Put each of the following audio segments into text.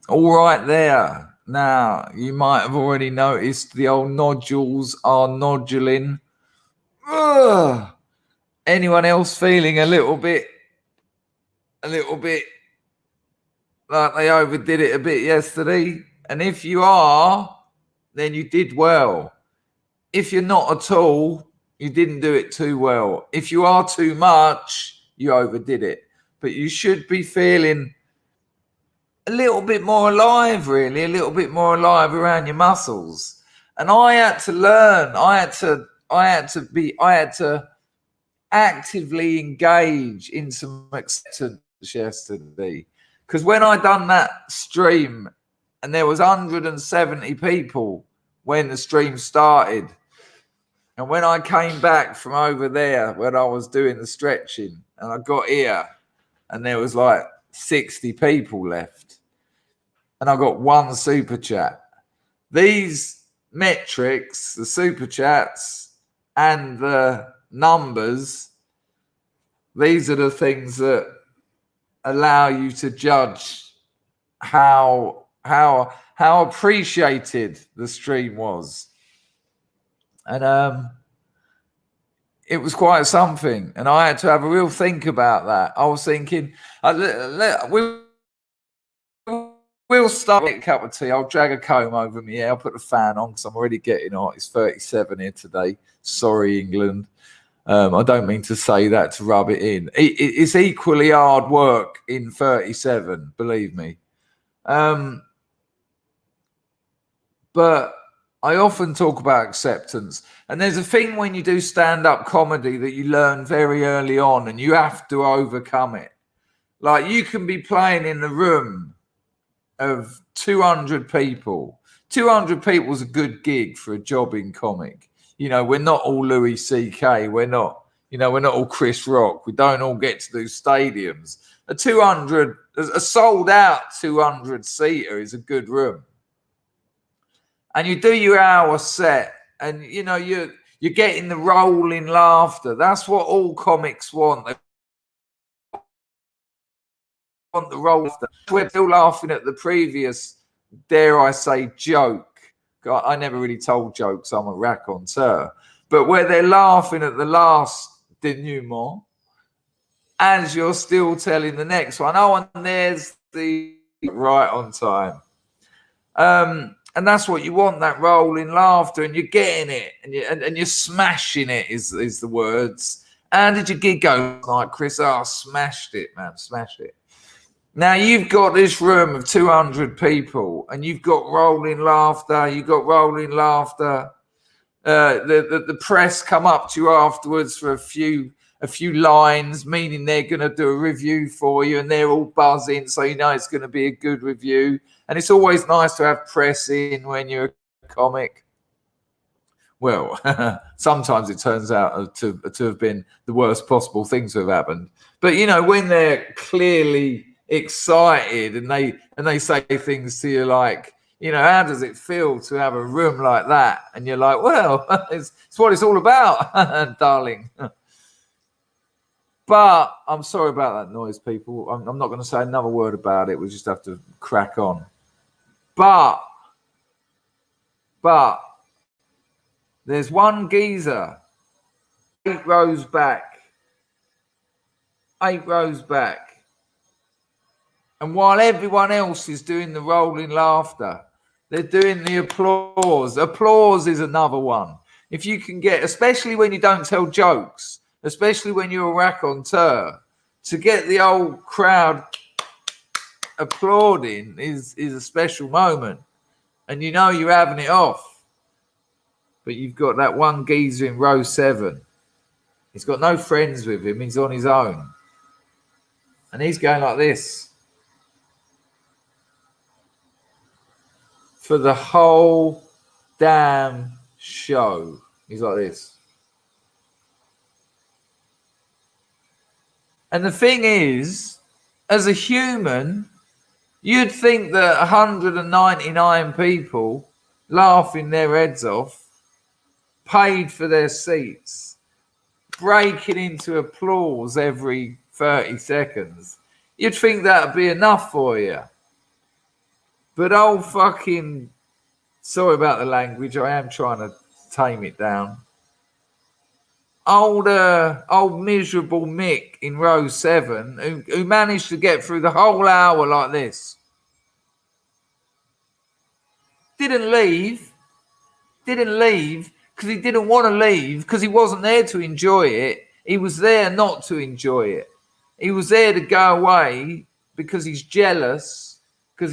All right there. Now, you might have already noticed the old nodules are noduling. Ugh. Anyone else feeling a little bit like they overdid it a bit yesterday? And if you are, then you did well. If you're not at all, you didn't do it too well. If you are too much, you overdid it. But you should be feeling a little bit more alive, really, a little bit more alive around your muscles. And I had to learn. I had to actively engage in some acceptance yesterday. Because when I done that stream, and there was 170 people when the stream started, and when I came back from over there when I was doing the stretching, and I got here, and there was like 60 people left, and I got one super chat. These metrics, the super chats and the numbers, these are the things that allow you to judge how appreciated the stream was. And it was quite something, and I had to have a real think about that. I was thinking, we'll start with a cup of tea. I'll drag a comb over me. I'll put the fan on because I'm already getting hot. It's 37 here today. Sorry, England. I don't mean to say that to rub it in. It's equally hard work in 37, believe me. But I often talk about acceptance. And there's a thing when you do stand-up comedy that you learn very early on, and you have to overcome it. Like, you can be playing in the room of 200 people. 200 people is a good gig for a jobbing comic. You know, we're not all Louis C.K. We're not all Chris Rock. We don't all get to do stadiums. A sold-out 200-seater is a good room. And you do your hour set, and you know you're getting the rolling laughter. That's what all comics want. They want the roll laughter. We're still laughing at the previous, dare I say, joke. I never really told jokes. I'm a raconteur, but where they're laughing at the last denouement, as you're still telling the next one. Oh, and there's the right on time. And that's what you want, that rolling laughter, and you're getting it, and you're smashing it is the words. And did your gig go like, Chris? Oh, smashed it, man, smashed it. Now you've got this room of 200 people, and you've got rolling laughter. You've got rolling laughter. The press come up to you afterwards for a few lines, meaning they're going to do a review for you, and they're all buzzing, so you know it's going to be a good review. And it's always nice to have press in when you're a comic. Well, sometimes it turns out to have been the worst possible things to have happened. But you know, when they're clearly excited and they say things to you like, you know, how does it feel to have a room like that? And you're like, well, it's what it's all about, darling. But I'm sorry about that noise, people. I'm not going to say another word about it. We'll just have to crack on. But there's one geezer, 8 rows back. And while everyone else is doing the rolling laughter, they're doing the applause. Applause is another one. If you can get, especially when you don't tell jokes, especially when you're a raconteur, to get the old crowd applauding is a special moment. And you know you're having it off. But you've got that one geezer in row 7. He's got no friends with him. He's on his own. And he's going like this. For the whole damn show. He's like this. And the thing is, as a human, you'd think that 199 people laughing their heads off, paid for their seats, breaking into applause every 30 seconds, you'd think that would be enough for you. But old fucking, sorry about the language, I am trying to tame it down. Old miserable Mick in row 7 who managed to get through the whole hour like this. Didn't leave because he didn't want to leave, because he wasn't there to enjoy it. He was there not to enjoy it. He was there to go away because he's jealous of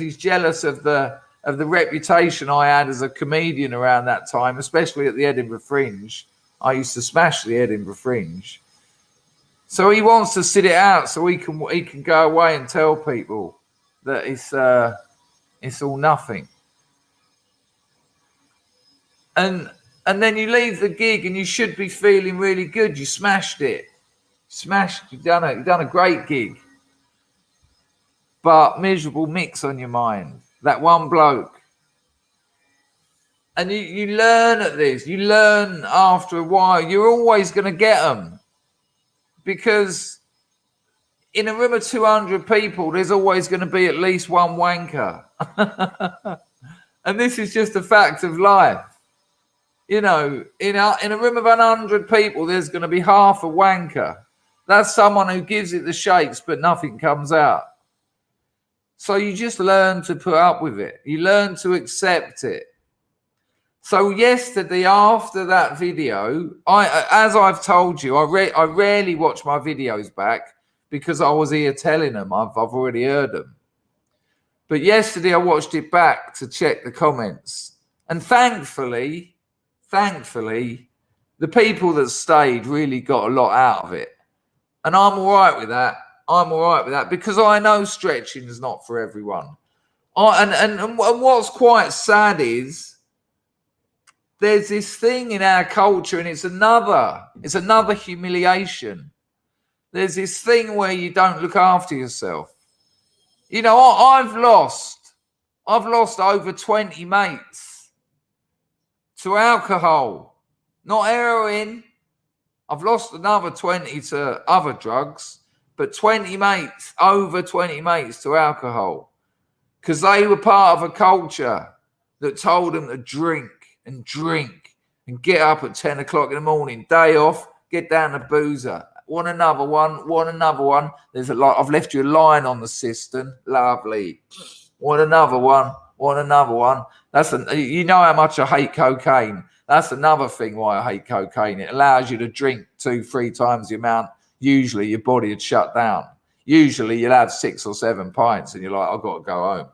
the reputation I had as a comedian around that time, especially at the Edinburgh Fringe. I used to smash the Edinburgh Fringe. So he wants to sit it out so he can go away and tell people that it's all nothing. And then you leave the gig and you should be feeling really good. You smashed it. You've done a great gig. But miserable Mick's on your mind. That one bloke. And you learn at this. You learn after a while. You're always going to get them. Because in a room of 200 people, there's always going to be at least one wanker. And this is just a fact of life. You know, in a room of 100 people, there's going to be half a wanker. That's someone who gives it the shakes, but nothing comes out. So you just learn to put up with it. You learn to accept it. So yesterday, after that video, as I've told you, I rarely watch my videos back because I was here telling them. I've already heard them. But yesterday, I watched it back to check the comments. And thankfully, the people that stayed really got a lot out of it. And I'm all right with that. Because I know stretching is not for everyone. And what's quite sad is there's this thing in our culture, and it's another humiliation. There's this thing where you don't look after yourself. You know, I've lost over 20 mates to alcohol, not heroin. I've lost another 20 to other drugs, but over 20 mates to alcohol, because they were part of a culture that told them to drink and get up at 10 o'clock in the morning, day off, get down to boozer. Want another one. There's I've left you a line on the cistern. Lovely. Want another one. You know how much I hate cocaine. That's another thing why I hate cocaine. It allows you to drink 2-3 times the amount. Usually your body had shut down. Usually you'll have 6 or 7 pints and you're like, I've got to go home.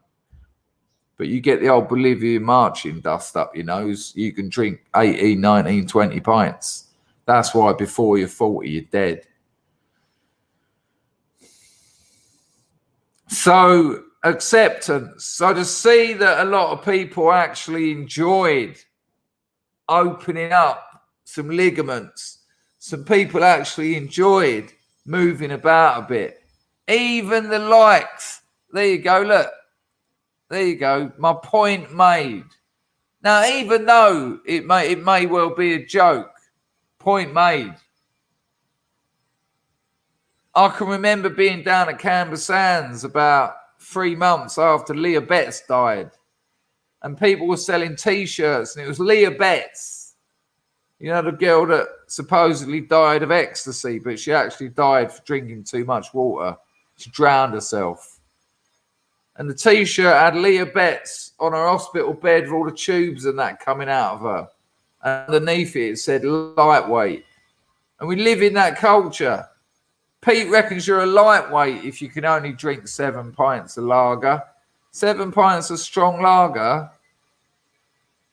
But you get the old Bolivian marching dust up your nose, you can drink 18, 19, 20 pints. That's why before you're 40, you're dead. So acceptance. So to see that a lot of people actually enjoyed opening up some ligaments, some people actually enjoyed moving about a bit. Even the likes. There you go, look. There you go. My point made. Now, even though it may well be a joke, point made. I can remember being down at Canberra Sands about 3 months after Leah Betts died, and people were selling T-shirts, and it was Leah Betts. You know, the girl that supposedly died of ecstasy, but she actually died for drinking too much water. She drowned herself. And the T-shirt had Leah Betts on her hospital bed with all the tubes and that coming out of her. And underneath it said lightweight. And we live in that culture. Pete reckons you're a lightweight if you can only drink 7 pints of lager. 7 pints of strong lager,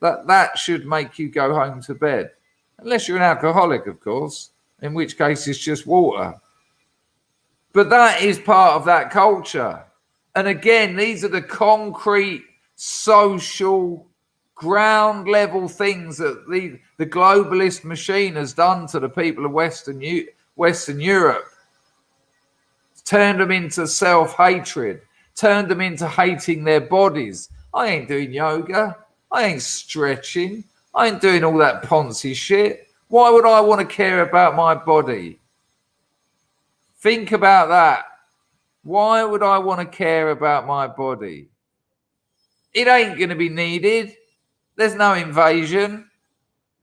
that should make you go home to bed. Unless you're an alcoholic, of course, in which case it's just water. But that is part of that culture. And again, these are the concrete, social, ground level things that the globalist machine has done to the people of Western Europe. Turned them into self-hatred, turned them into hating their bodies. I ain't doing yoga. I ain't stretching. I ain't doing all that Ponzi shit. Why would I want to care about my body? Think about that. Why would I want to care about my body? It ain't going to be needed. There's no invasion.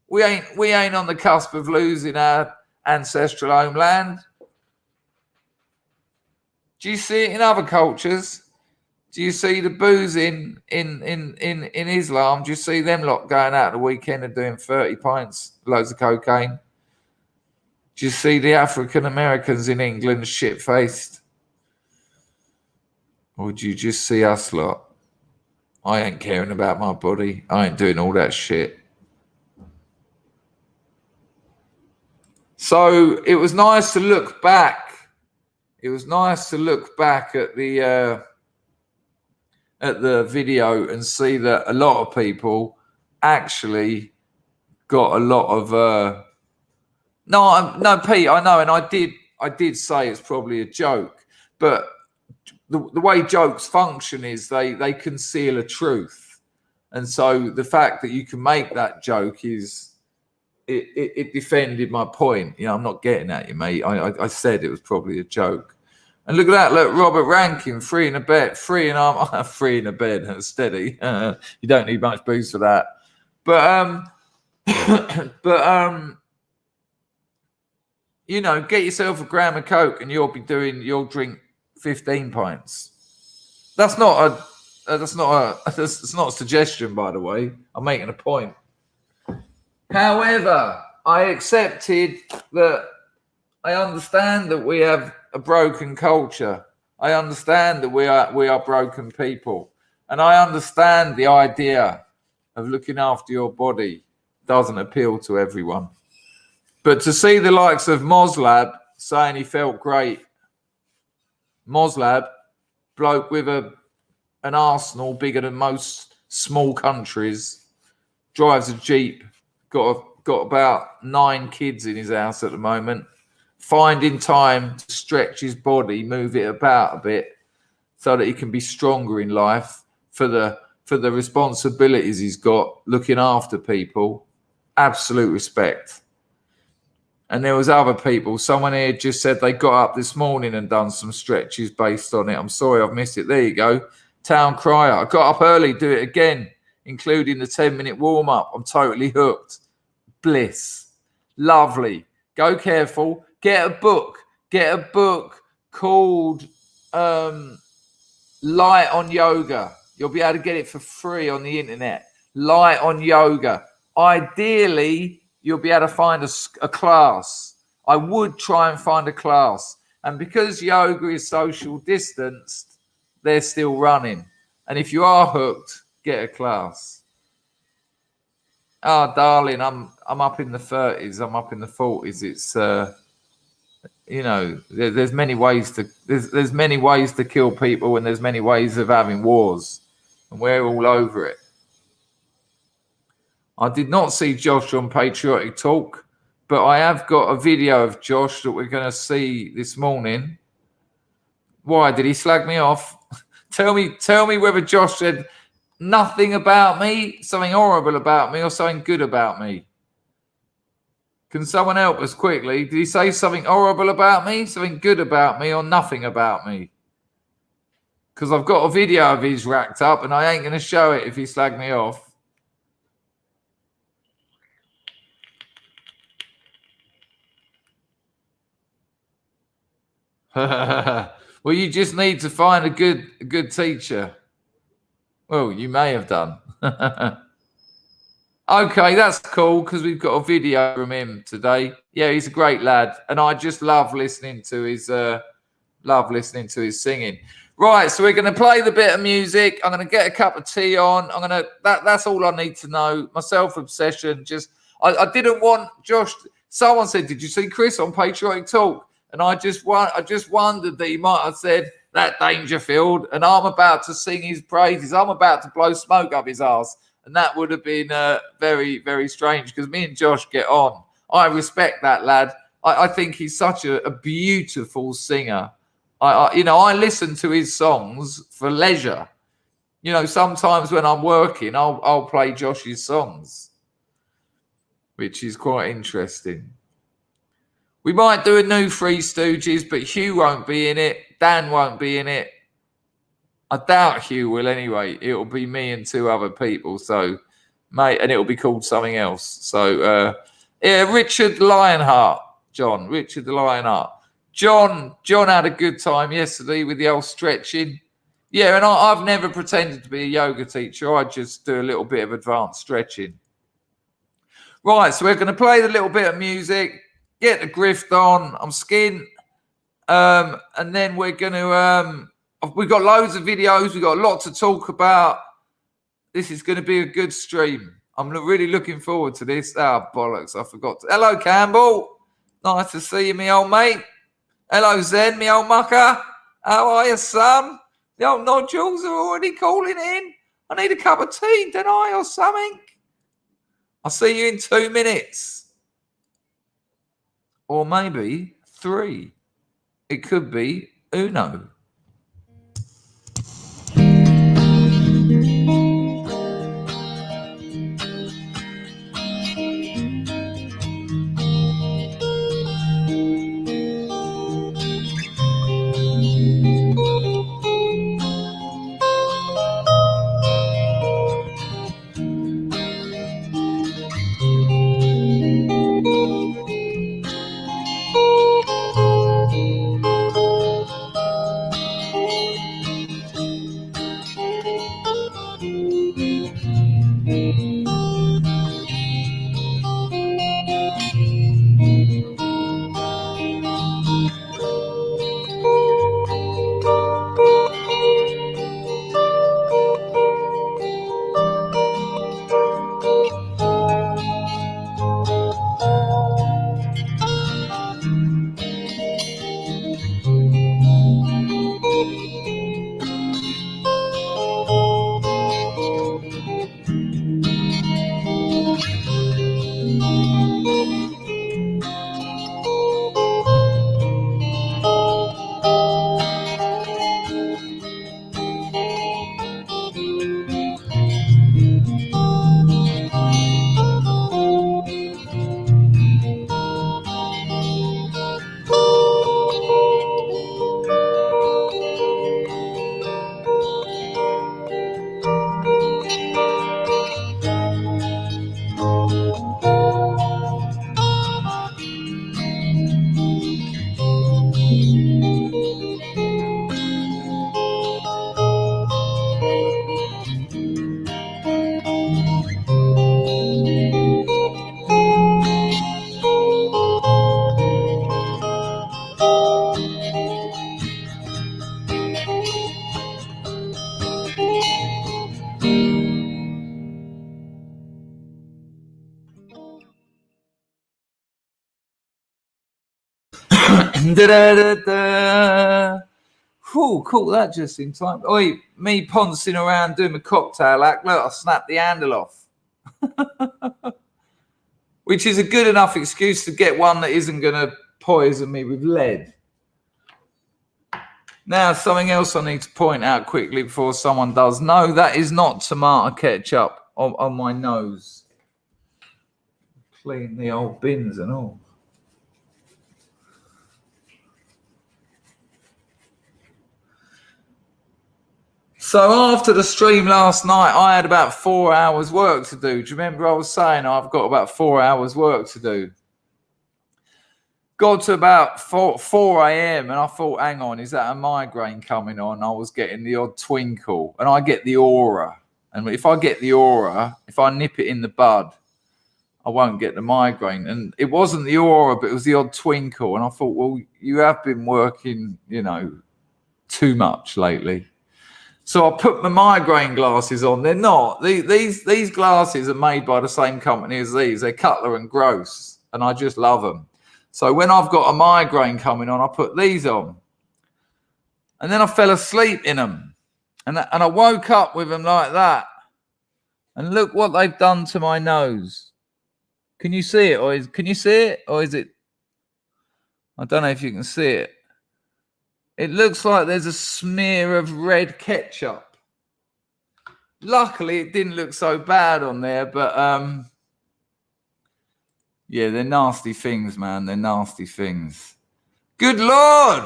We ain't on the cusp of losing our ancestral homeland. Do you see it in other cultures? Do you see the boozing in Islam? Do you see them lot going out the weekend and doing 30 pints, loads of cocaine? Do you see the African Americans in England shit-faced? Or do you just see us lot? I ain't caring about my body. I ain't doing all that shit. So it was nice to look back. It was nice to look back at the video and see that a lot of people actually got a lot of no, Pete, I know, and I did say it's probably a joke, but the way jokes function is they conceal a truth, and so the fact that you can make that joke is it defended my point. You know, I'm not getting at you, mate. I said it was probably a joke. And look at that. Look, Robert Rankin, free in a bed, free in a bed, steady. You don't need much booze for that. But you know, get yourself a gram of Coke and you'll drink 15 pints. That's not a suggestion, by the way. I'm making a point. However, I accepted that. I understand that we have a broken culture. I understand that we are broken people. And I understand the idea of looking after your body doesn't appeal to everyone. But to see the likes of Moslab saying he felt great, Moslab, bloke with an arsenal bigger than most small countries, drives a Jeep, got about 9 kids in his house at the moment, finding time to stretch his body, move it about a bit so that he can be stronger in life for the responsibilities he's got, looking after people. Absolute respect. And there was other people. Someone here just said they got up this morning and done some stretches based on it. I'm sorry I've missed it. There you go. Town Crier. I got up early, do it again, including the 10-minute warm-up. I'm totally hooked. Bliss. Lovely. Go careful. Get a book. Get a book called Light on Yoga. You'll be able to get it for free on the internet. Light on Yoga. Ideally, you'll be able to find a class. I would try and find a class. And because yoga is social distanced, they're still running. And if you are hooked, get a class. Oh, darling, I'm up in the 30s. I'm up in the 40s. It's you know, there's many ways to there's many ways to kill people, and there's many ways of having wars, and we're all over it. I did not see Josh on Patriotic Talk, but I have got a video of Josh that we're going to see this morning. Why did he slag me off? Tell me whether Josh said nothing about me, something horrible about me, or something good about me. Can someone help us quickly? Did he say something horrible about me, something good about me, or nothing about me? Because I've got a video of his racked up, and I ain't going to show it if he slagged me off. Well, you just need to find a good teacher. Well, you may have done. Okay, that's cool because we've got a video from him today. Yeah, he's a great lad, and I just love listening to his singing. Right, so we're going to play the bit of music. I'm going to get a cup of tea on. That's all I need to know. My self-obsession. I didn't want Josh. Someone said, "Did you see Chris on Patriotic Talk?" And I just wondered that he might have said that Dangerfield, and I'm about to sing his praises. I'm about to blow smoke up his ass, and that would have been very, very strange because me and Josh get on. I respect that lad. I think he's such a beautiful singer. I listen to his songs for leisure. You know, sometimes when I'm working, I'll play Josh's songs, which is quite interesting. We might do a new Three Stooges, but Hugh won't be in it. Dan won't be in it. I doubt Hugh will anyway. It'll be me and 2 other people. So, mate, and it'll be called something else. So, yeah, Richard Lionheart, John. Richard the Lionheart. John had a good time yesterday with the old stretching. Yeah, and I've never pretended to be a yoga teacher. I just do a little bit of advanced stretching. Right, so we're going to play the little bit of music, get the grift on. I'm skint. And then we're going to... we've got loads of videos. We've got a lot to talk about. This is going to be a good stream. I'm really looking forward to this. Oh, bollocks, I forgot. Hello, Campbell. Nice to see you, me old mate. Hello, Zen, me old mucker. How are you, son? The old nodules are already calling in. I need a cup of tea, don't I, or something? I'll see you in 2 minutes. Or maybe 3. It could be uno. Cool, that just in time. Oi, me poncing around doing my cocktail act. Look, I snapped the handle off. Which is a good enough excuse to get one that isn't going to poison me with lead. Now, something else I need to point out quickly before someone does. No, that is not tomato ketchup on my nose. Clean the old bins and all. So after the stream last night, I had about 4 hours work to do. Do you remember I was saying I've got about 4 hours work to do? Got to about 4 a.m. and I thought, hang on, is that a migraine coming on? I was getting the odd twinkle and I get the aura. And if I get the aura, if I nip it in the bud, I won't get the migraine. And it wasn't the aura, but it was the odd twinkle. And I thought, well, you have been working, too much lately. So I put my migraine glasses on. They're not. These glasses are made by the same company as these. They're Cutler and Gross, and I just love them. So when I've got a migraine coming on, I put these on. And then I fell asleep in them. And I woke up with them like that. And look what they've done to my nose. Can you see it? Can you see it? Or is it? I don't know if you can see it. It looks like there's a smear of red ketchup. Luckily, it didn't look so bad on there, but yeah, they're nasty things, man. They're nasty things. Good Lord!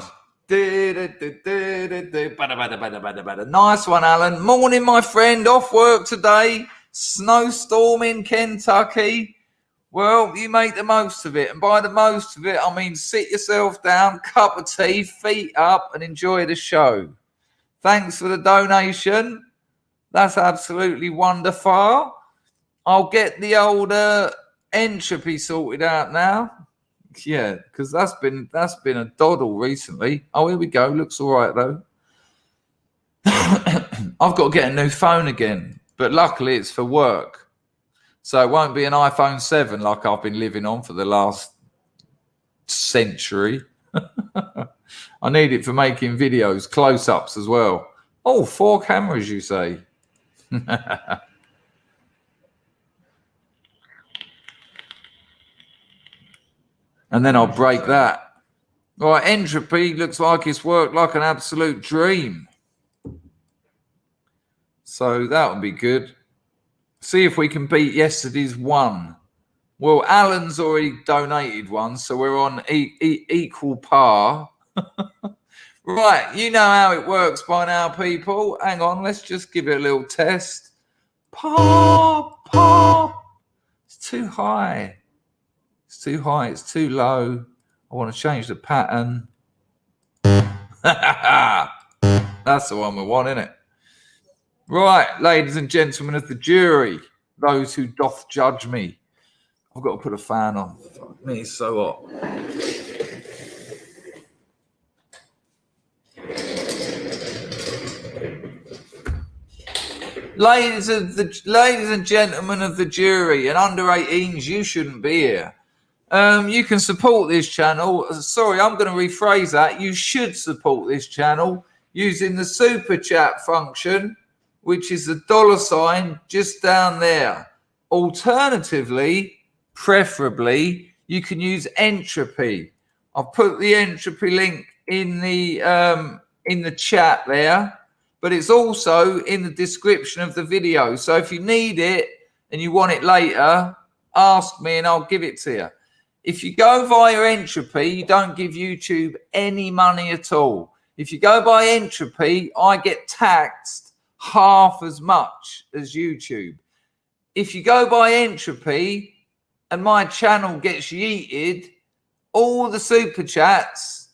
Nice one, Alan. Morning, my friend. Off work today. Snowstorm in Kentucky. Well, you make the most of it. And by the most of it, I mean sit yourself down, cup of tea, feet up, and enjoy the show. Thanks for the donation. That's absolutely wonderful. I'll get the old entropy sorted out now. Yeah, because that's been a doddle recently. Oh, here we go. Looks all right, though. I've got to get a new phone again, but luckily it's for work. So it won't be an iPhone 7 like I've been living on for the last century. I need it for making videos, close-ups as well. Oh, 4 cameras, you say? And then I'll break that. Right, entropy looks like it's worked like an absolute dream. So that would be good. See if we can beat yesterday's 1. Well, Alan's already donated 1, so we're on equal par. Right, you know how it works by now, people. Hang on, let's just give it a little test. Pop, pop. It's too high. It's too high. It's too low. I want to change the pattern. That's the one we want, isn't it? Right, ladies and gentlemen of the jury, those who doth judge me. I've got to put a fan on. Fuck me, it's so hot. Ladies and gentlemen of the jury, and under 18s, you shouldn't be here. You can support this channel. Sorry, I'm going to rephrase that. You should support this channel using the super chat function, which is the $ just down there. Alternatively, preferably, you can use entropy. I've put the entropy link in the chat there, but it's also in the description of the video. So if you need it and you want it later, ask me and I'll give it to you. If you go via entropy, you don't give YouTube any money at all. If you go by entropy, I get taxed half as much as YouTube. If you go by entropy and my channel gets yeeted, all the super chats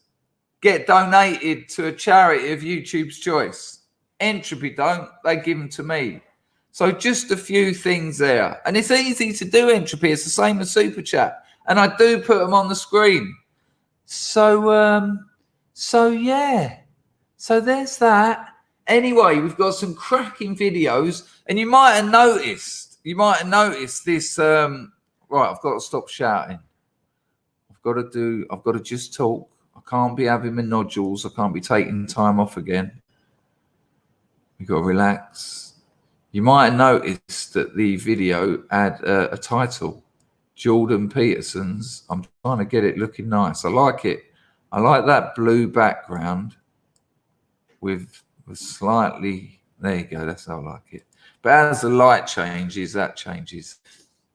get donated to a charity of YouTube's choice. Entropy don't, they give them to me. So just a few things there. And it's easy to do entropy. It's the same as super chat. And I do put them on the screen. So yeah. So there's that. Anyway, we've got some cracking videos. And you might have noticed this. Right, I've got to stop shouting. I've got to just talk. I can't be having my nodules. I can't be taking time off again. You've got to relax. You might have noticed that the video had a title. Jordan Peterson's. I'm trying to get it looking nice. I like it. I like that blue background with slightly. There you go. That's how I like it. But as the light changes, that changes.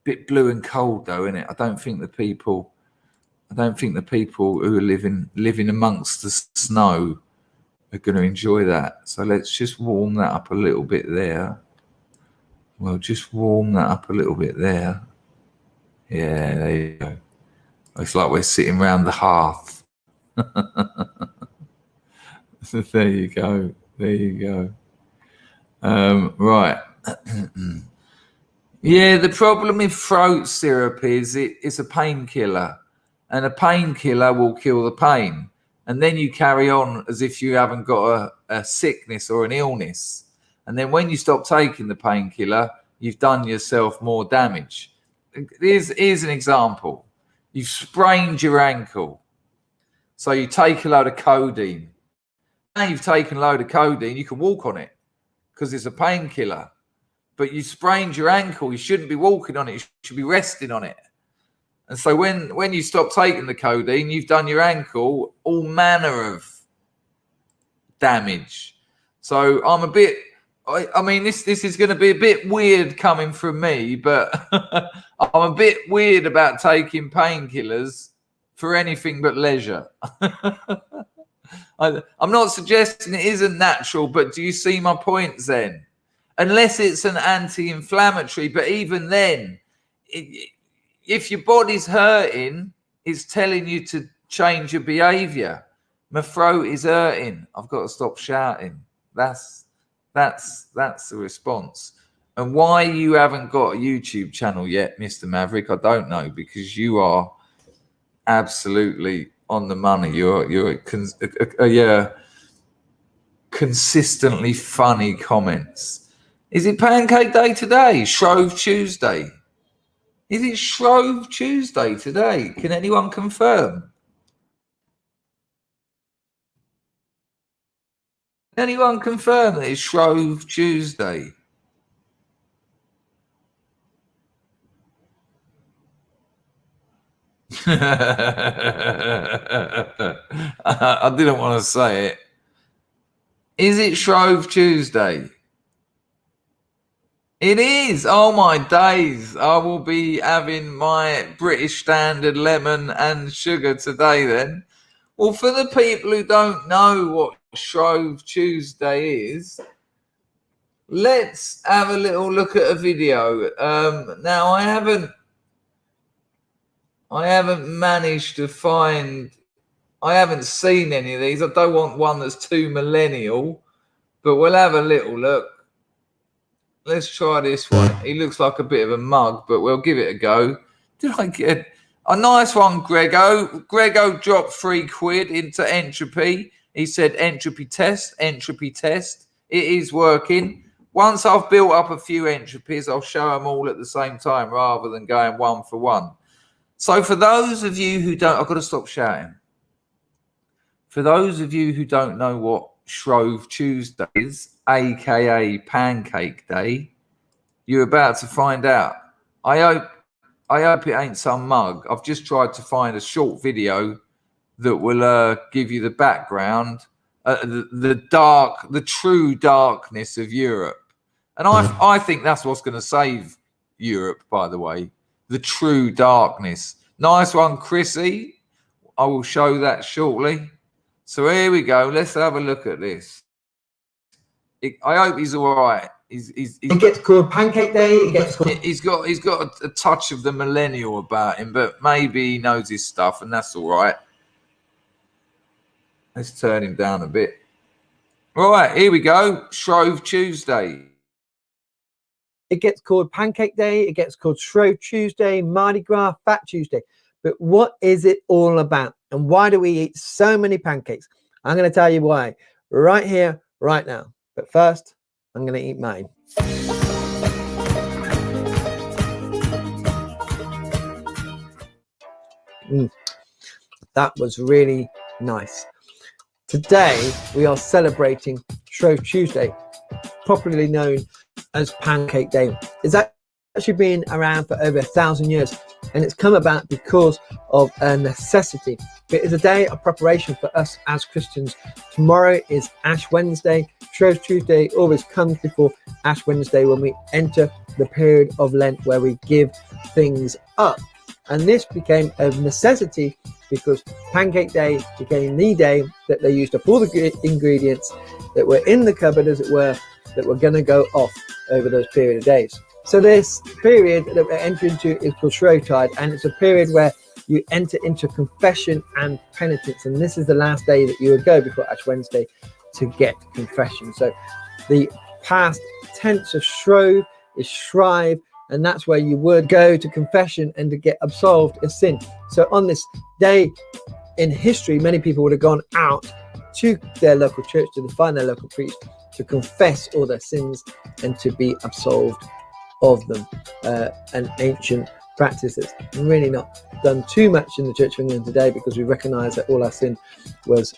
Bit blue and cold though, isn't it? I don't think the people who are living amongst the snow are going to enjoy that. So let's just warm that up a little bit there. Well, just warm that up a little bit there. Yeah, there you go. It's like we're sitting around the hearth. There you go. There you go. Right. Yeah, the problem with throat syrup is it's a painkiller. And a painkiller will kill the pain. And then you carry on as if you haven't got a sickness or an illness. And then when you stop taking the painkiller, you've done yourself more damage. Here's an example. You've sprained your ankle. So you take a load of codeine. Now you've taken a load of codeine, you can walk on it because it's a painkiller. But you sprained your ankle, you shouldn't be walking on it, you should be resting on it. And so when you stop taking the codeine, you've done your ankle all manner of damage. So I'm a bit, I mean, this is going to be a bit weird coming from me, but I'm a bit weird about taking painkillers for anything but leisure. I'm not suggesting it isn't natural, but do you see my point, Zen? Unless it's an anti-inflammatory, but even then, if your body's hurting, it's telling you to change your behavior. My throat is hurting. I've got to stop shouting. That's the response. And why you haven't got a YouTube channel yet, Mr. Maverick, I don't know, because you are absolutely on the money. You're consistently funny comments. Is it Pancake Day today? Shrove Tuesday? Is it Shrove Tuesday today? Can anyone confirm? Anyone confirm that it's Shrove Tuesday? I didn't want to say it. Is it Shrove Tuesday? It is. Oh my days. I will be having my British Standard lemon and sugar today then. Well, for the people who don't know what Shrove Tuesday is, let's have a little look at a video. Now I haven't managed to find, I haven't seen any of these. I don't want one that's too millennial, but we'll have a little look. Let's try this one. He looks like a bit of a mug, but we'll give it a go. Did I get a nice one, Grego? Grego dropped £3 into entropy. He said entropy test. It is working. Once I've built up a few entropies, I'll show them all at the same time rather than going one for one. So for those of you who don't, I've got to stop shouting. For those of you who don't know what Shrove Tuesday is, aka Pancake Day, you're about to find out. I hope it ain't some mug. I've just tried to find a short video that will give you the background, the true darkness of Europe. And I think that's what's going to save Europe, by the way. The true darkness. Nice one, Chrissy. I will show that shortly. So here we go. Let's have a look at this. I hope he's all right. It gets called Pancake Day. It gets called... He's got a touch of the millennial about him, but maybe he knows his stuff, and that's all right. Let's turn him down a bit. All right, here we go. Shrove Tuesday. It gets called Pancake Day. It gets called Shrove Tuesday, Mardi Gras, Fat Tuesday. But what is it all about? And why do we eat so many pancakes? I'm going to tell you why right here, right now. But first, I'm going to eat mine. That was really nice. Today, we are celebrating Shrove Tuesday, popularly known as Pancake Day. It's actually been around for over 1,000 years, and it's come about because of a necessity. It is a day of preparation for us as Christians. Tomorrow is Ash Wednesday. Shrove Tuesday always comes before Ash Wednesday, when we enter the period of Lent where we give things up. And this became a necessity because Pancake Day became the day that they used up all the ingredients that were in the cupboard, as it were, that were going to go off over those period of days. So this period that we're entering into is called Shrovetide, and it's a period where you enter into confession and penitence. And this is the last day that you would go before Ash Wednesday to get confession. So the past tense of Shrove is Shrive, and that's where you would go to confession and to get absolved of sin. So on this day in history, many people would have gone out to their local church to find their local priest to confess all their sins and to be absolved of them. An ancient practice that's really not done too much in the Church of England today, because we recognize that all our sin was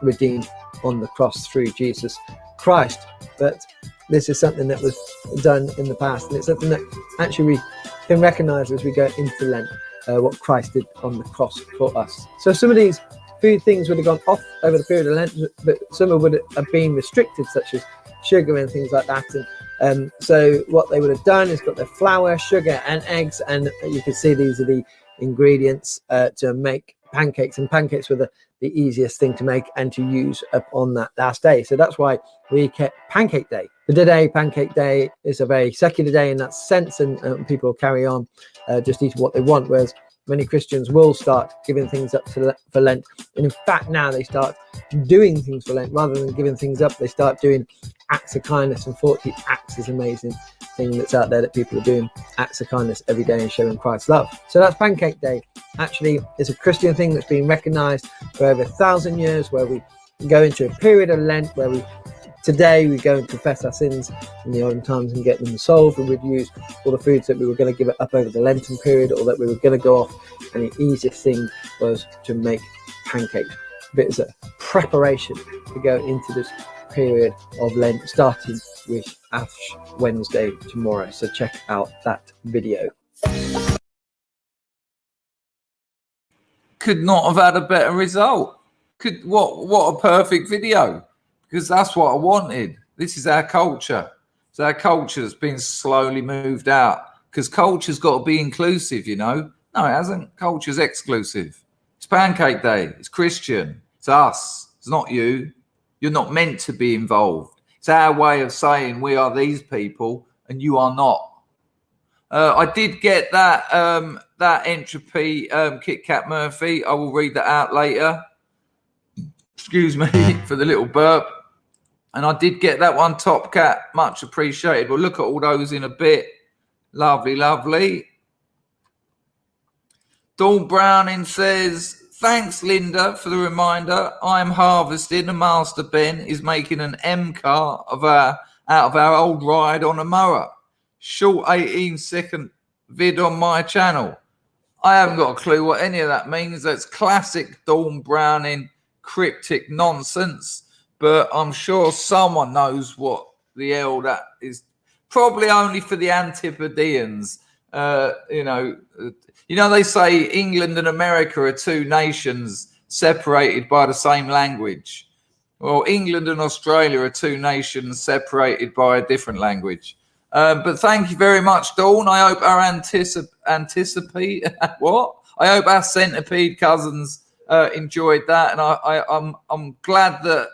redeemed on the cross through Jesus Christ. But this is something that was done in the past, and it's something that actually we can recognize as we go into Lent, what Christ did on the cross for us. So some of these food things would have gone off over the period of Lent, but some would have been restricted, such as sugar and things like that. And so what they would have done is got their flour, sugar and eggs, and you can see these are the ingredients to make pancakes, and pancakes were the easiest thing to make and to use up on that last day. So that's why we kept Pancake Day. But today, Pancake Day is a very secular day in that sense, and people carry on just eating what they want, whereas many Christians will start giving things up for Lent. And in fact, now they start doing things for Lent rather than giving things up. They start doing acts of kindness, and 40 acts is an amazing thing that's out there, that people are doing acts of kindness every day and showing Christ's love. So that's Pancake Day. Actually, it's a Christian thing that's been recognized for over 1,000 years, where we go into a period of Lent where today we go and confess our sins in the olden times and get them solved, and we'd use all the foods that we were going to give it up over the Lenten period, or that we were going to go off, and the easiest thing was to make pancakes. But it's a preparation to go into this period of Lent, starting with Ash Wednesday tomorrow. So check out that video. Could not have had a better result. What a perfect video, because that's what I wanted. This is our culture. So our culture has been slowly moved out, because culture's got to be inclusive, you know. No, it hasn't. Culture's exclusive. It's Pancake Day. It's Christian. It's us. It's not you. You're not meant to be involved. It's our way of saying we are these people and you are not. I did get that entropy Kit Kat Murphy. I will read that out later. Excuse me for the little burp. And I did get that one, Top Cat. Much appreciated. We'll look at all those in a bit. Lovely, lovely. Dawn Browning says, thanks, Linda, for the reminder. I'm harvesting, and Master Ben is making an M car out of our old ride on a mower. Short 18-second vid on my channel. I haven't got a clue what any of that means. That's classic Dawn Browning cryptic nonsense. But I'm sure someone knows what the hell that is. Probably only for the Antipodeans. You know, they say England and America are two nations separated by the same language. Well, England and Australia are two nations separated by a different language. But thank you very much, Dawn. I hope our I hope our centipede cousins enjoyed that, and I'm glad that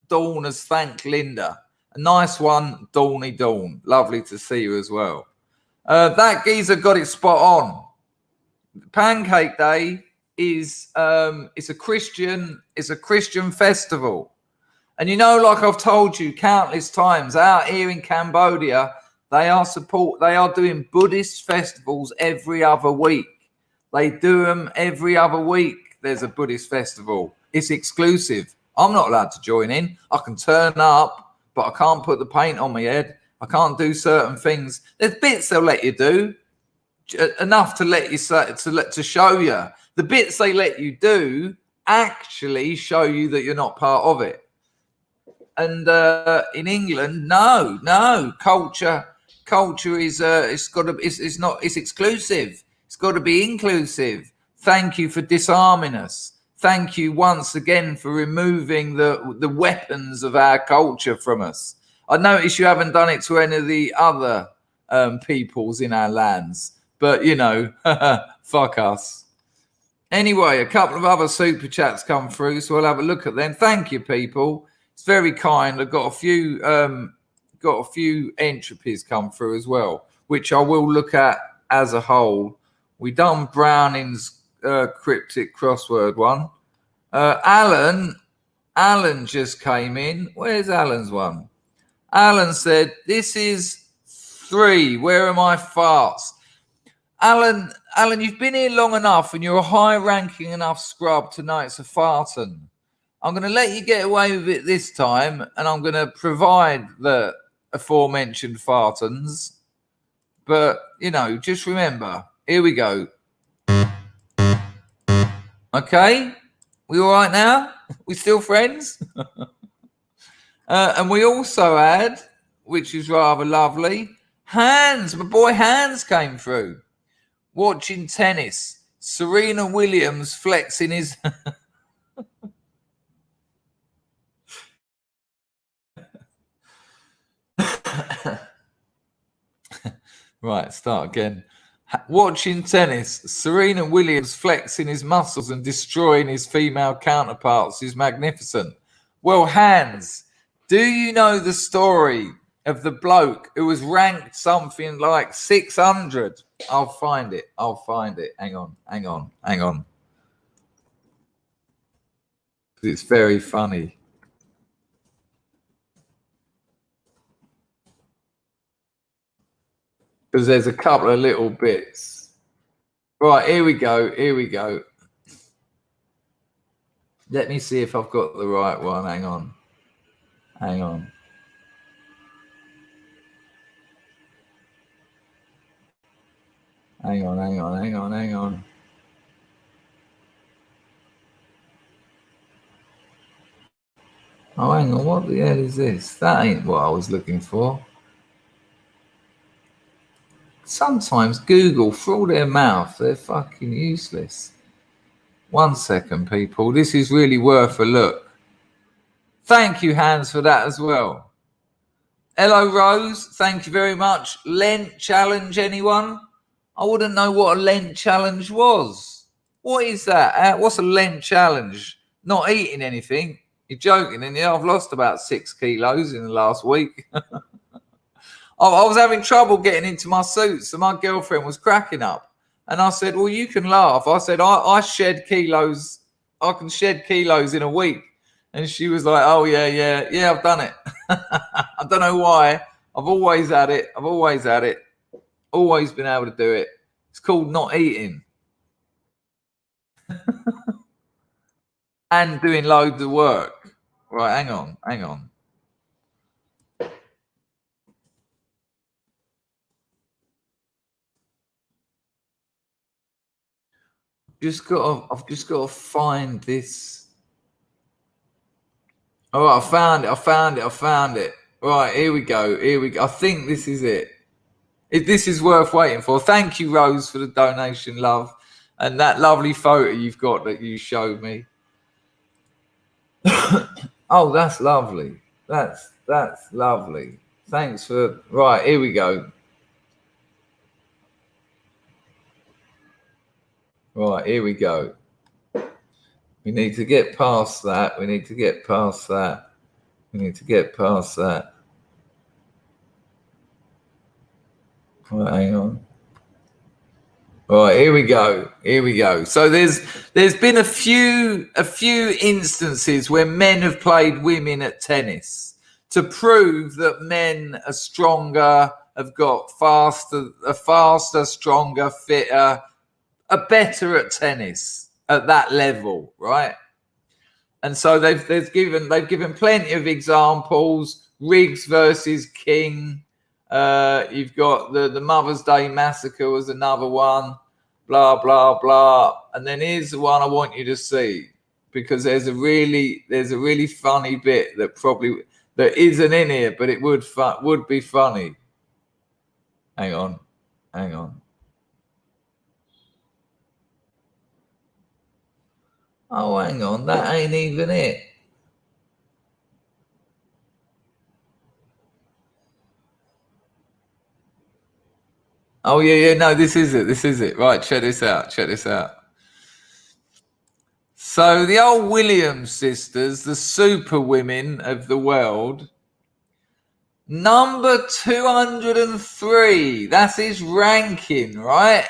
Dawn has thanked Linda. A nice one, Dawny Dawn. Lovely to see you as well. That geezer got it spot on. Pancake Day is it's a Christian festival, and you know, like I've told you countless times, out here in Cambodia, they are doing Buddhist festivals every other week. They do them every other week. There's a Buddhist festival. It's exclusive. I'm not allowed to join in. I can turn up, but I can't put the paint on my head. I can't do certain things. There's bits they'll let you do, enough to let you to show you. The bits they let you do actually show you that you're not part of it. And in England, no, culture is it's exclusive. It's got to be inclusive. Thank you for disarming us. Thank you once again for removing the weapons of our culture from us. I notice you haven't done it to any of the other peoples in our lands, but you know, fuck us. Anyway, a couple of other super chats come through, so we'll have a look at them. Thank you, people. It's very kind. I've got a few entropies come through as well, which I will look at as a whole. We done Browning's cryptic crossword one. Alan just came in. Where's Alan's one? Alan said, this is 3. Where are my farts? Alan, you've been here long enough and you're a high-ranking enough scrub to know it's a farton. I'm going to let you get away with it this time, and I'm going to provide the aforementioned fartons. But, you know, just remember, here we go. Okay? We all right now? We still friends? And we also had, which is rather lovely, Hans. My boy Hans came through. Watching tennis. Serena Williams flexing his... Right, start again. Watching tennis, Serena Williams flexing his muscles and destroying his female counterparts is magnificent. Well, Hans, do you know the story of the bloke who was ranked something like 600? I'll find it. Hang on. It's very funny. Because there's a couple of little bits. Right, here we go. Let me see if I've got the right one. Hang on. Hang on. Oh, hang on. What the hell is this? That ain't what I was looking for. Sometimes Google, for all their mouth, they're fucking useless. 1 second, people. This is really worth a look. Thank you, Hans, for that as well. Hello, Rose. Thank you very much. Lent challenge, anyone? I wouldn't know what a Lent challenge was. What is that? What's a Lent challenge? Not eating anything. You're joking, and I've lost about 6 kilos in the last week. I was having trouble getting into my suit, so my girlfriend was cracking up. And I said, well, you can laugh. I said, I shed kilos. I can shed kilos in a week. And she was like, oh, yeah, I've done it. I don't know why. I've always had it. Always been able to do it. It's called not eating. And doing loads of work. Right, hang on. I've just got to find this. All right, I found it. Right, here we go. I think this is it. This is worth waiting for. Thank you, Rose, for the donation, love. And that lovely photo you've got that you showed me. Oh, that's lovely. That's lovely. Thanks for... Right, here we go. Right, here we go. We need to get past that. Right, hang on. Right, here we go. So there's been a few instances where men have played women at tennis to prove that men are stronger, have got faster, stronger, fitter, are better at tennis at that level, right? And so they've given plenty of examples. Riggs versus King. You've got the Mother's Day Massacre was another one. Blah blah blah. And then here's the one I want you to see, because there's a really funny bit that isn't in here, but it would be funny. Hang on. Oh, hang on, that ain't even it. Oh, yeah, no, this is it. Right, check this out. So the old Williams sisters, the super women of the world, number 203. That's his ranking, right?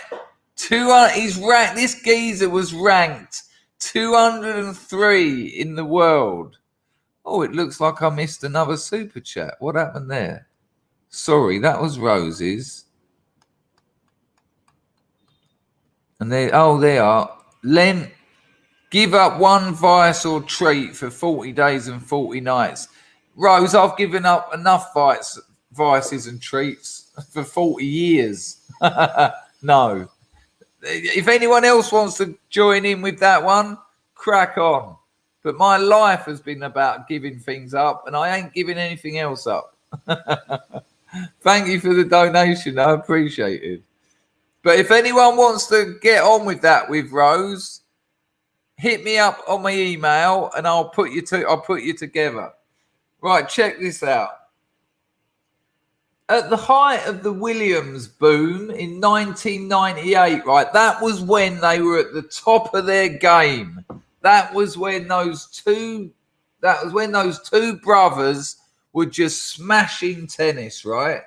This geezer was ranked 203 in the world. Oh, it looks like I missed another super chat. What happened there? Sorry, that was Rose's. And they are. Len, give up one vice or treat for 40 days and 40 nights. Rose, I've given up enough vices and treats for 40 years. No. If anyone else wants to join in with that one, crack on. But my life has been about giving things up, and I ain't giving anything else up. Thank you for the donation. I appreciate it. But if anyone wants to get on with that with Rose, hit me up on my email, and I'll put you together. Right, check this out. at the height of the Williams boom in 1998, right? That was when they were at the top of their game. That was when those two brothers were just smashing tennis, right?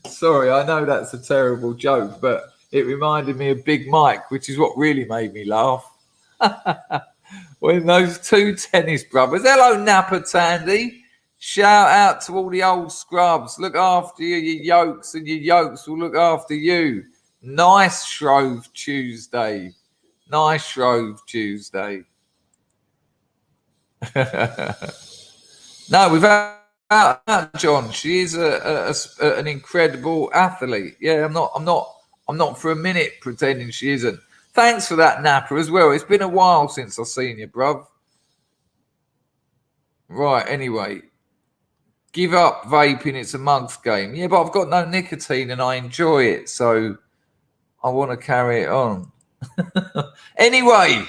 Sorry, I know that's a terrible joke, but it reminded me of Big Mike, which is what really made me laugh. When those two tennis brothers, hello Napper Tandy, shout out to all the old scrubs. Look after your yolks, and your yolks will look after you. Nice Shrove Tuesday. Nice Shrove Tuesday. No, without John, she is an incredible athlete. Yeah, I'm not for a minute pretending she isn't. Thanks for that, Napper, as well. It's been a while since I've seen you, bruv. Right, anyway. Give up vaping, it's a mug's game. Yeah, but I've got no nicotine and I enjoy it, so I want to carry it on. Anyway,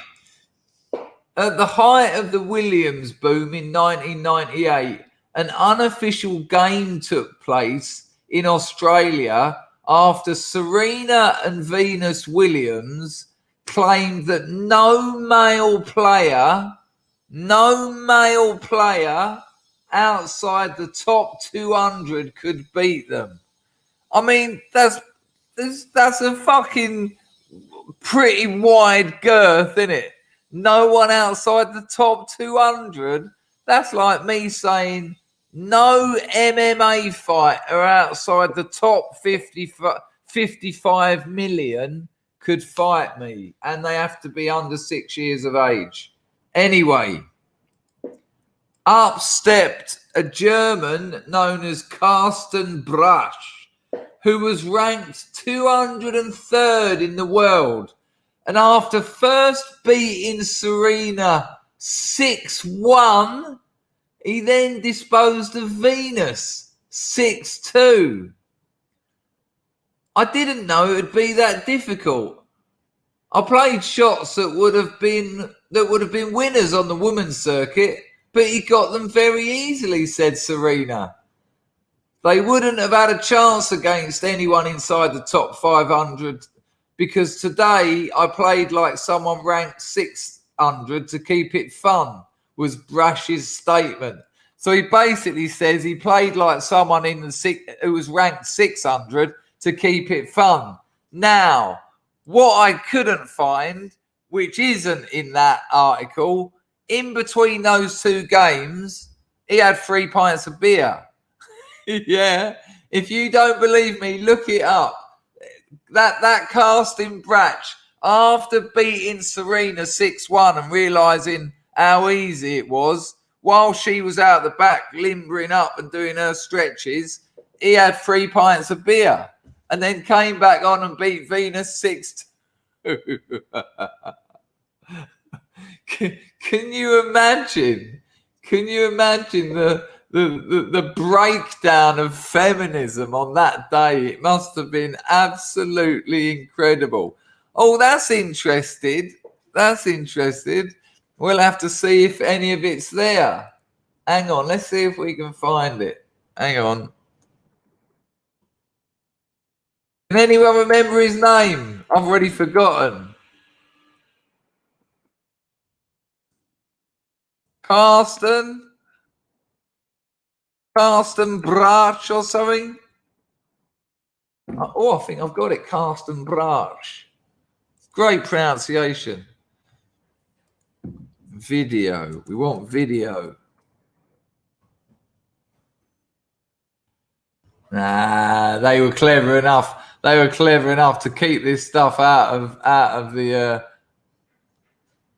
at the height of the Williams boom in 1998, an unofficial game took place in Australia after Serena and Venus Williams claimed that no male player outside the top 200 could beat them. I mean, that's a fucking pretty wide girth, isn't it? No one outside the top 200. That's like me saying no MMA fighter outside the top 55 million could fight me, and they have to be under 6 years of age. Anyway, up stepped a German known as Carsten Brasch, who was ranked 203rd in the world. And after first beating Serena 6-1, he then disposed of Venus 6-2. I didn't know it would be that difficult. I played shots that would have been winners on the women's circuit, but he got them very easily, said Serena. They wouldn't have had a chance against anyone inside the top 500 because today I played like someone ranked 600 to keep it fun, was Brash's statement. So he basically says he played like someone who was ranked 600 to keep it fun. Now, what I couldn't find, which isn't in that article, in between those two games, he had 3 pints of beer. Yeah, if you don't believe me, look it up. That Carsten Brasch, after beating Serena 6-1 and realising how easy it was, while she was out the back limbering up and doing her stretches, he had 3 pints of beer and then came back on and beat Venus 6-2. Can you imagine? Can you imagine the breakdown of feminism on that day? It must have been absolutely incredible. Oh, that's interesting. We'll have to see if any of it's there. Hang on, let's see if we can find it. Hang on. Can anyone remember his name? I've already forgotten. Carsten Brasch or something? Oh, I think I've got it. Carsten Brasch. Great pronunciation. Video. We want video. Nah, they were clever enough. To keep this stuff out of the.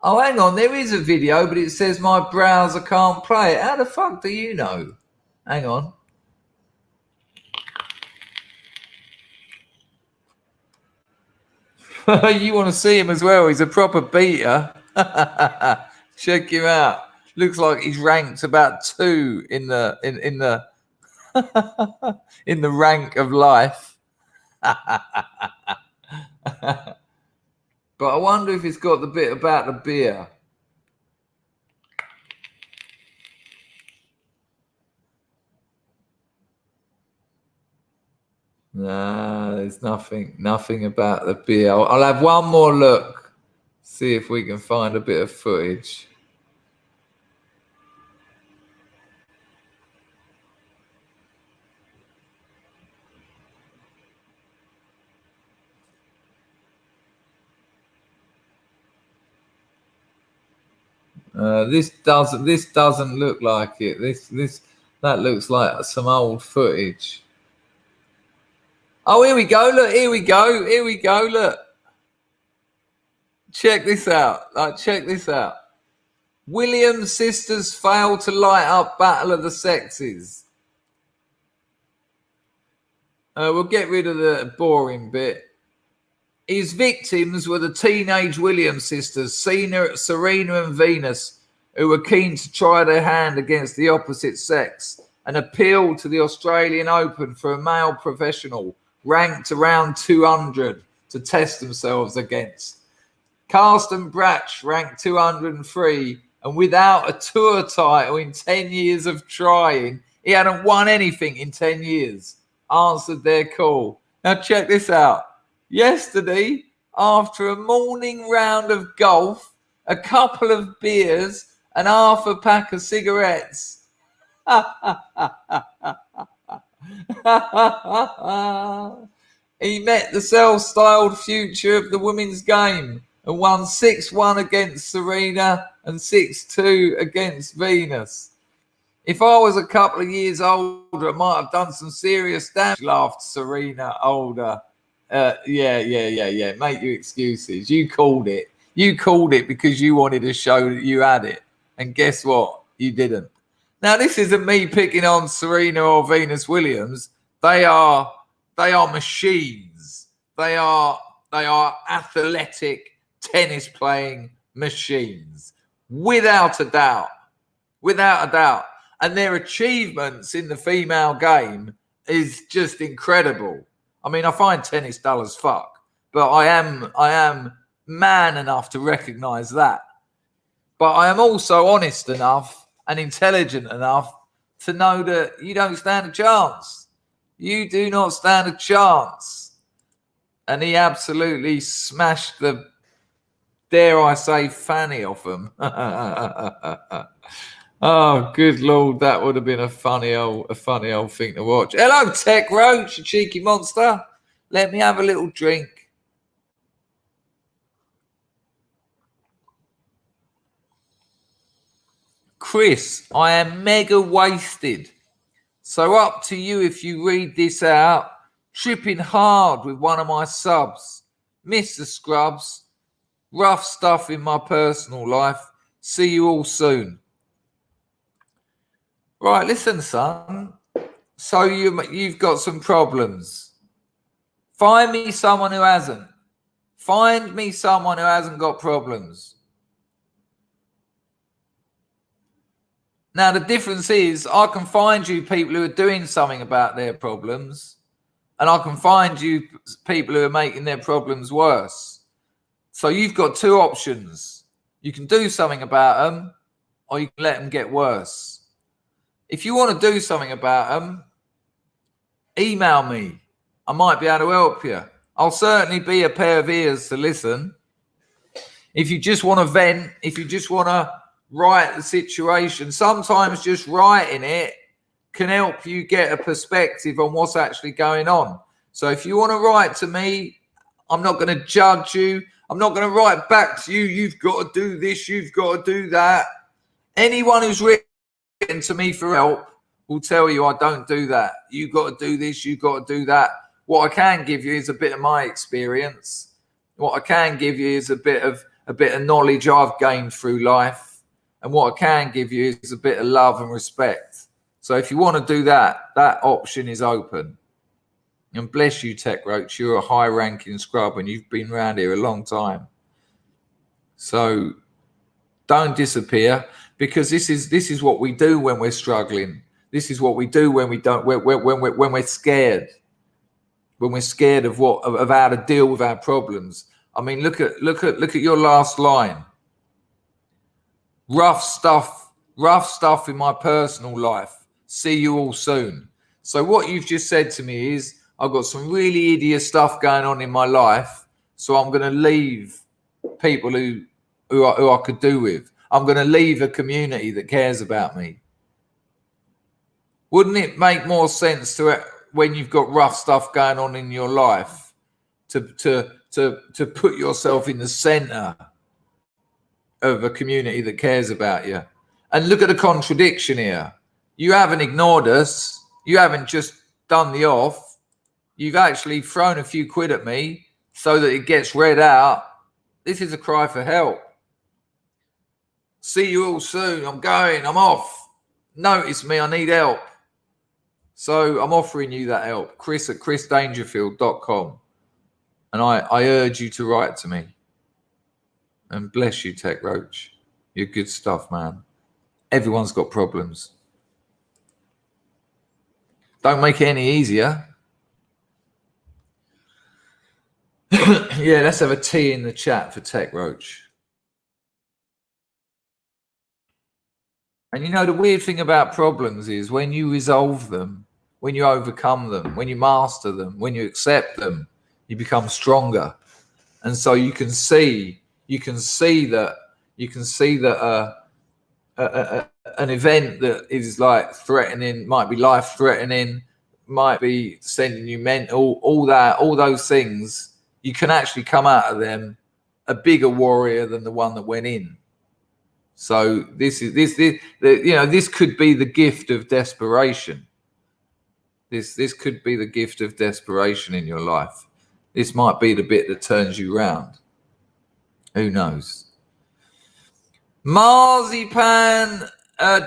Oh, hang on. There is a video, but it says my browser can't play it. How the fuck do you know? Hang on. You want to see him as well? He's a proper beater. Check him out. Looks like he's ranked about 2 in the in the rank of life. But I wonder if it's got the bit about the beer. No, there's nothing about the beer. I'll have one more look, see if we can find a bit of footage. This doesn't look like it. That looks like some old footage. Oh, here we go. Look, here we go. Look. Check this out. Check this out. Williams sisters fail to light up Battle of the Sexes. We'll get rid of the boring bit. His victims were the teenage Williams sisters, Serena and Venus, who were keen to try their hand against the opposite sex and appealed to the Australian Open for a male professional ranked around 200 to test themselves against. Karsten Brach ranked 203, and without a tour title in 10 years of trying, he hadn't won anything in 10 years, answered their call. Now check this out. Yesterday, after a morning round of golf, a couple of beers, and half a pack of cigarettes, he met the self-styled future of the women's game and won 6-1 against Serena and 6-2 against Venus. If I was a couple of years older, I might have done some serious damage, laughed Serena, older. Yeah. Make your excuses. You called it. You called it because you wanted to show that you had it. And guess what? You didn't. Now, this isn't me picking on Serena or Venus Williams. They are machines. They are athletic tennis playing machines. Without a doubt. Without a doubt. And their achievements in the female game is just incredible. I mean, I find tennis dull as fuck, but I am man enough to recognize that. But I am also honest enough and intelligent enough to know that you don't stand a chance. You do not stand a chance. And he absolutely smashed the, dare I say, fanny off him. Oh, good Lord, that would have been a funny old thing to watch. Hello, Tech Roach, you cheeky monster. Let me have a little drink. Chris, I am mega wasted. So up to you if you read this out. Tripping hard with one of my subs. Mr. Scrubs. Rough stuff in my personal life. See you all soon. Right, listen, son. So you've got some problems. Find me someone who hasn't. Find me someone who hasn't got problems. Now, the difference is I can find you people who are doing something about their problems, and I can find you people who are making their problems worse. So you've got two options. You can do something about them, or you can let them get worse. If you want to do something about them, email me. I might be able to help you. I'll certainly be a pair of ears to listen. If you just want to vent, if you just want to write the situation, sometimes just writing it can help you get a perspective on what's actually going on. So if you want to write to me, I'm not going to judge you. I'm not going to write back to you. You've got to do this. You've got to do that. Anyone who's written to me for help will tell you I don't do that. You've got to do this. You've got to do that. What I can give you is a bit of my experience. What I can give you is a bit of knowledge I've gained through life. And what I can give you is a bit of love and respect. So if you want to do that, that option is open. And bless you, Tech Roach. You're a high-ranking scrub and you've been around here a long time. So don't disappear, because this is what we do when we're struggling. This is what we do when we're scared. When we're scared of how to deal with our problems. I mean, look at your last line. Rough stuff in my personal life. See you all soon. So what you've just said to me is, I've got some really idiot stuff going on in my life, so I'm going to leave people who I could do with. I'm going to leave a community that cares about me. Wouldn't it make more sense to, when you've got rough stuff going on in your life, to put yourself in the center of a community that cares about you? And look at the contradiction here. You haven't ignored us. You haven't just done the off. You've actually thrown a few quid at me so that it gets read out. This is a cry for help. See you all soon. I'm going. I'm off. Notice me. I need help. So I'm offering you that help. Chris at chrisdangerfield.com. And I urge you to write to me. And bless you, Tech Roach. You're good stuff, man. Everyone's got problems. Don't make it any easier. Yeah, let's have a T in the chat for Tech Roach. And you know, the weird thing about problems is when you resolve them, when you overcome them, when you master them, when you accept them, you become stronger. And so you can see that an event that is like threatening, might be life threatening, might be sending you mental, all those things, you can actually come out of them a bigger warrior than the one that went in. So this could be the gift of desperation. This could be the gift of desperation in your life. This might be the bit that turns you round. Who knows? Marzipan,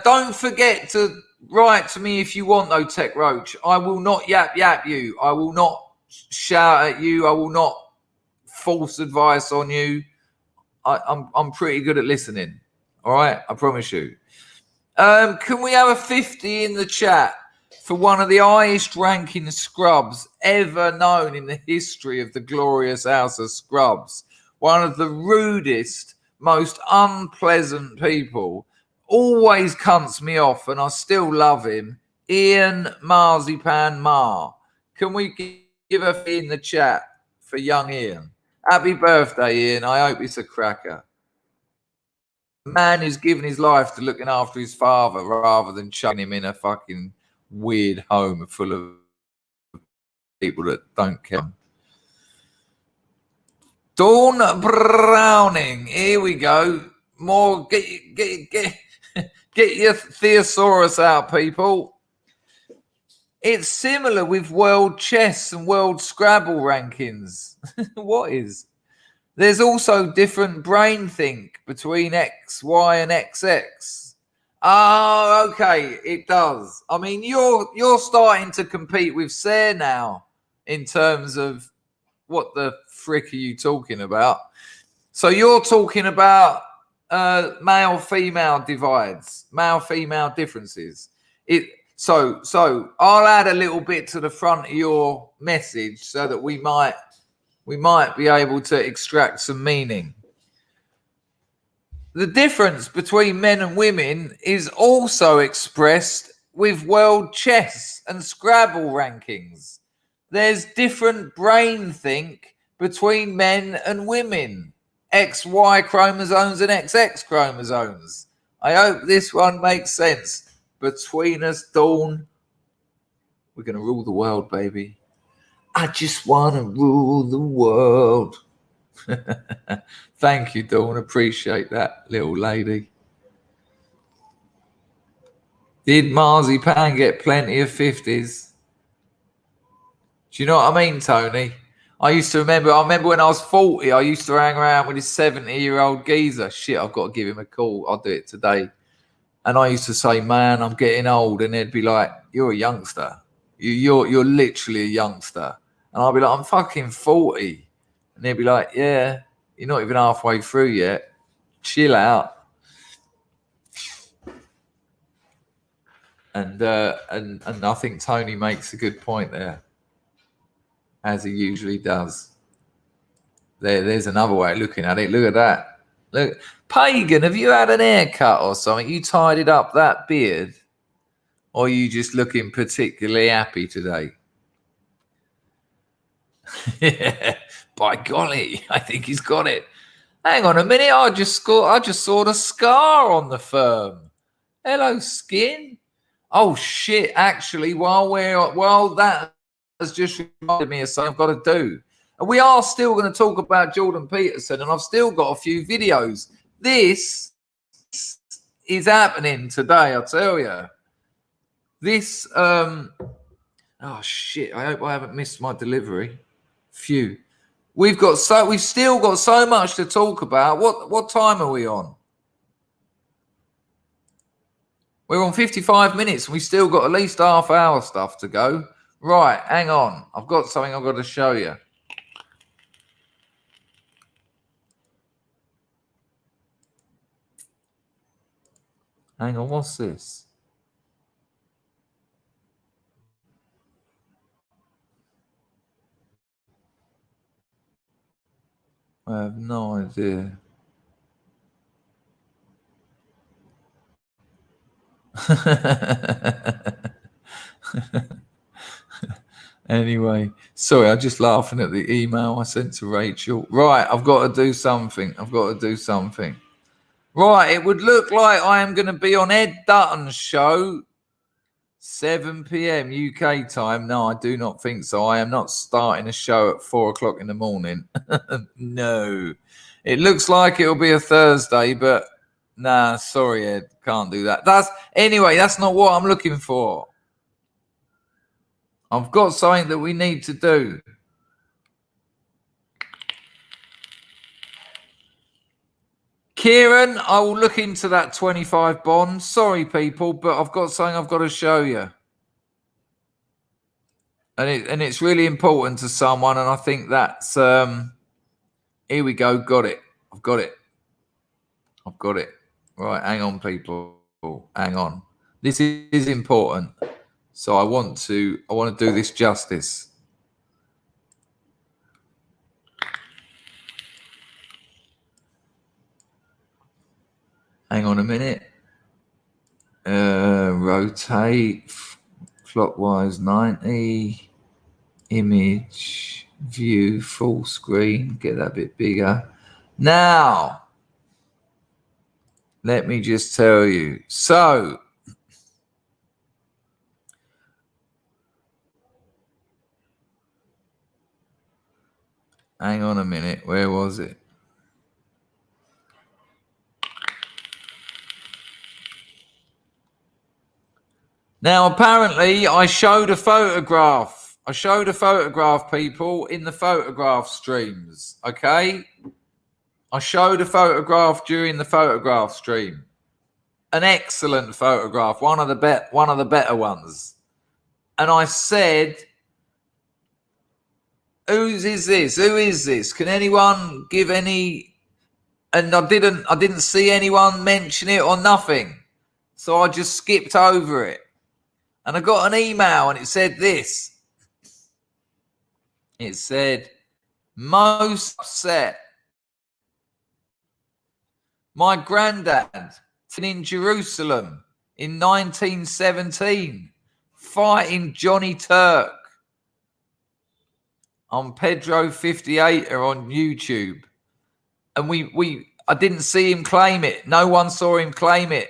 don't forget to write to me if you want, though, Tech Roach. I will not yap you. I will not shout at you. I will not force advice on you. I'm pretty good at listening. All right, I promise you. Can we have a 50 in the chat for one of the highest ranking scrubs ever known in the history of the glorious House of Scrubs? One of the rudest, most unpleasant people, always cunts me off, and I still love him. Ian Marzipan Mar. Can we give a in the chat for young Ian? Happy birthday, Ian. I hope it's a cracker. Man who's given his life to looking after his father rather than chucking him in a fucking weird home full of people that don't care. Dawn Browning, here we go. More, get your thesaurus out, people. It's similar with world chess and world Scrabble rankings. What is? There's also different brain think between X, Y, and XX. Oh, okay, it does. I mean, you're starting to compete with Sarah now in terms of what the frick are you talking about? So you're talking about male-female divides, male-female differences. So I'll add a little bit to the front of your message so that we might be able to extract some meaning. The difference between men and women is also expressed with world chess and Scrabble rankings. There's different brain think between men and women. XY chromosomes and XX chromosomes. I hope this one makes sense. Between us, Dawn, we're going to rule the world, baby. I just want to rule the world. Thank you, Dawn. Appreciate that, little lady. Did Marzipan get plenty of 50s? Do you know what I mean, Tony? I remember when I was 40, I used to hang around with this 70-year-old geezer. Shit, I've got to give him a call. I'll do it today. And I used to say, man, I'm getting old. And they'd be like, you're a youngster. You're literally a youngster. And I'll be like, I'm fucking 40. And they'd be like, yeah, you're not even halfway through yet. Chill out. And I think Tony makes a good point there, as he usually does. There's another way of looking at it. Look at that. Look, Pagan, have you had an haircut or something? You tidied up that beard? Or are you just looking particularly happy today? Yeah, by golly, I think he's got it. Hang on a minute, I just saw the scar on the firm. Hello, skin. Oh shit! Actually, while that has just reminded me of something I've got to do, and we are still going to talk about Jordan Peterson, and I've still got a few videos. This is happening today, I tell you. This oh shit! I hope I haven't missed my delivery. Phew. We've still got so much to talk about. What time are we on? We're on 55 minutes and we still got at least half hour stuff to go. Right, hang on. I've got something I've got to show you. Hang on, what's this? I have no idea. Anyway, sorry, I'm just laughing at the email I sent to Rachel. Right, I've got to do something. Right, it would look like I am going to be on Ed Dutton's show, 7 p.m. UK time. No, I do not think so. I am not starting a show at 4 o'clock in the morning. No. It looks like it'll be a Thursday, but nah, sorry, Ed. Can't do that. That's not what I'm looking for. I've got something that we need to do. Kieran, I will look into that 25 bond. Sorry, people, but I've got something I've got to show you. And it's really important to someone, and I think that's here we go. Got it. I've got it. Right, hang on, people. Hang on. This is important. So I want to do this justice. Hang on a minute. Rotate clockwise 90. Image, view, full screen. Get that a bit bigger. Now, let me just tell you. So, hang on a minute. Where was it? Now, apparently, I showed a photograph. People, in the photograph streams. Okay? I showed a photograph during the photograph stream. An excellent photograph. One of the better ones. And I said, Who is this? Can anyone give any? And I didn't see anyone mention it or nothing. So I just skipped over it. And I got an email and it said this. It said, most upset. My granddad in Jerusalem in 1917 fighting Johnny Turk. On Pedro 58 or on YouTube. And I didn't see him claim it. No one saw him claim it.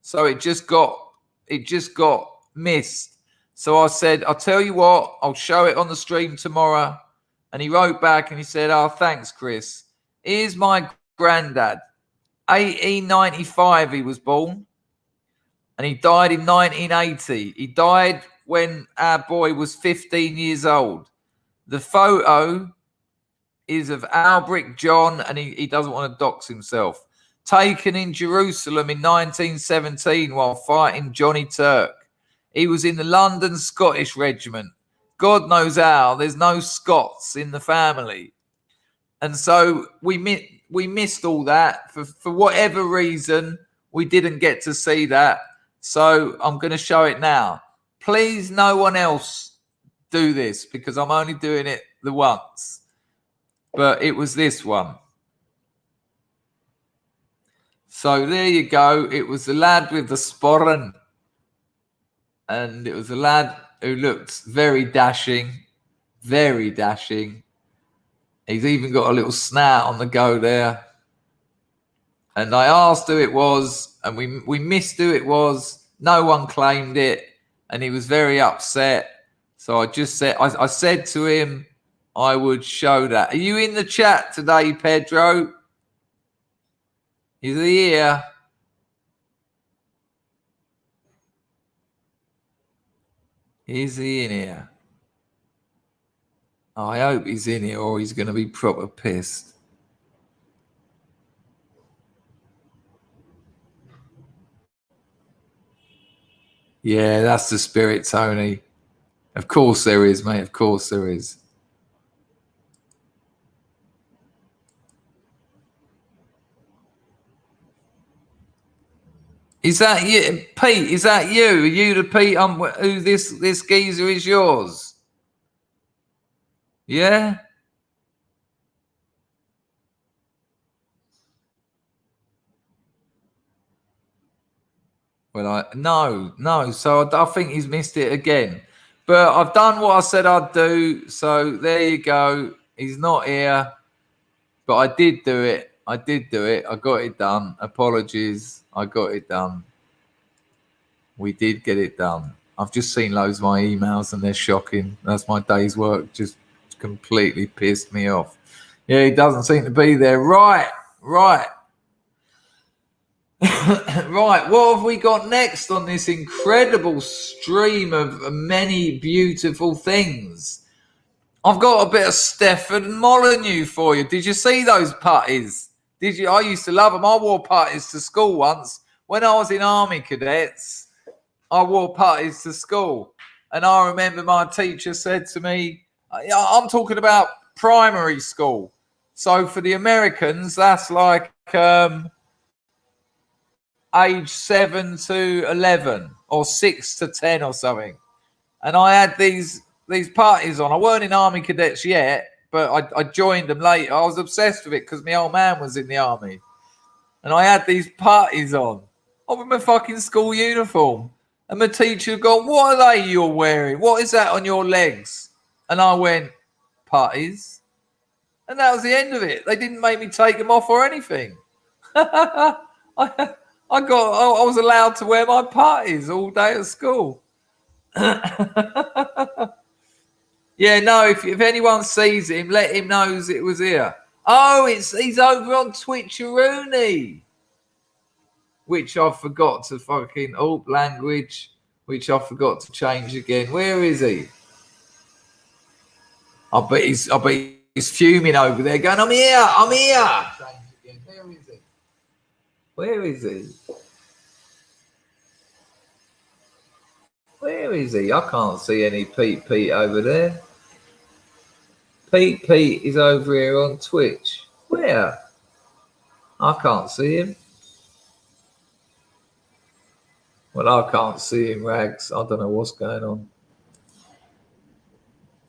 So it just got missed. So I said, I'll tell you what, I'll show it on the stream tomorrow. And he wrote back and he said, oh, thanks, Chris. Here's my granddad. 1895 he was born. And he died in 1980. He died when our boy was 15 years old. The photo is of Albrecht John, and he doesn't want to dox himself. Taken in Jerusalem in 1917 while fighting Johnny Turk. He was in the London Scottish Regiment. God knows how. There's no Scots in the family. And so we missed all that. For whatever reason, we didn't get to see that. So I'm going to show it now. Please, no one else do this because I'm only doing it the once. But it was this one. So there you go. It was the lad with the sporran. And it was a lad who looked very dashing, Very dashing. He's even got a little snout on the go there. And I asked who it was, and we missed who it was. No one claimed it, and he was very upset. So I just said, I said to him, I would show that. Are you in the chat today, Pedro? Is he here? Is he in here? Oh, I hope he's in here, or he's going to be proper pissed. Yeah, that's the spirit, Tony. Of course there is, mate. Of course there is. Is that you, Pete? Is that you? Are you the Pete? Who this geezer is yours? Yeah. Well, no. So I think he's missed it again. But I've done what I said I'd do. So there you go. He's not here. But I did do it. I got it done. Apologies. I got it done. We did get it done. I've just seen loads of my emails and they're shocking. That's my day's work. Just completely pissed me off. Yeah, he doesn't seem to be there. Right. Right, what have we got next on this incredible stream of many beautiful things? I've got a bit of Stefan Molyneux for you. Did you see those putties? Did you? I used to love them. I wore putties to school once. When I was in Army Cadets, I wore putties to school. And I remember my teacher said to me, I'm talking about primary school. So for the Americans, that's like age 7 to 11 or 6 to 10 or something. And I had these parties on. I weren't in Army Cadets yet, but I joined them later. I was obsessed with it because my old man was in the army. And I had these parties on. I'm in my fucking school uniform. And my teacher gone, what are they you're wearing? What is that on your legs? And I went, parties. And that was the end of it. They didn't make me take them off or anything. I was allowed to wear my parties all day at school. Yeah, no, if anyone sees him, let him know it was here. Oh, he's over on Twitcheroony, which I forgot to fucking language, which I forgot to change again. Where is he? I bet he's fuming over there, going, I'm here. Where is he? Where is he? I can't see any Pete over there. Pete is over here on Twitch. Where? I can't see him. Well, I can't see him, Rags. I don't know what's going on.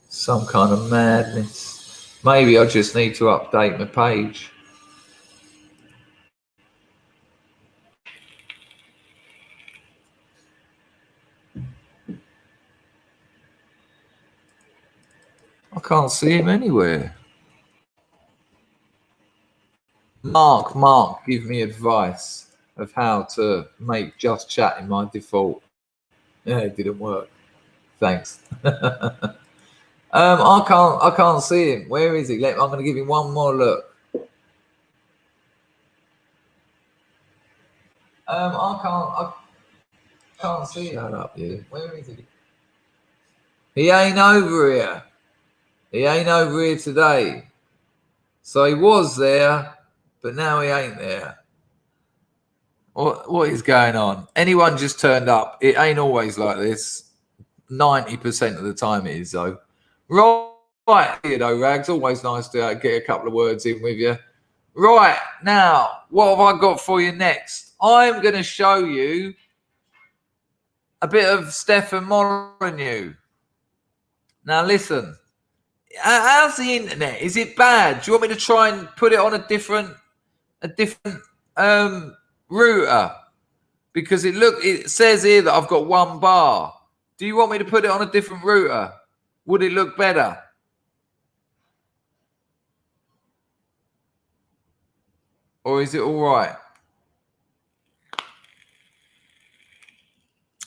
Some kind of madness. Maybe I just need to update my page. I can't see him anywhere. Mark, give me advice of how to make just chatting my default. Yeah, it didn't work. Thanks. I can't see him. Where is he? I'm going to give him one more look. I can't see him. Shut up, you. Where is he? He ain't over here. He ain't over here today. So he was there, but now he ain't there. What is going on? Anyone just turned up. It ain't always like this. 90% of the time it is, though. Right, you know, Rags. Always nice to get a couple of words in with you. Right, now, what have I got for you next? I'm going to show you a bit of Stefan Molyneux. Now, listen. How's the internet? Is it bad? Do you want me to try and put it on a different router? Because it says here that I've got one bar. Do you want me to put it on a different router? Would it look better? Or is it all right?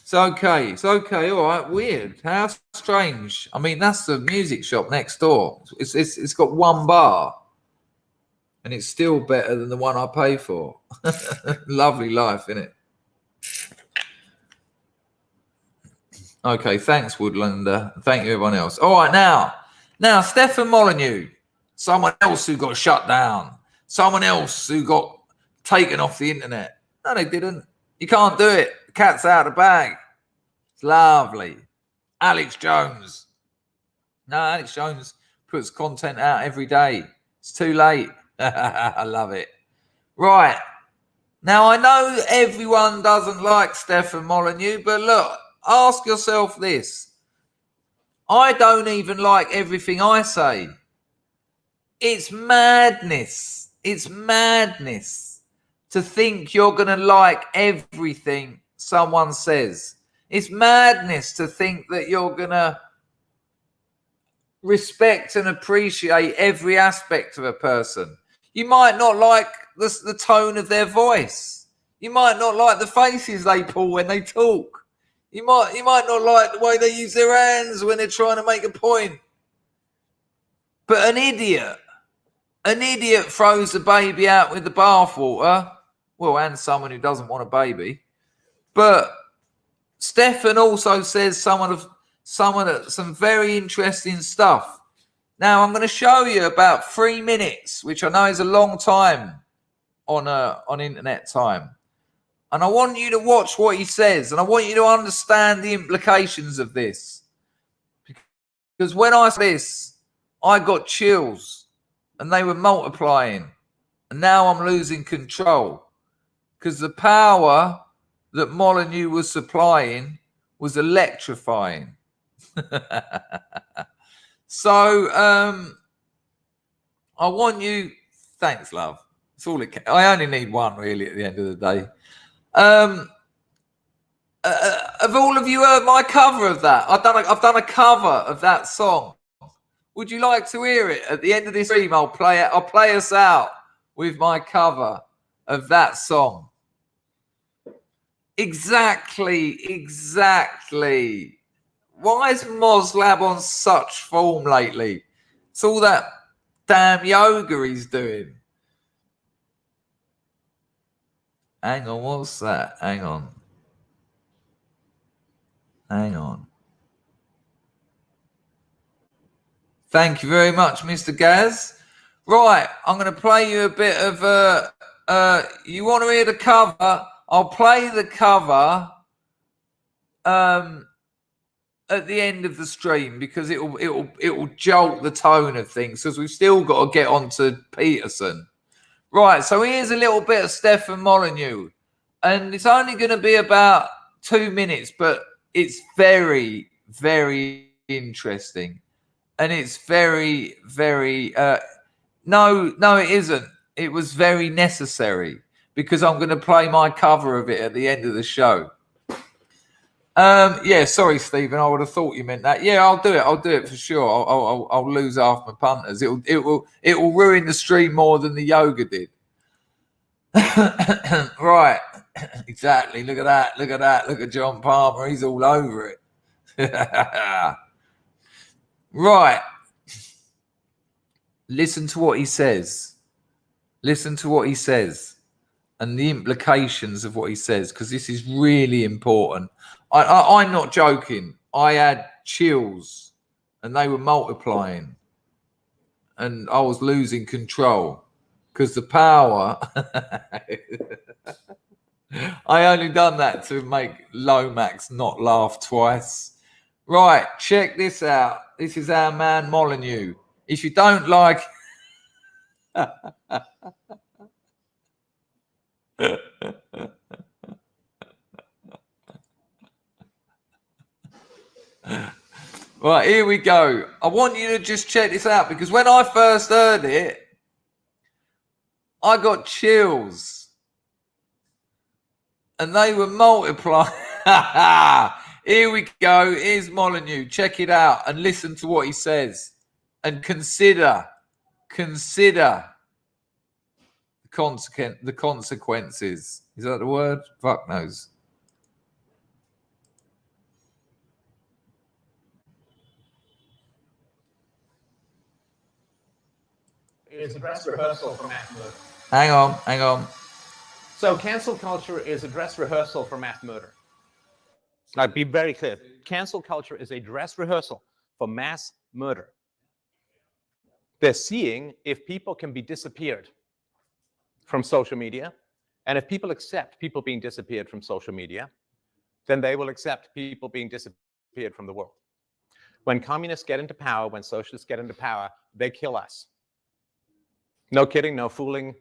It's okay. It's okay. All right. Weird. How strange. I mean, that's the music shop next door. It's got one bar, and it's still better than the one I pay for. Lovely life, isn't it? Okay. Thanks, Woodlander. Thank you, everyone else. All right. Now, Stefan Molyneux, someone else who got shut down, someone else who got taken off the internet. No, they didn't. You can't do it. The cat's out of the bag. It's lovely. Alex Jones. No, Alex Jones puts content out every day. It's too late. I love it. Right. Now, I know everyone doesn't like Stefan Molyneux, but look, ask yourself this. I don't even like everything I say. It's madness. It's madness to think you're going to like everything someone says. It's madness to think that you're going to respect and appreciate every aspect of a person. You might not like the tone of their voice. You might not like the faces they pull when they talk. You might not like the way they use their hands when they're trying to make a point. But an idiot throws the baby out with the bathwater. Well, and someone who doesn't want a baby. But Stefan also says some very interesting stuff. Now, I'm going to show you about 3 minutes, which I know is a long time on internet time. And I want you to watch what he says, and I want you to understand the implications of this. Because when I saw this, I got chills, and they were multiplying. And now I'm losing control. Because the power that Molyneux was supplying was electrifying. So I want you. Thanks, love. It's all it can. I only need one, really, at the end of the day. Have all of you heard my cover of that? I've done a cover of that song. Would you like to hear it? At the end of this stream, I'll play it. I'll play us out with my cover of that song. Exactly. Why is Moslab on such form lately? It's all that damn yoga he's doing. Hang on, what's that? Hang on. Thank you very much, Mr. Gaz. Right, I'm going to play you a bit of... you want to hear the cover? I'll play the cover at the end of the stream because it'll jolt the tone of things because we've still got to get on to Peterson. Right, so here's a little bit of Stefan Molyneux, and it's only going to be about 2 minutes, but it's very, very interesting, and it's very, very. No, it isn't. It was very necessary because I'm going to play my cover of it at the end of the show. Yeah, sorry, Stephen. I would have thought you meant that. Yeah, I'll do it. I'll do it for sure. I'll lose half my punters. It will ruin the stream more than the yoga did. Right, exactly. Look at that. Look at John Palmer. He's all over it. Right. Listen to what he says. And the implications of what he says, because this is really important. I'm not joking. I had chills and they were multiplying and I was losing control because the power. I only done that to make Lomax not laugh twice. Right, check this out. This is our man Molyneux. If you don't like... Right, here we go. I want you to just check this out because when I first heard it, I got chills and they were multiplying. Here we go. Here's Molyneux. Check it out and listen to what he says and consider the the consequences. Is that the word? Fuck knows. Is a dress rehearsal for mass murder. Hang on. So cancel culture is a dress rehearsal for mass murder. I'd be very clear. Cancel culture is a dress rehearsal for mass murder. They're seeing if people can be disappeared from social media, and if people accept people being disappeared from social media, then they will accept people being disappeared from the world. When communists get into power, when socialists get into power, they kill us. No kidding, no fooling,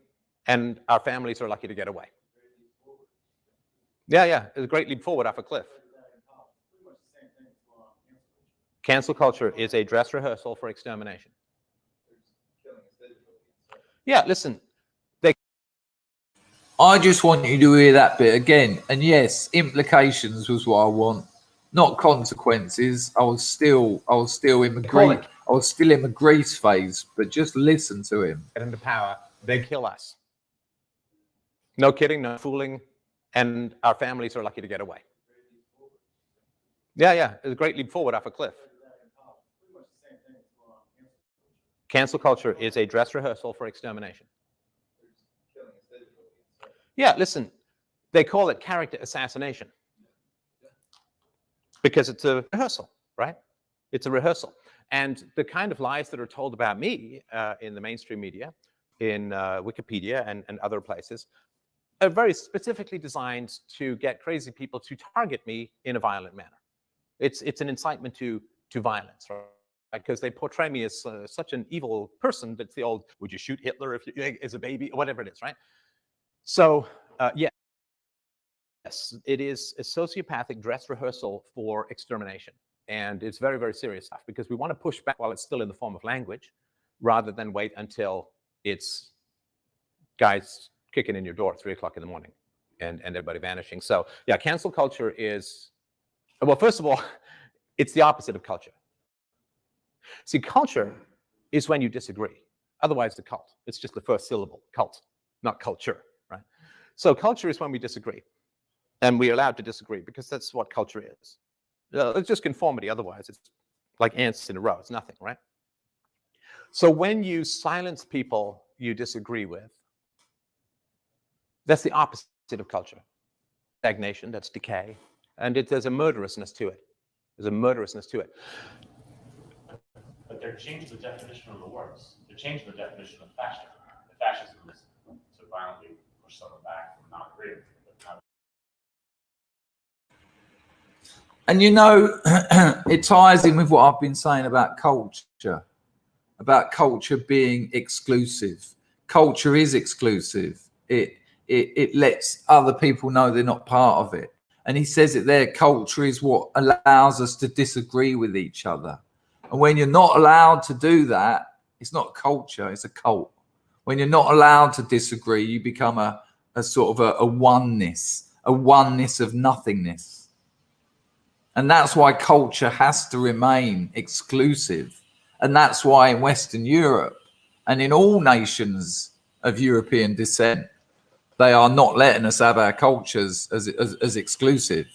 and our families are lucky to get away. Yeah, it's a great leap forward off a cliff. Cancel culture is a dress rehearsal for extermination. Yeah, listen. I just want you to hear that bit again. And yes, implications was what I want, not consequences. I was still in the Greece phase, but just listen to him. Get into power, they kill us. No kidding, no fooling, and our families are lucky to get away. Yeah, it's a great leap forward off a cliff. Cancel culture is a dress rehearsal for extermination. Yeah, listen, they call it character assassination because it's a rehearsal, right? It's a rehearsal. And the kind of lies that are told about me in the mainstream media, in Wikipedia and other places, are very specifically designed to get crazy people to target me in a violent manner. It's an incitement to violence, right? Because they portray me as such an evil person. That's the old, would you shoot Hitler if you, as a baby, whatever it is, right? So, yes, it is a sociopathic dress rehearsal for extermination. And it's very, very serious stuff because we want to push back while it's still in the form of language rather than wait until it's guys kicking in your door at 3 o'clock in the morning and everybody vanishing. So, yeah, cancel culture is, well, first of all, it's the opposite of culture. See, culture is when you disagree. Otherwise, the cult. It's just the first syllable, cult, not culture, right? So culture is when we disagree. And we're allowed to disagree because that's what culture is. It's just conformity. Otherwise, it's like ants in a row. It's nothing, right? So when you silence people you disagree with, that's the opposite of culture. Stagnation, that's decay. And there's a murderousness to it. There's a murderousness to it. But they're changing the definition of the words. They're changing the definition of fascism. The fascism is to violently push someone back from not agreeing. And you know, it ties in with what I've been saying about culture being exclusive. Culture is exclusive. It lets other people know they're not part of it. And he says it there, culture is what allows us to disagree with each other. And when you're not allowed to do that, it's not culture, it's a cult. When you're not allowed to disagree, you become a sort of a oneness of nothingness. And that's why culture has to remain exclusive. And that's why in Western Europe and in all nations of European descent, they are not letting us have our cultures as exclusive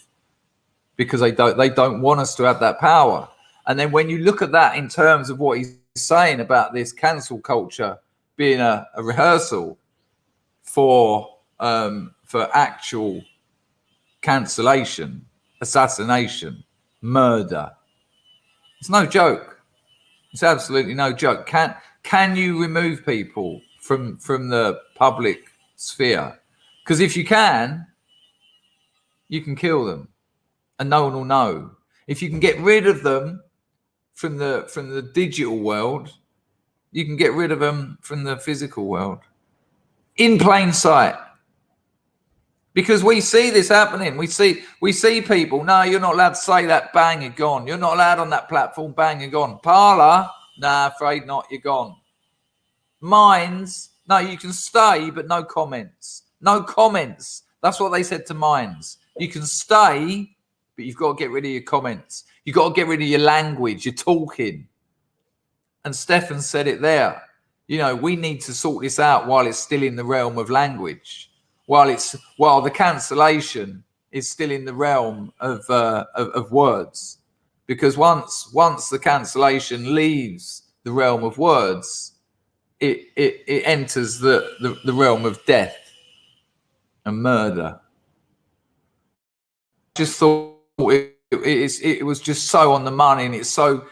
because they don't want us to have that power. And then when you look at that in terms of what he's saying about this cancel culture being a rehearsal for actual cancellation, assassination, murder, it's no joke. It's absolutely no joke. Can you remove people from the public sphere? Because if you can kill them and no one will know. If you can get rid of them from the digital world, you can get rid of them from the physical world in plain sight. Because we see this happening. We see people, no, you're not allowed to say that, bang, you're gone. You're not allowed on that platform, bang, you're gone. Parler, nah, afraid not, you're gone. Minds, no, you can stay, but no comments. No comments. That's what they said to Minds. You can stay, but you've got to get rid of your comments. You've got to get rid of your language, your talking. And Stefan said it there. You know, we need to sort this out while it's still in the realm of language, while the cancellation is still in the realm of words, because once the cancellation leaves the realm of words, it enters the realm of death and murder. Just thought it was just so on the money, and it's so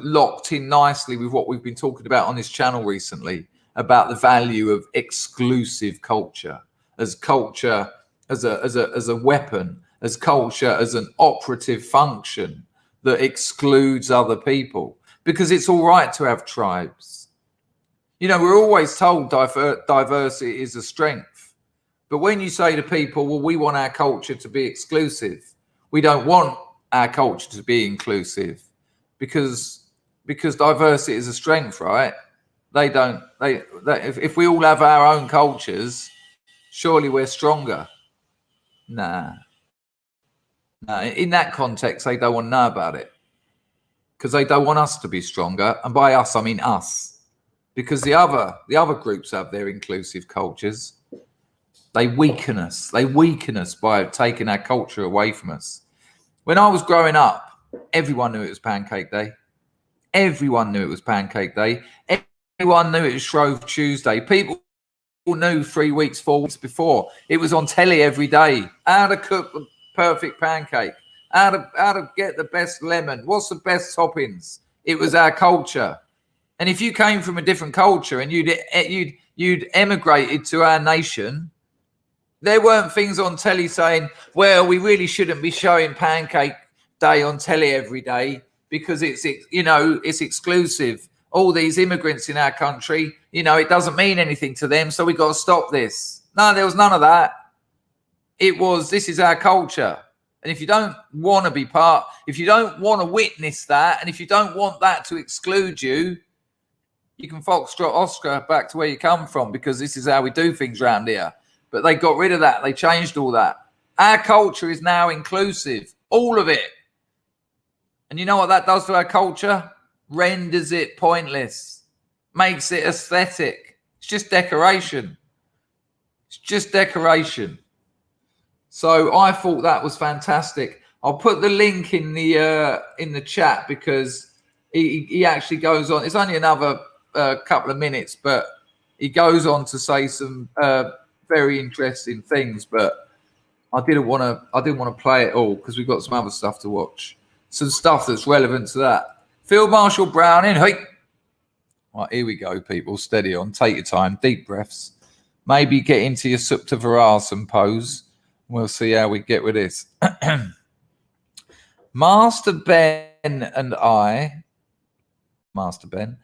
locked in nicely with what we've been talking about on this channel recently about the value of exclusive culture as a weapon, as culture as an operative function that excludes other people, because it's all right to have tribes. You know, we're always told diversity is a strength, but when you say to people, well, we want our culture to be exclusive, we don't want our culture to be inclusive, because diversity is a strength, right? If we all have our own cultures, surely we're stronger. Nah. In that context, they don't want to know about it, because they don't want us to be stronger. And by us, I mean us, because the other groups have their inclusive cultures. They weaken us. They weaken us by taking our culture away from us. When I was growing up, everyone knew it was Pancake Day. Everyone knew it was Pancake Day. Everyone knew it was Shrove Tuesday. People knew 3 weeks, 4 weeks before. It was on telly every day. How to cook the perfect pancake. How to get the best lemon. What's the best toppings? It was our culture. And if you came from a different culture and you'd emigrated to our nation, there weren't things on telly saying, well, we really shouldn't be showing Pancake Day on telly every day because it's exclusive. All these immigrants in our country, it doesn't mean anything to them, so we got to stop this. No, there was none of that. It was, this is our culture. And if you don't want to be part, if you don't want to witness that, and if you don't want that to exclude you, you can foxtrot Oscar back to where you come from, because this is how we do things around here. But they got rid of that. They changed all that. Our culture is now inclusive, all of it. And you know what that does to our culture? Renders it pointless, makes it aesthetic. It's just decoration. It's just decoration. So I thought that was fantastic. I'll put the link in the chat, because he actually goes on. It's only another couple of minutes, but he goes on to say some very interesting things. But I didn't want to play it all, because we've got some other stuff to watch. Some stuff that's relevant to that. Field Marshal Browning. Hey. Right, here we go, people. Steady on. Take your time. Deep breaths. Maybe get into your Supta Virasana pose. We'll see how we get with this. Master Ben and I, Master Ben,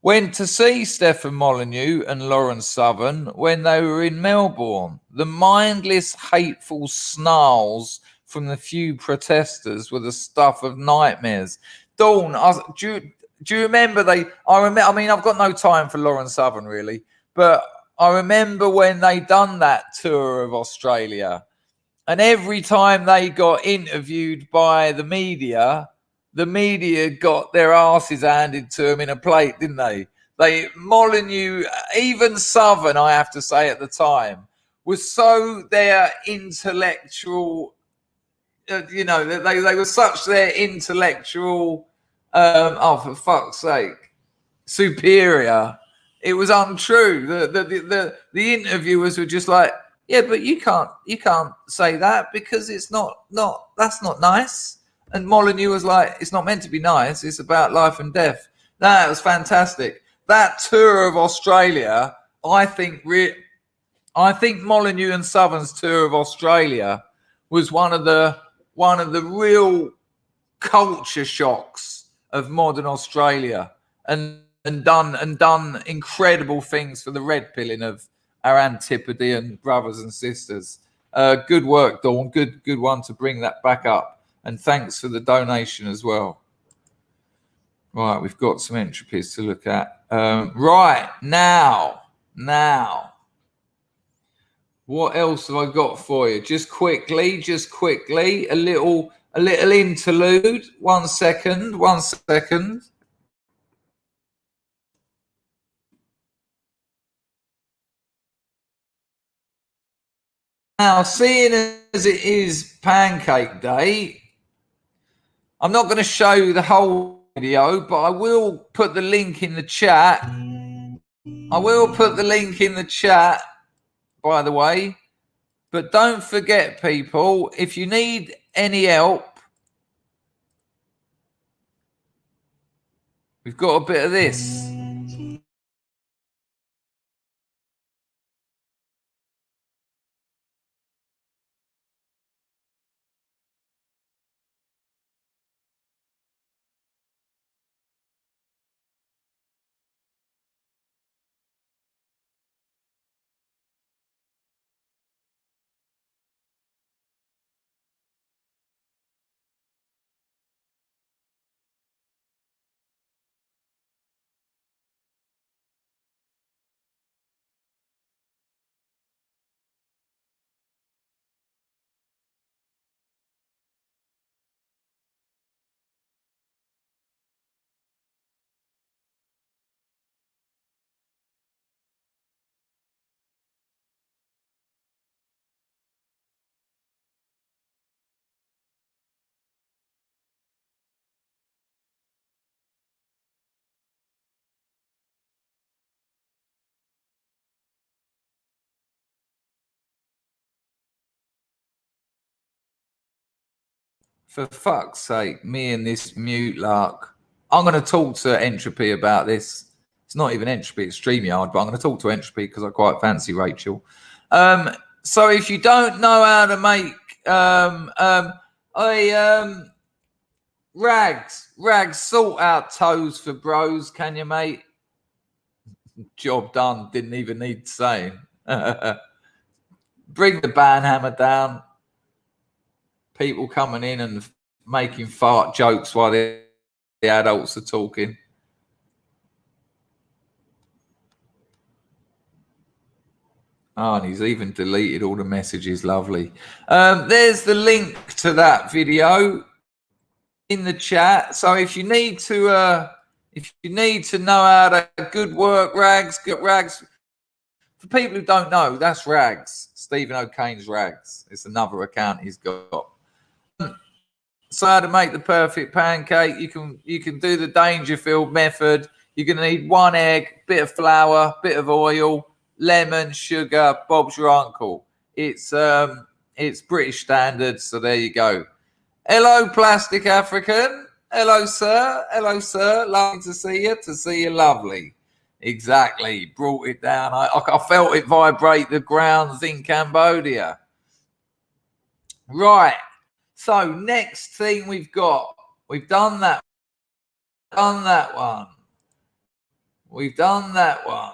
went to see Stefan Molyneux and Lawrence Southern when they were in Melbourne. The mindless, hateful snarls from the few protesters were the stuff of nightmares. Dawn, do you remember I mean, I've got no time for Lawrence Southern, really, but I remember when they done that tour of Australia, and every time they got interviewed by the media got their asses handed to them in a plate, didn't they? Molyneux, even Southern, I have to say at the time, was so their intellectual, they were such their intellectual, for fuck's sake, superior. It was untrue. The interviewers were just like, yeah, but you can't say that, because that's not nice. And Molyneux was like, it's not meant to be nice. It's about life and death. No, it was fantastic. That tour of Australia, I think Molyneux and Southern's tour of Australia was one of the real culture shocks of modern Australia, and done incredible things for the red pilling of our Antipodean brothers and sisters. Good work, Dawn. Good one to bring that back up. And thanks for the donation as well. Right, we've got some entropies to look at. Right, now, what else have I got for you? Just quickly, a little interlude. 1 second. Now, seeing as it is Pancake Day, I'm not going to show you the whole video, but I will put the link in the chat. I will put the link in the chat, by the way. But don't forget, people, if you need any help, we've got a bit of this. For fuck's sake, me and this mute lark. I'm going to talk to Entropy about this. It's not even Entropy, it's StreamYard, but I'm going to talk to Entropy because I quite fancy Rachel. So if you don't know how to make rags, sort out toes for bros, can you, mate? Job done. Didn't even need saying. Bring the banhammer down. People coming in and making fart jokes while the adults are talking. Oh, and he's even deleted all the messages. Lovely. There's the link to that video in the chat. So if you need to know how to good work rags, for people who don't know, that's Rags. Stephen O'Kane's Rags. It's another account he's got. So how to make the perfect pancake? You can do the Dangerfield method. You're going to need 1 egg, bit of flour, bit of oil, lemon, sugar. Bob's your uncle. It's British standard. So there you go. Hello, Plastic African. Hello, sir. Hello, sir. Lovely to see you. To see you, lovely. Exactly. Brought it down. I felt it vibrate the grounds in Cambodia. Right. So next thing we've got, we've done that one. We've done that one.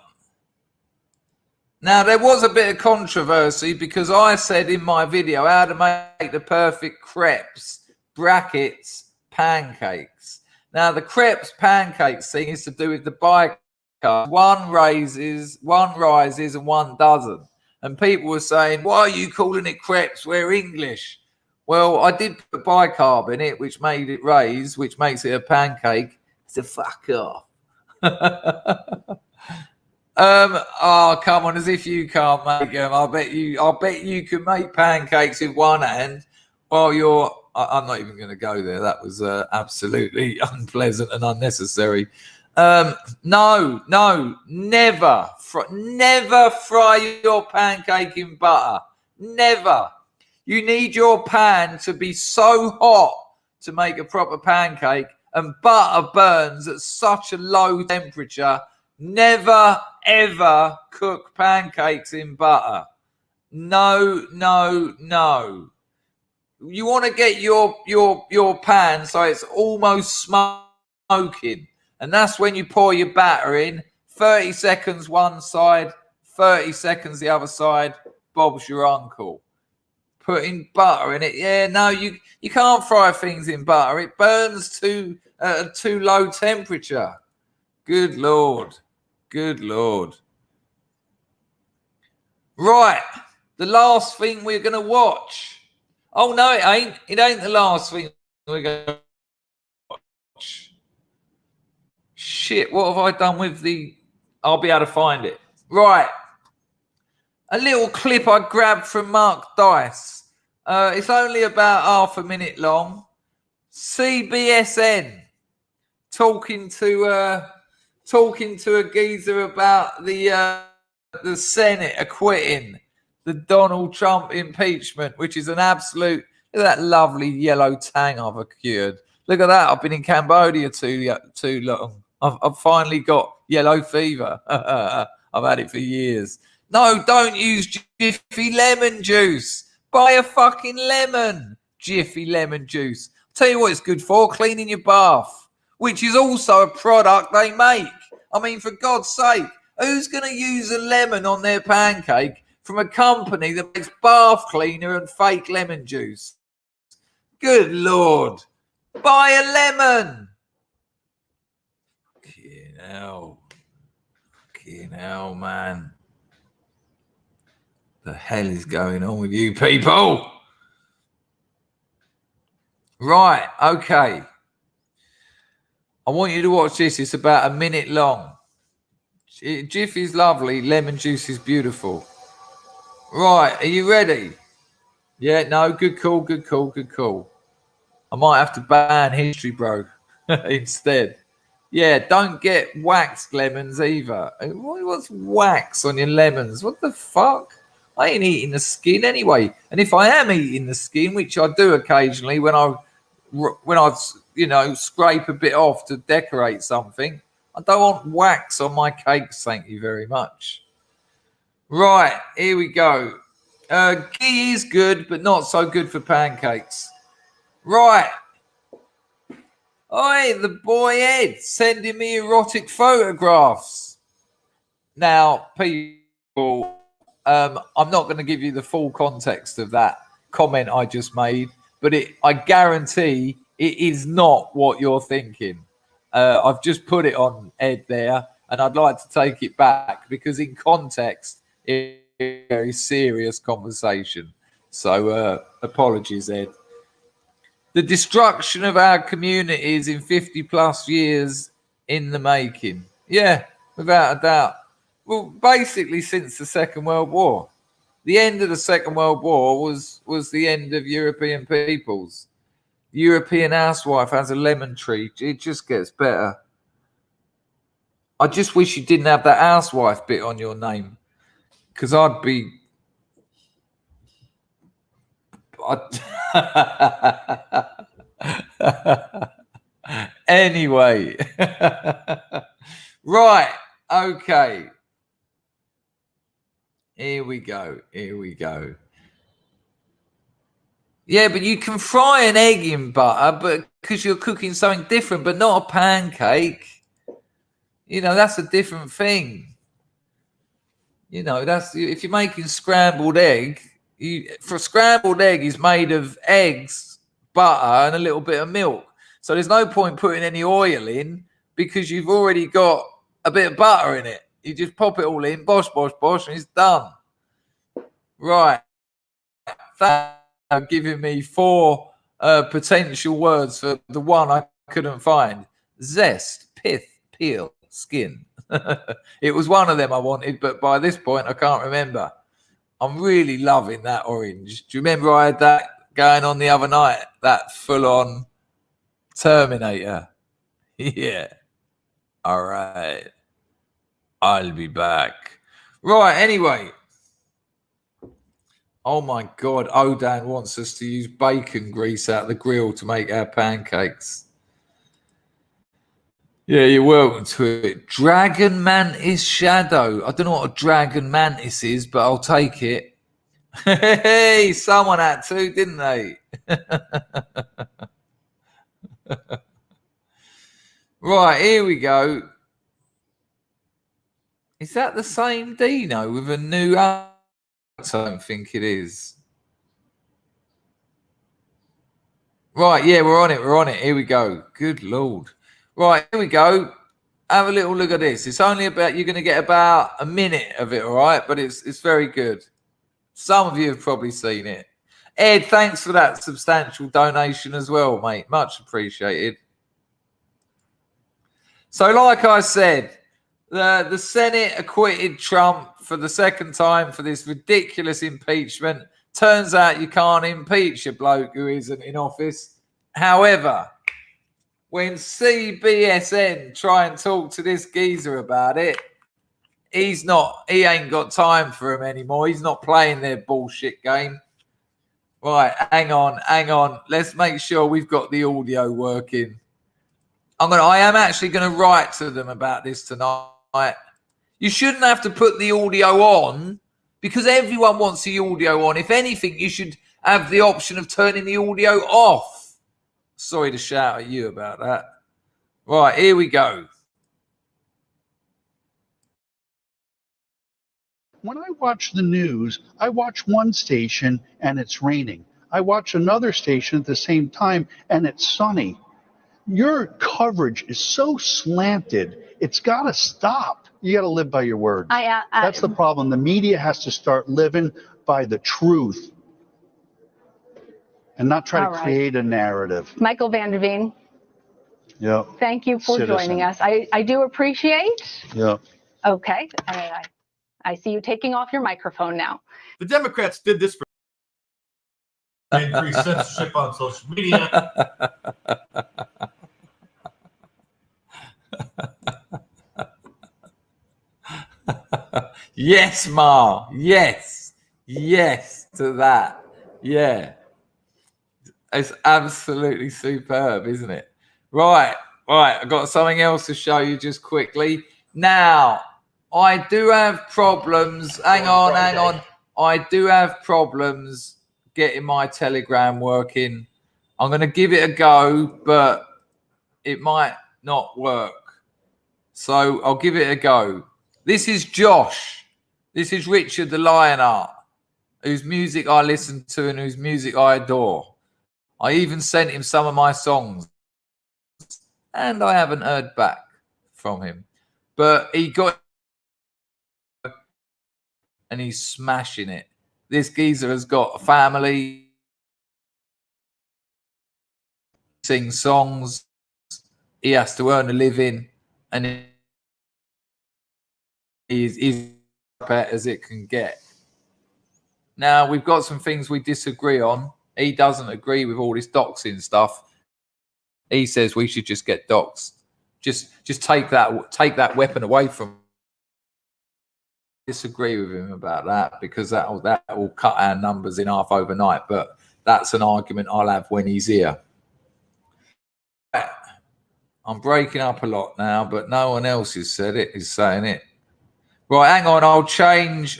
Now, there was a bit of controversy because I said in my video how to make the perfect crepes, brackets, pancakes. Now, the crepes, pancakes thing is to do with the bicarb. One rises and one doesn't. And people were saying, why are you calling it crepes? We're English. Well, I did put bicarb in it, which made it raise, which makes it a pancake. So fuck off. Oh, come on, as if you can't make them. I bet you can make pancakes with one hand while you're... I'm not even going to go there. That was absolutely unpleasant and unnecessary. No, never fry your pancake in butter. Never. You need your pan to be so hot to make a proper pancake, and butter burns at such a low temperature. Never, ever cook pancakes in butter. No. You want to get your pan so it's almost smoking, and that's when you pour your batter in. 30 seconds one side, 30 seconds the other side. Bob's your uncle. Putting butter in it. Yeah, no, you can't fry things in butter. It burns at a too low temperature. Good Lord. Right. The last thing we're going to watch. Oh, no, it ain't. It ain't the last thing we're going to watch. Shit, what have I done with the... I'll be able to find it. Right. a little clip I grabbed from Mark Dice. It's only about half a minute long. CBSN talking to a geezer about the Senate acquitting the Donald Trump impeachment, which is an absolute. Look at that lovely yellow tang I've accrued. Look at that. I've been in Cambodia too long. I've finally got yellow fever. I've had it for years. No, don't use Jiffy lemon juice. Buy a fucking lemon. Jiffy lemon juice. Tell you what it's good for, cleaning your bath, which is also a product they make. I mean, for God's sake, who's going to use a lemon on their pancake from a company that makes bath cleaner and fake lemon juice? Good Lord. Buy a lemon. Fucking hell, man. The hell is going on with you people? Right, okay. I want you to watch this. It's about a minute long. Jiffy's lovely. Lemon juice is beautiful. Right, are you ready? Yeah, no, good call, good call, good call. I might have to ban History Bro instead. Yeah, don't get waxed lemons either. What's wax on your lemons? What the fuck? I ain't eating the skin anyway. And if I am eating the skin, which I do occasionally when I scrape a bit off to decorate something, I don't want wax on my cakes, thank you very much. Right, here we go. Ghee is good, but not so good for pancakes. Right. Oi, the boy Ed sending me erotic photographs. Now, people, I'm not going to give you the full context of that comment I just made, but I guarantee it is not what you're thinking. I've just put it on Ed there, and I'd like to take it back because in context, it's a very serious conversation. So apologies, Ed. The destruction of our communities in 50 plus years in the making. Yeah, without a doubt. Well, basically since the Second World War. The end of the Second World War was the end of European peoples. The European housewife has a lemon tree. It just gets better. I just wish you didn't have that housewife bit on your name. Because I'd be... Anyway. Right. Okay. Here we go. Yeah, but you can fry an egg in butter, but because you're cooking something different, but not a pancake. That's a different thing. That's if you're making scrambled egg. For scrambled egg is made of eggs, butter, and a little bit of milk. So there's no point putting any oil in because you've already got a bit of butter in it. You just pop it all in, bosh, bosh, bosh, and it's done. Right. That's giving me 4 potential words for the one I couldn't find. Zest, pith, peel, skin. It was one of them I wanted, but by this point I can't remember. I'm really loving that orange. Do you remember I had that going on the other night? That full-on Terminator. Yeah. All right. I'll be back. Right, anyway. Oh, my God. Odan wants us to use bacon grease out of the grill to make our pancakes. Yeah, you're welcome to it. Dragon Mantis Shadow. I don't know what a Dragon Mantis is, but I'll take it. Hey, someone had to, didn't they? Right, here we go. Is that the same Dino with a new... I don't think it is. Right, yeah, we're on it. Here we go. Good Lord. Right, here we go. Have a little look at this. It's only about, you're going to get about a minute of it, all right? But it's very good. Some of you have probably seen it. Ed, thanks for that substantial donation as well, mate. Much appreciated. So like I said, the Senate acquitted Trump for the second time for this ridiculous impeachment. Turns out you can't impeach a bloke who isn't in office. However, when CBSN try and talk to this geezer about it, he ain't got time for him anymore. He's not playing their bullshit game. Right, hang on. Let's make sure we've got the audio working. I am actually going to write to them about this tonight. You shouldn't have to put the audio on because everyone wants the audio on. If anything, you should have the option of turning the audio off. Sorry to shout at you about that. Right, here we go. When I watch the news, I watch one station and it's raining. I watch another station at the same time and it's sunny. Your coverage is so slanted, it's got to stop. You got to live by your word. That's the problem. The media has to start living by the truth and not try to create a narrative. Michael Vanderveen, Yep. thank you for joining us. I do appreciate. Yep. Okay. I see you taking off your microphone now. The Democrats did this for increase censorship on social media. Yes, Ma. Yes to that. Yeah. It's absolutely superb, isn't it? Right. I've got something else to show you just quickly. Now, I do have problems. Hang on. I do have problems getting my Telegram working. I'm going to give it a go, but it might not work. So I'll give it a go. This is Josh. This is Richard the Lionheart, whose music I listen to and whose music I adore. I even sent him some of my songs, and I haven't heard back from him. But he got, and he's smashing it. This geezer has got a family, sings songs, he has to earn a living, and he's as it can get. Now, we've got some things we disagree on. He doesn't agree with all this doxing stuff. He says we should just get doxed. Just take that weapon away from him. Disagree with him about that because that will cut our numbers in half overnight. But that's an argument I'll have when he's here. I'm breaking up a lot now, but no one else is saying it. Right, hang on. I'll change.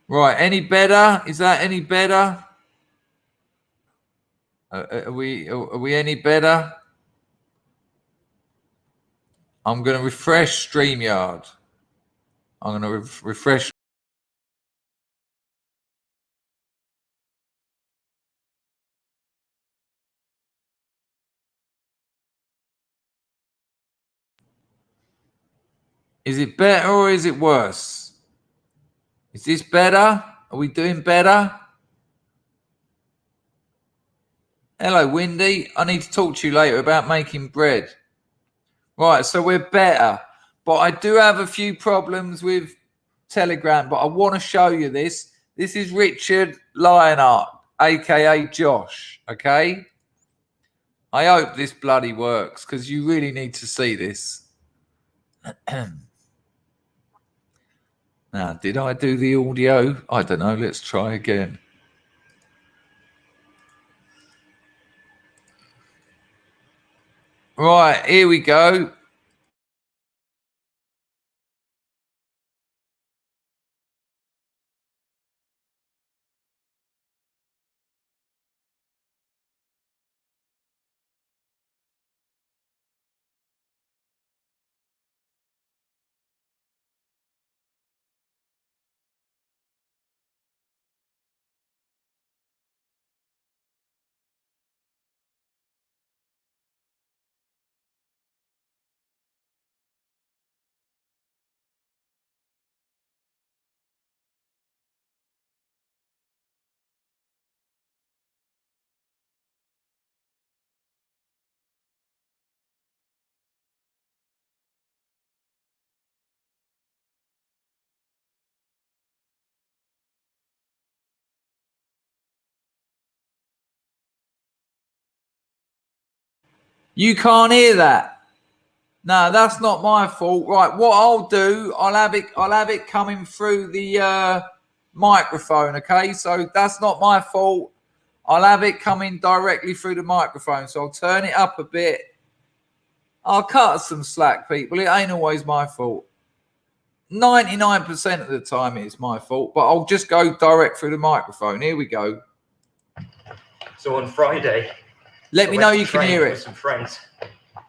Right, any better? Is that any better? Are we any better? I'm going to refresh StreamYard. I'm going to refresh. Is it better or is it worse? Is this better? Are we doing better? Hello, Windy. I need to talk to you later about making bread. Right, so we're better. But I do have a few problems with Telegram, but I want to show you this. This is Richard Lionheart, a.k.a. Josh, okay? I hope this bloody works because you really need to see this. Now, did I do the audio? I don't know. Let's try again. Right, here we go. You can't hear that. No, that's not my fault. Right, what I'll do, I'll have it coming through the microphone, okay? So that's not my fault. I'll have it coming directly through the microphone. So I'll turn it up a bit. I'll cut some slack, people. It ain't always my fault. 99% of the time it's my fault, but I'll just go direct through the microphone. Here we go. So on Friday, Let me know you can hear with it. some friends,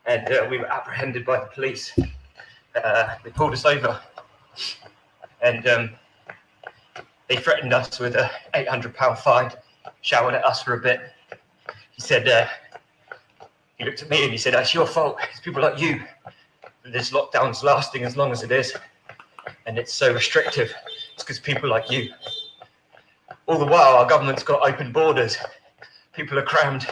and we were apprehended by the police. They pulled us over, and they threatened us with a £800 fine, shouted at us for a bit. He said, he looked at me and he said, "It's your fault. It's people like you. This lockdown's lasting as long as it is, and it's so restrictive. It's because people like you. All the while, our government's got open borders. People are crammed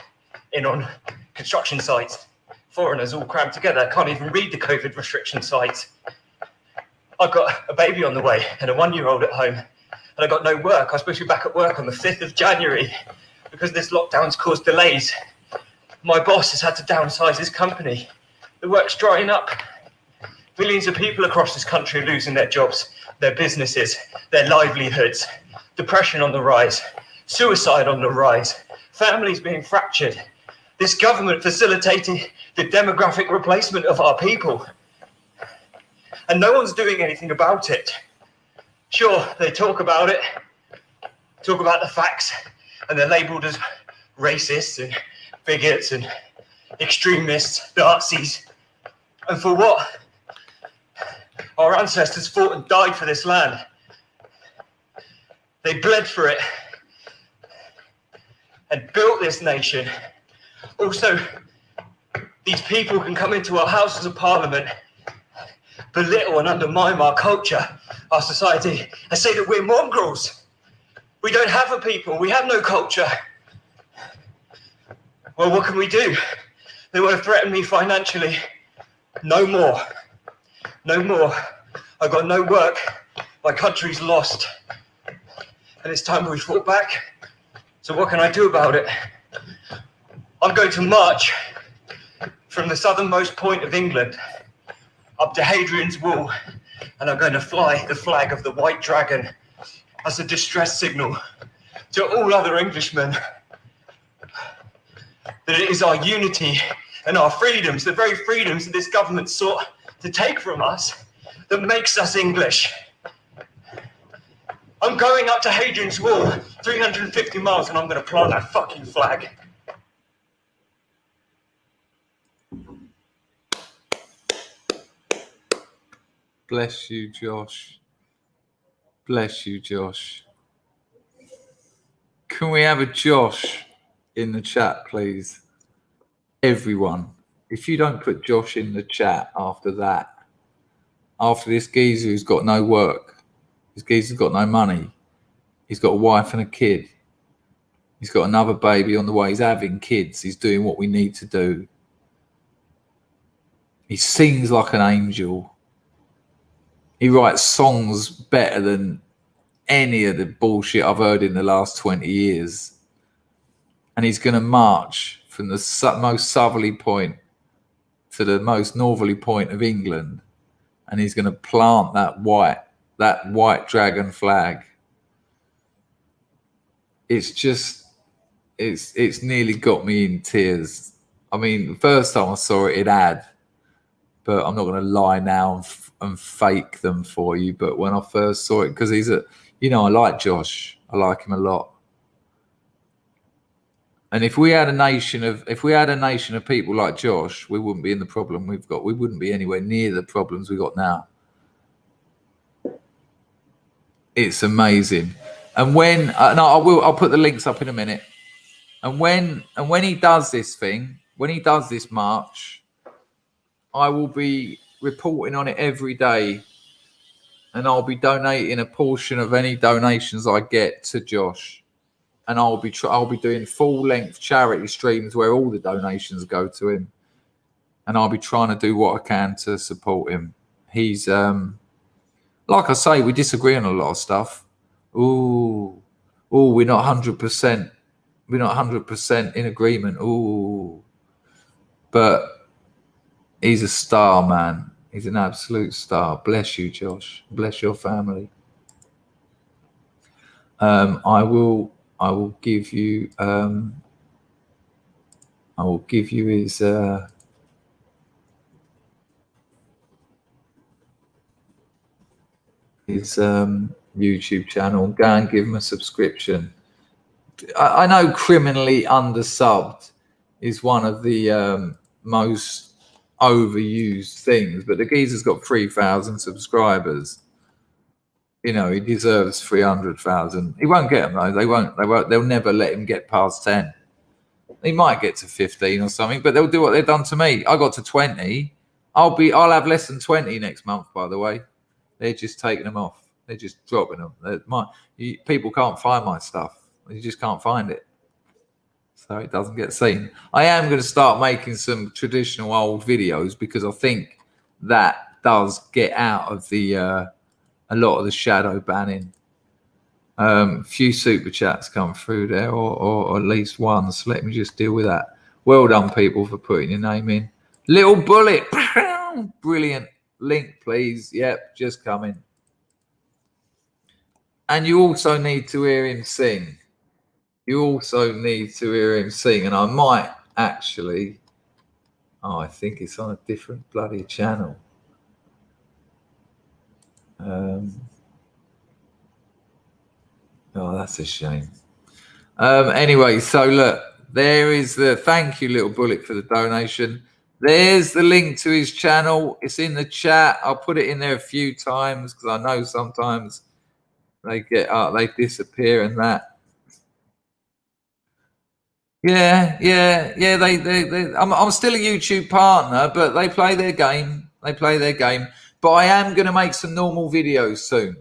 in on construction sites. Foreigners all crammed together. Can't even read the COVID restriction sites. I've got a baby on the way and a 1-year-old at home, and I got no work. I was supposed to be back at work on the 5th of January because this lockdown's caused delays. My boss has had to downsize his company. The work's drying up. Millions of people across this country are losing their jobs, their businesses, their livelihoods. Depression on the rise. Suicide on the rise. Families being fractured. This government facilitating the demographic replacement of our people. And no one's doing anything about it. Sure, they talk about it, talk about the facts, and they're labelled as racists and bigots and extremists, Nazis. And for what? Our ancestors fought and died for this land. They bled for it and built this nation. Also, these people can come into our Houses of Parliament, belittle and undermine our culture, our society, and say that we're mongrels. We don't have a people. We have no culture. Well, what can we do? They want to threaten me financially. No more. No more. I've got no work. My country's lost. And it's time we fought back. So what can I do about it? I'm going to march from the southernmost point of England up to Hadrian's Wall, and I'm going to fly the flag of the White Dragon as a distress signal to all other Englishmen that it is our unity and our freedoms, the very freedoms that this government sought to take from us, that makes us English. I'm going up to Hadrian's Wall, 350 miles, and I'm going to plant that fucking flag. Bless you, Josh. Bless you, Josh. Can we have a Josh in the chat, please? Everyone. If you don't put Josh in the chat after that, after this geezer who's got no work, this geezer's got no money, he's got a wife and a kid, he's got another baby on the way, he's having kids, he's doing what we need to do. He sings like an angel. He writes songs better than any of the bullshit I've heard in the last 20 years. And he's going to march from the most southerly point to the most northerly point of England. And he's going to plant that white dragon flag. It's just, it's nearly got me in tears. I mean, the first time I saw it, it had. But I'm not going to lie now and fake them for you. But when I first saw it, because he's I like Josh. I like him a lot. And if we had a nation of people like Josh, we wouldn't be in the problem we've got. We wouldn't be anywhere near the problems we got now. It's amazing. And when I'll put the links up in a minute. And when he does this thing, when he does this march, I will be reporting on it every day, and I'll be donating a portion of any donations I get to Josh, and I'll be doing full-length charity streams where all the donations go to him, and I'll be trying to do what I can to support him. He's like I say, we disagree on a lot of stuff. We're not 100%. We're not 100% in agreement. but he's a star, man. He's an absolute star. Bless you, Josh. Bless your family. I will give you his YouTube channel. Go and give him a subscription. I know criminally undersubbed is one of the most overused things, but the geezer's got 3,000 subscribers. You know, he deserves 300,000. He won't get them though. They won't. They'll never let him get past 10. He might get to 15 or something, but they'll do what they've done to me. I got to 20. I'll have less than 20 next month, by the way. They're just taking them off. They're just dropping them. People can't find my stuff. You just can't find it. So it doesn't get seen. I am going to start making some traditional old videos because I think that does get out of the a lot of the shadow banning. Few super chats come through there, or at least one. So let me just deal with that. Well done, people, for putting your name in. Little Bullet, brilliant. Link, please. Yep, just coming. And you also need to hear him sing. You also need to hear him sing, and I might actually. Oh, I think it's on a different bloody channel. Oh, that's a shame. Anyway, so look, there is the thank you, Little Bullet, for the donation. There's the link to his channel. It's in the chat. I'll put it in there a few times because I know sometimes they get they disappear and that. Yeah. I'm still a YouTube partner, but they play their game. But I am going to make some normal videos soon.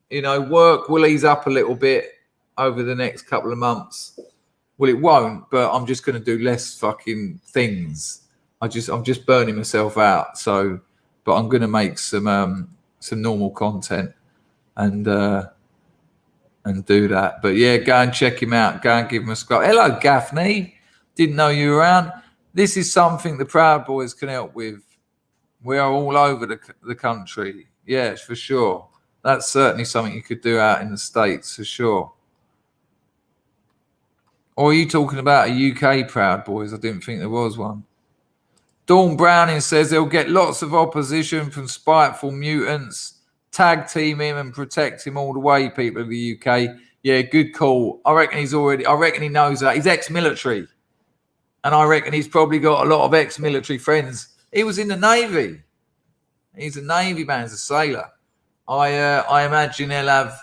You know, work will ease up a little bit over the next couple of months. Well, it won't, but I'm just going to do less fucking things. I'm just burning myself out. So, but I'm going to make some normal content and do that. But yeah, go and check him out. Go and give him a scrub. Hello, Gaffney. Didn't know you were around. This is something the Proud Boys can help with. We are all over the country. Yes, for sure. That's certainly something you could do out in the States, for sure. Or are you talking about a UK Proud Boys? I didn't think there was one. Dawn Browning says they'll get lots of opposition from spiteful mutants. Tag team him and protect him all the way, people of the UK. Yeah, good call. I reckon he knows that. He's ex-military. And I reckon he's probably got a lot of ex-military friends. He was in the Navy. He's a Navy man, he's a sailor. I imagine he'll have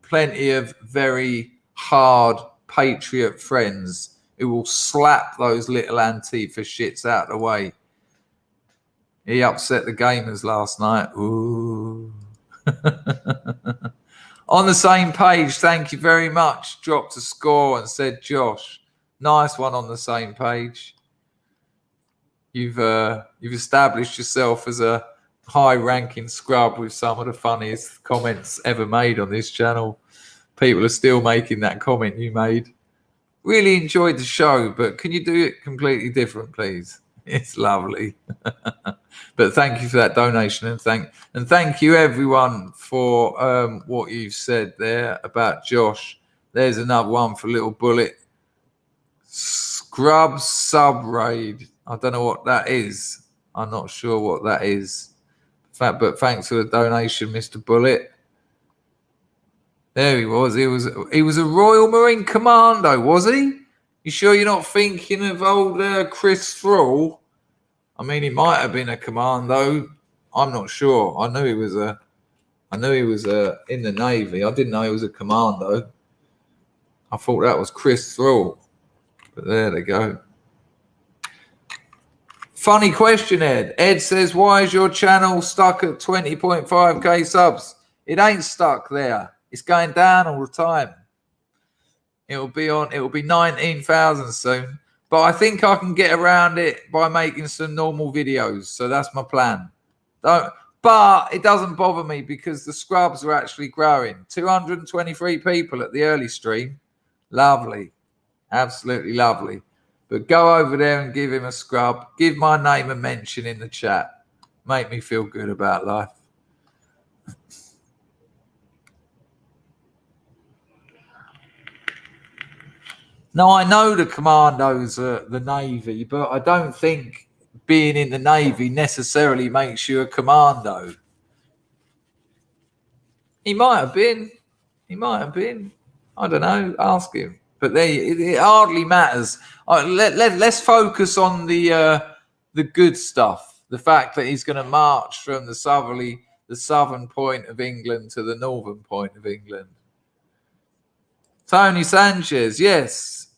plenty of very hard patriot friends who will slap those little Antifa shits out of the way. He upset the gamers last night. Ooh. On the same page, thank you very much. Dropped a score and said, Josh, nice one on the same page. You've established yourself as a high-ranking scrub with some of the funniest comments ever made on this channel. People are still making that comment you made. Really enjoyed the show, but can you do it completely different, please? It's lovely. But thank you for that donation, and thank you everyone for what you've said there about Josh. There's another one for Little Bullet. Scrub sub raid. I don't know what that is. I'm not sure what that is. But thanks for the donation, Mr. Bullet. There he was. He was a Royal Marine Commando, was he? You sure you're not thinking of old Chris Thrall? I mean, he might have been a commando. I'm not sure. I knew he was in the Navy. I didn't know he was a commando. I thought that was Chris Thrall. But there they go. Funny question, Ed. Ed says, why is your channel stuck at 20.5k subs? It ain't stuck there. It's going down all the time. It'll be 19,000 soon. But I think I can get around it by making some normal videos. So that's my plan. But it doesn't bother me because the scrubs are actually growing. 223 people at the early stream. Lovely. Absolutely lovely. But go over there and give him a scrub. Give my name a mention in the chat. Make me feel good about life. Now, I know the commandos are the Navy, but I don't think being in the Navy necessarily makes you a commando. He might have been. He might have been. I don't know. Ask him. But it hardly matters. Let's focus on the good stuff. The fact that he's going to march from the southern point of England to the northern point of England. Tony Sanchez, yes,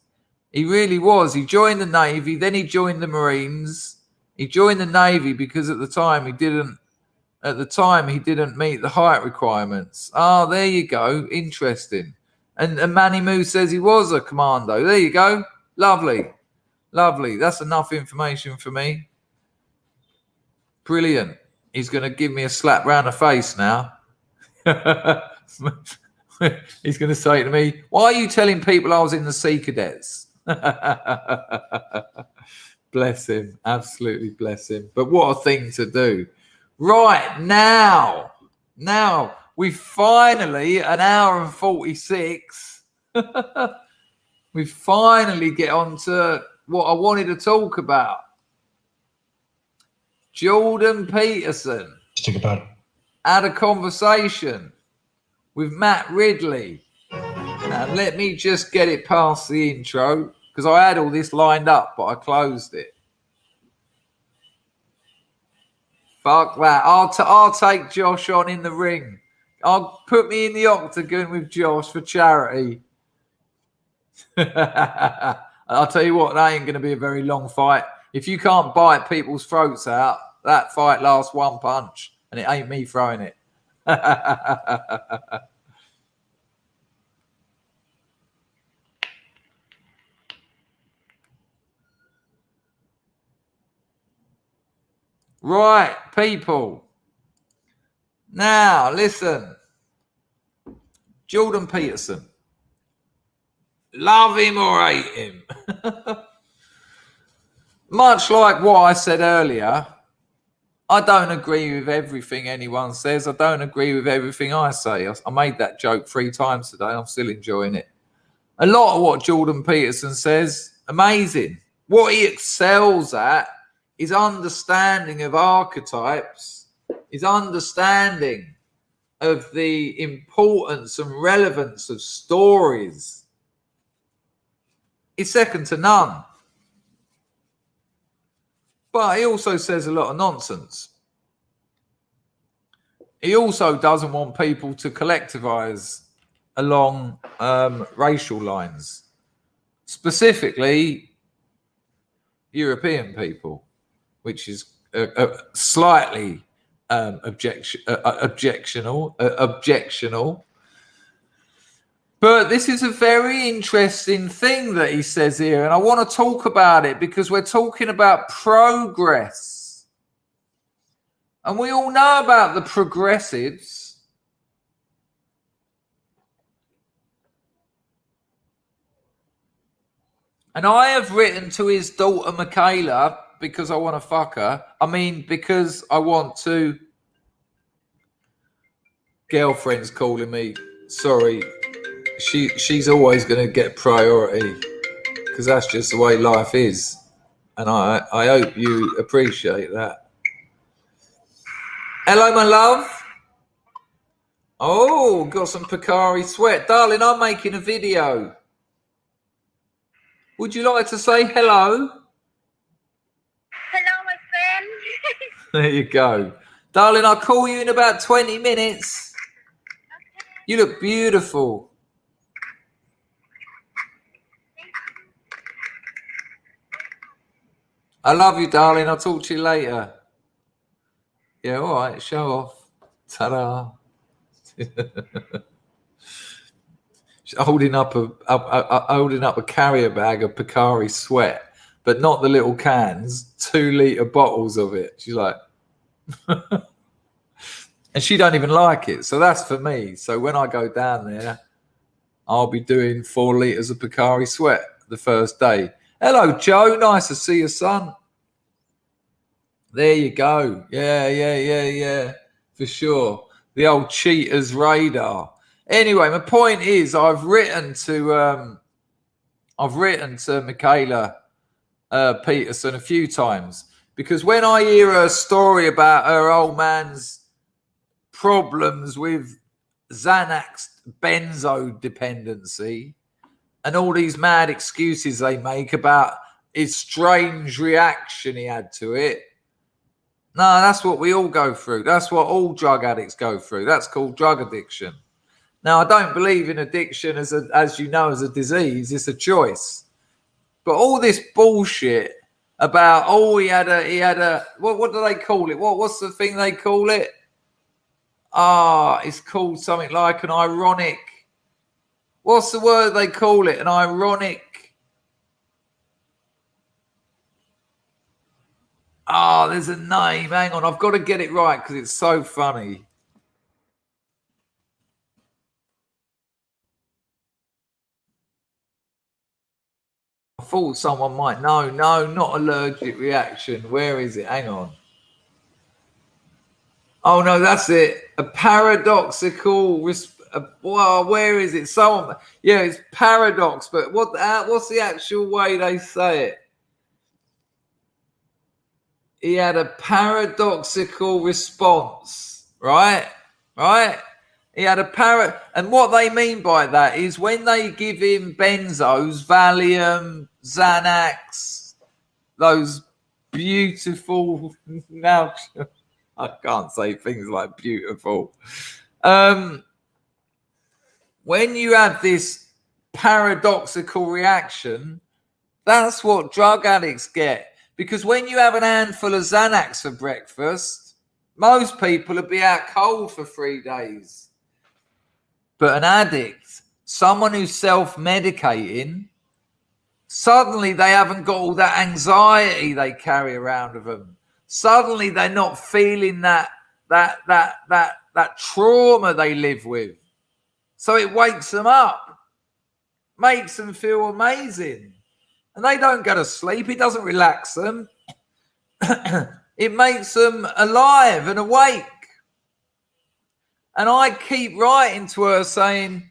he really was. He joined the Navy, then he joined the Marines. He joined the Navy because at the time he didn't meet the height requirements. Oh, there you go. Interesting. And Manny Moo says he was a commando. There you go. Lovely. Lovely. That's enough information for me. Brilliant. He's going to give me a slap round the face now. He's going to say to me, why are you telling people I was in the Sea Cadets? Bless him. Absolutely bless him. But what a thing to do. Right, now we finally, an hour and 46, we finally get on to what I wanted to talk about. Jordan Peterson had a conversation with Matt Ridley. Now, let me just get it past the intro, because I had all this lined up, but I closed it. Fuck that. I'll take Josh on in the ring. I'll put me in the octagon with Josh for charity. I'll tell you what, that ain't going to be a very long fight. If you can't bite people's throats out, that fight lasts one punch, and it ain't me throwing it. Right, people. Now, listen. Jordan Peterson. Love him or hate him. Much like what I said earlier, I don't agree with everything anyone says. I don't agree with everything I say. I made that joke 3 times today. I'm still enjoying it. A lot of what Jordan Peterson says, amazing. What he excels at is understanding of archetypes, his understanding of the importance and relevance of stories is second to none. But he also says a lot of nonsense. He also doesn't want people to collectivize along racial lines, specifically European people, which is slightly objectionable. But this is a very interesting thing that he says here, and I want to talk about it because we're talking about progress. And we all know about the progressives. And I have written to his daughter, Michaela, because I want to fuck her. I mean, because I want to... Girlfriend's calling me. Sorry. She's always going to get priority because that's just the way life is. And I hope you appreciate that. Hello, my love. Oh, got some Picari sweat. Darling, I'm making a video. Would you like to say hello? Hello, my friend. There you go. Darling, I'll call you in about 20 minutes. Okay. You look beautiful. I love you, darling. I'll talk to you later. Yeah, all right. Show off. Ta-da. She's holding up a carrier bag of Picari sweat, but not the little cans, 2-litre bottles of it. She's like, and she don't even like it. So that's for me. So when I go down there, I'll be doing 4 litres of Picari sweat the first day. Hello, Joe. Nice to see you, son. There you go. Yeah. For sure. The old cheater's radar. Anyway, my point is, I've written to Michaela Peterson a few times, because when I hear her story about her old man's problems with Xanax benzo dependency and all these mad excuses they make about his strange reaction he had to it. No, that's what we all go through. That's what all drug addicts go through. That's called drug addiction. Now, I don't believe in addiction as you know, as a disease. It's a choice. But all this bullshit about, he had a what do they call it? What's the thing they call it? It's called something like an ironic. What's the word they call it? An ironic. There's a name. Hang on, I've got to get it right because it's so funny. I thought someone might. No, not allergic reaction. Where is it? Hang on. Oh no, that's it. A paradoxical. Where is it? Someone. Yeah, it's paradox. But what's the actual way they say it? He had a paradoxical response, right? He had and what they mean by that is when they give him benzos, Valium, Xanax, those beautiful, now I can't say things like beautiful. When you have this paradoxical reaction, that's what drug addicts get. Because when you have an handful of Xanax for breakfast, most people would be out cold for 3 days. But an addict, someone who's self-medicating, suddenly they haven't got all that anxiety they carry around with them. Suddenly they're not feeling that trauma they live with. So it wakes them up, makes them feel amazing. And they don't go to sleep. It doesn't relax them. It makes them alive and awake. And I keep writing to her saying,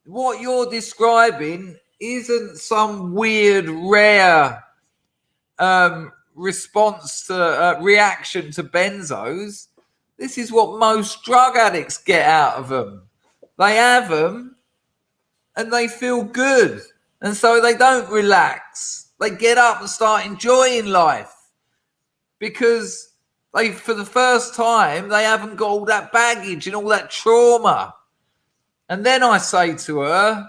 what you're describing isn't some weird, rare response to reaction to benzos. This is what most drug addicts get out of them. They have them and they feel good. And so they don't relax. They get up and start enjoying life because for the first time, they haven't got all that baggage and all that trauma. And then I say to her,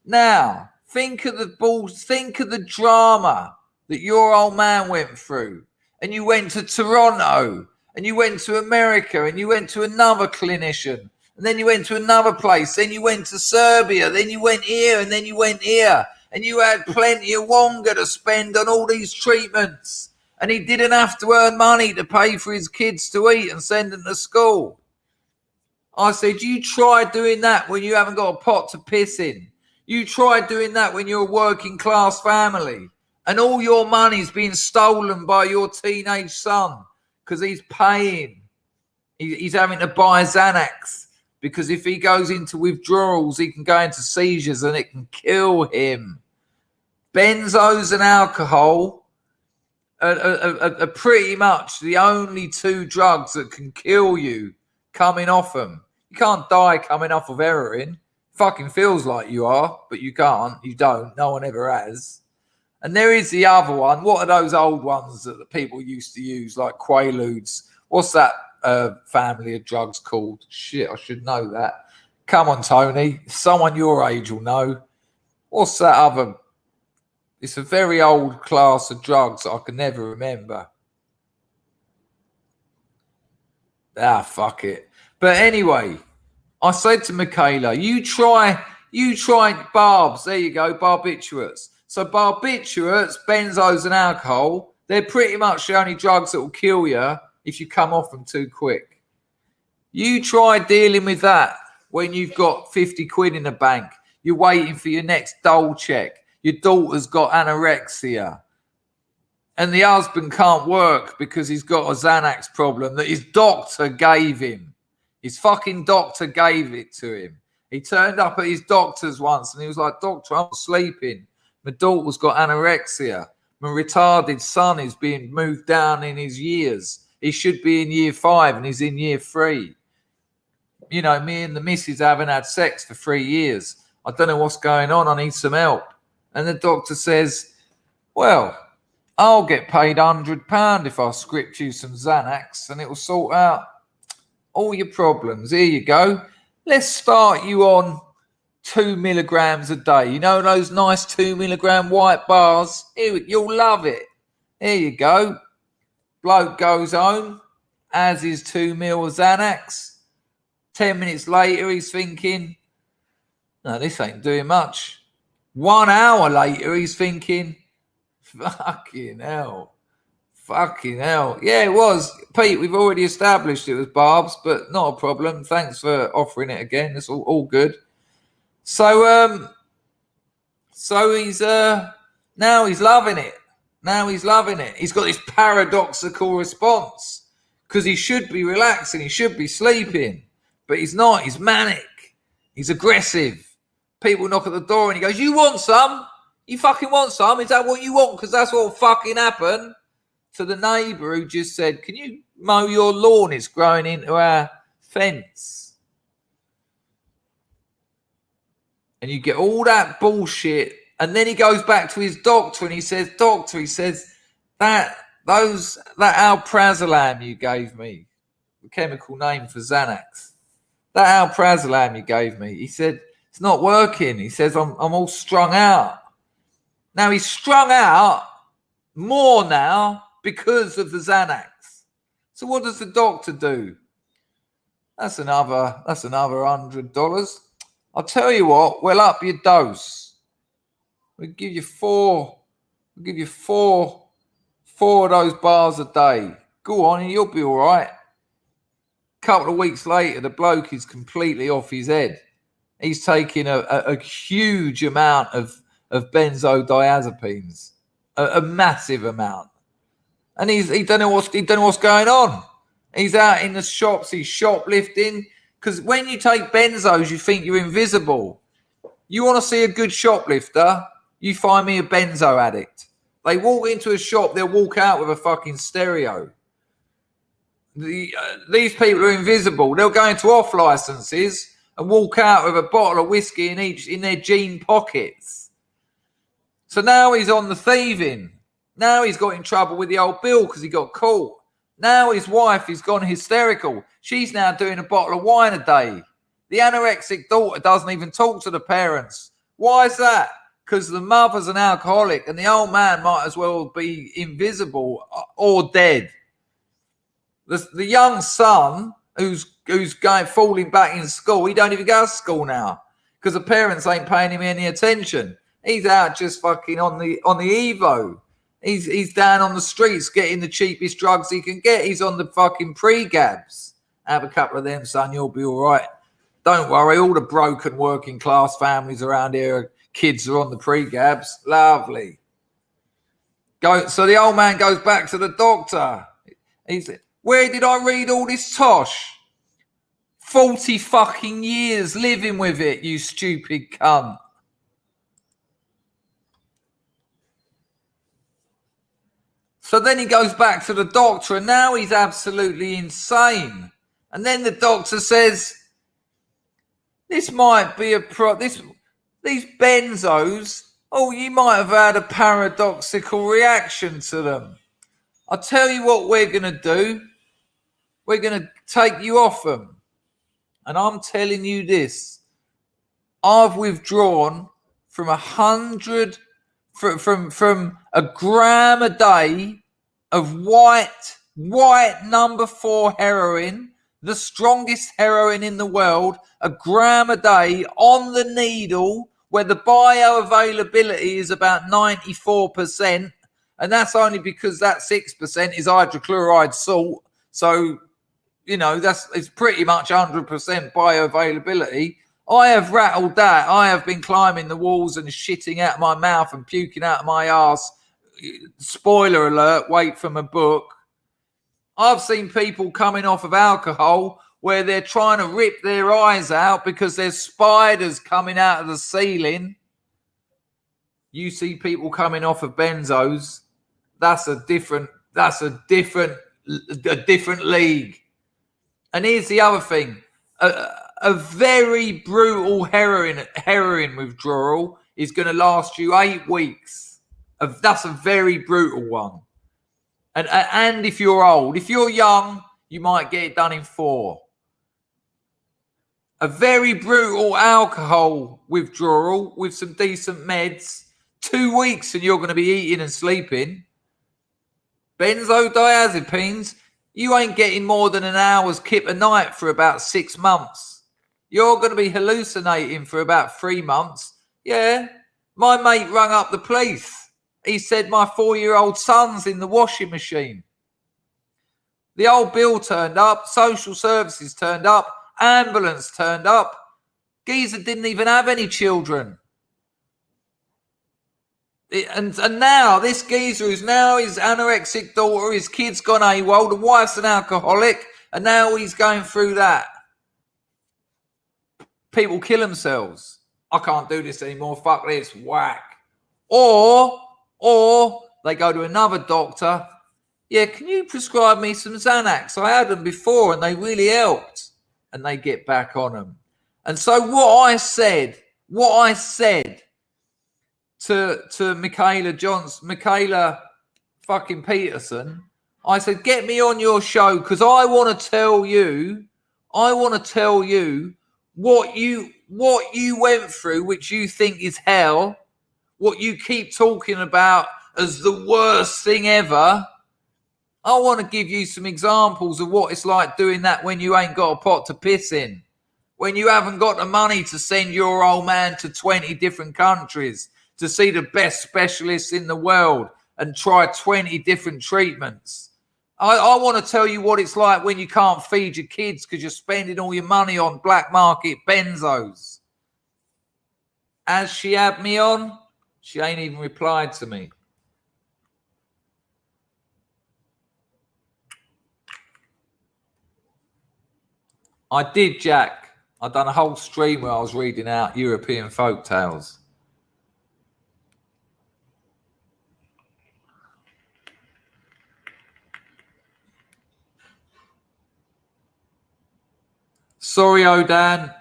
now think of the drama that your old man went through. And you went to Toronto, and you went to America, and you went to another clinician. And then you went to another place. Then you went to Serbia. Then you went here. And then you went here. And you had plenty of wonga to spend on all these treatments. And he didn't have to earn money to pay for his kids to eat and send them to school. I said, you try doing that when you haven't got a pot to piss in. You try doing that when you're a working class family. And all your money's being stolen by your teenage son because he's paying. He's having to buy Xanax. Because if he goes into withdrawals, he can go into seizures and it can kill him. Benzos and alcohol are pretty much the only two drugs that can kill you coming off them. You can't die coming off of heroin. Fucking feels like you are, but you can't. You don't. No one ever has. And there is the other one. What are those old ones that the people used to use, like Quaaludes? What's that family of drugs called? Shit, I should know that. Come on, Tony. Someone your age will know. What's that other? It's a very old class of drugs that I can never remember. Fuck it. But anyway, I said to Michaela, you try barbs. There you go, barbiturates. So barbiturates, benzos and alcohol, they're pretty much the only drugs that will kill you if you come off them too quick. You try dealing with that when you've got 50 quid in the bank. You're waiting for your next dole check. Your daughter's got anorexia. And the husband can't work because he's got a Xanax problem that his doctor gave him. His fucking doctor gave it to him. He turned up at his doctor's once and he was like, "Doctor, I'm sleeping. My daughter's got anorexia. My retarded son is being moved down in his years. He should be in year 5 and he's in year 3. You know, me and the missus haven't had sex for 3 years. I don't know what's going on. I need some help." And the doctor says, "Well, I'll get paid £100 if I script you some Xanax and it will sort out all your problems. Here you go. Let's start you on 2 milligrams a day. You know those nice 2 milligram white bars? Here, you'll love it. Here you go." Bloke goes home, has his 2 mil of Xanax. 10 minutes later, he's thinking, "No, this ain't doing much." 1 hour later, he's thinking, fucking hell. Yeah, it was. Pete, we've already established it was barbs, but not a problem. Thanks for offering it again. It's all good. So he's now he's loving it. He's got this paradoxical response because he should be relaxing. He should be sleeping, but he's not. He's manic. He's aggressive. People knock at the door and he goes, "You want some? You fucking want some? Is that what you want? Because that's what fucking happened." To the neighbour who just said, "Can you mow your lawn? It's growing into our fence." And you get all that bullshit. And then he goes back to his doctor and he says, "Doctor," he says, that alprazolam you gave me, the chemical name for Xanax, that alprazolam you gave me," he said, "it's not working." He says, I'm all strung out." Now he's strung out more now because of the Xanax. So what does the doctor do? That's another $100. I'll tell you what, we'll up your dose. We'll give you four of those bars a day. Go on and you'll be all right. A couple of weeks later, the bloke is completely off his head. He's taking a huge amount of benzodiazepines, a massive amount. And he don't know what's going on. He's out in the shops, he's shoplifting. Because when you take benzos, you think you're invisible. You want to see a good shoplifter, you find me a benzo addict. They walk into a shop, they'll walk out with a fucking stereo. These people are invisible. They'll go into off licenses and walk out with a bottle of whiskey in their jean pockets. So now he's on the thieving. Now he's got in trouble with the old bill because he got caught. Now his wife has gone hysterical. She's now doing a bottle of wine a day. The anorexic daughter doesn't even talk to the parents. Why is that? Because the mother's an alcoholic and the old man might as well be invisible or dead. The young son who's falling back in school, he don't even go to school now because the parents ain't paying him any attention. He's out just fucking on the Evo. He's down on the streets getting the cheapest drugs he can get. He's on the fucking pre-gabs. Have a couple of them, son. You'll be all right. Don't worry. All the broken working class families around here, kids are on the pre-gabs. Lovely. So the old man goes back to the doctor. He said, "Where did I read all this tosh? 40 fucking years living with it, you stupid cunt." So then he goes back to the doctor and now he's absolutely insane. And then the doctor says, "This might be these benzos, you might have had a paradoxical reaction to them. I'll tell you what we're going to do. We're going to take you off them. And I'm telling you this, I've withdrawn from 100, from a gram a day of white number 4 heroin, the strongest heroin in the world, a gram a day on the needle where the bioavailability is about 94%. And that's only because that 6% is hydrochloride salt. So, it's pretty much 100% bioavailability. I have rattled that. I have been climbing the walls and shitting out of my mouth and puking out of my arse. Spoiler alert, wait from a book. I've seen people coming off of alcohol where they're trying to rip their eyes out because there's spiders coming out of the ceiling. You see people coming off of benzos. That's a different league. And here's the other thing. A very brutal heroin withdrawal is going to last you 8 weeks. That's a very brutal one. And if you're old, if you're young, you might get it done in 4. A very brutal alcohol withdrawal with some decent meds, 2 weeks and you're going to be eating and sleeping. Benzodiazepines, you ain't getting more than an hour's kip a night for about 6 months. You're going to be hallucinating for about 3 months. Yeah, my mate rang up the police. He said my 4-year-old son's in the washing machine. The old bill turned up, social services turned up, ambulance turned up. Geezer didn't even have any children. And now this geezer is now his anorexic daughter, his kid's gone AWOL, the wife's an alcoholic, and now he's going through that. People kill themselves. I can't do this anymore. Fuck this. Whack. Or they go to another doctor. Yeah, can you prescribe me some Xanax? I had them before and they really helped. And they get back on them. And so what I said to Michaela fucking Peterson, I said, get me on your show because I want to tell you what you went through, which you think is hell, what you keep talking about as the worst thing ever. I want to give you some examples of what it's like doing that when you ain't got a pot to piss in, when you haven't got the money to send your old man to 20 different countries to see the best specialists in the world and try 20 different treatments. I want to tell you what it's like when you can't feed your kids because you're spending all your money on black market benzos. Has she had me on? She ain't even replied to me. I did, Jack. I done a whole stream where I was reading out European folk tales. Sorry, Odan.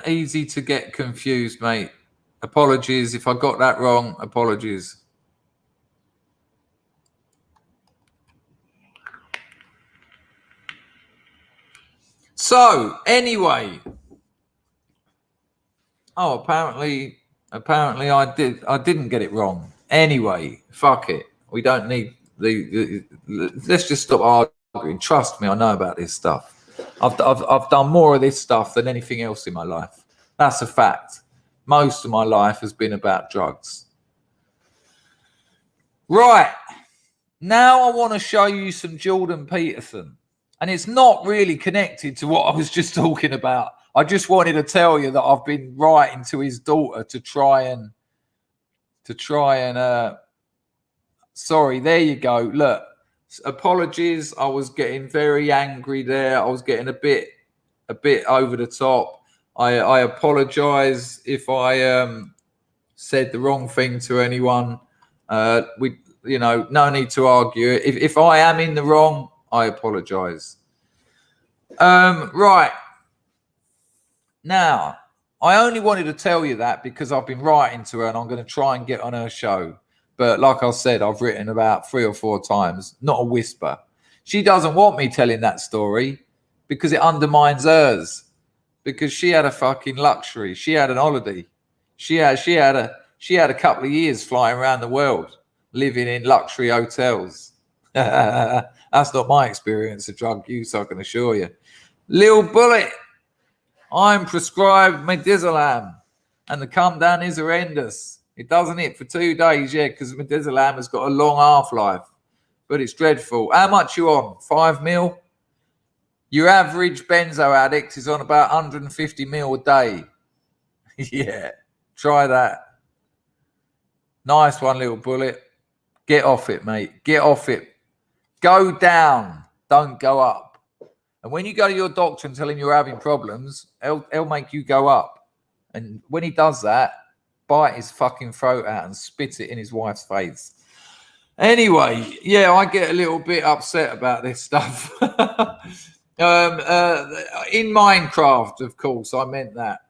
Easy to get confused, mate. Apologies if I got that wrong. Apologies. So, anyway. Oh, apparently I didn't get it wrong. Anyway, fuck it. We don't need let's just stop arguing. Trust me, I know about this stuff. I've done more of this stuff than anything else in my life. That's a fact. Most of my life has been about drugs. Right. Now I want to show you some Jordan Peterson. And it's not really connected to what I was just talking about. I just wanted to tell you that I've been writing to his daughter to try and sorry, there you go. Look, apologies. I was getting very angry there. I was getting a bit over the top. I apologize if I said the wrong thing to anyone. No need to argue. If I am in the wrong, I apologize. Right. Now, I only wanted to tell you that because I've been writing to her and I'm going to try and get on her show. But like I said, I've written about 3 or 4 times, not a whisper. She doesn't want me telling that story because it undermines hers. Because she had a fucking luxury. She had an holiday. She had a couple of years flying around the world, living in luxury hotels. That's not my experience of drug use, I can assure you. Lil Bullet, I'm prescribed midazolam, and the come down is horrendous. It doesn't hit for 2 days, yeah, because midazolam has got a long half-life, but it's dreadful. How much you on? 5 mil? Your average benzo addict is on about 150 mil a day. Yeah, try that. Nice one, little bullet. Get off it, mate. Get off it. Go down. Don't go up. And when you go to your doctor and tell him you're having problems, he'll make you go up. And when he does that, bite his fucking throat out and spit it in his wife's face. Anyway, yeah, I get a little bit upset about this stuff. In Minecraft, of course, I meant that.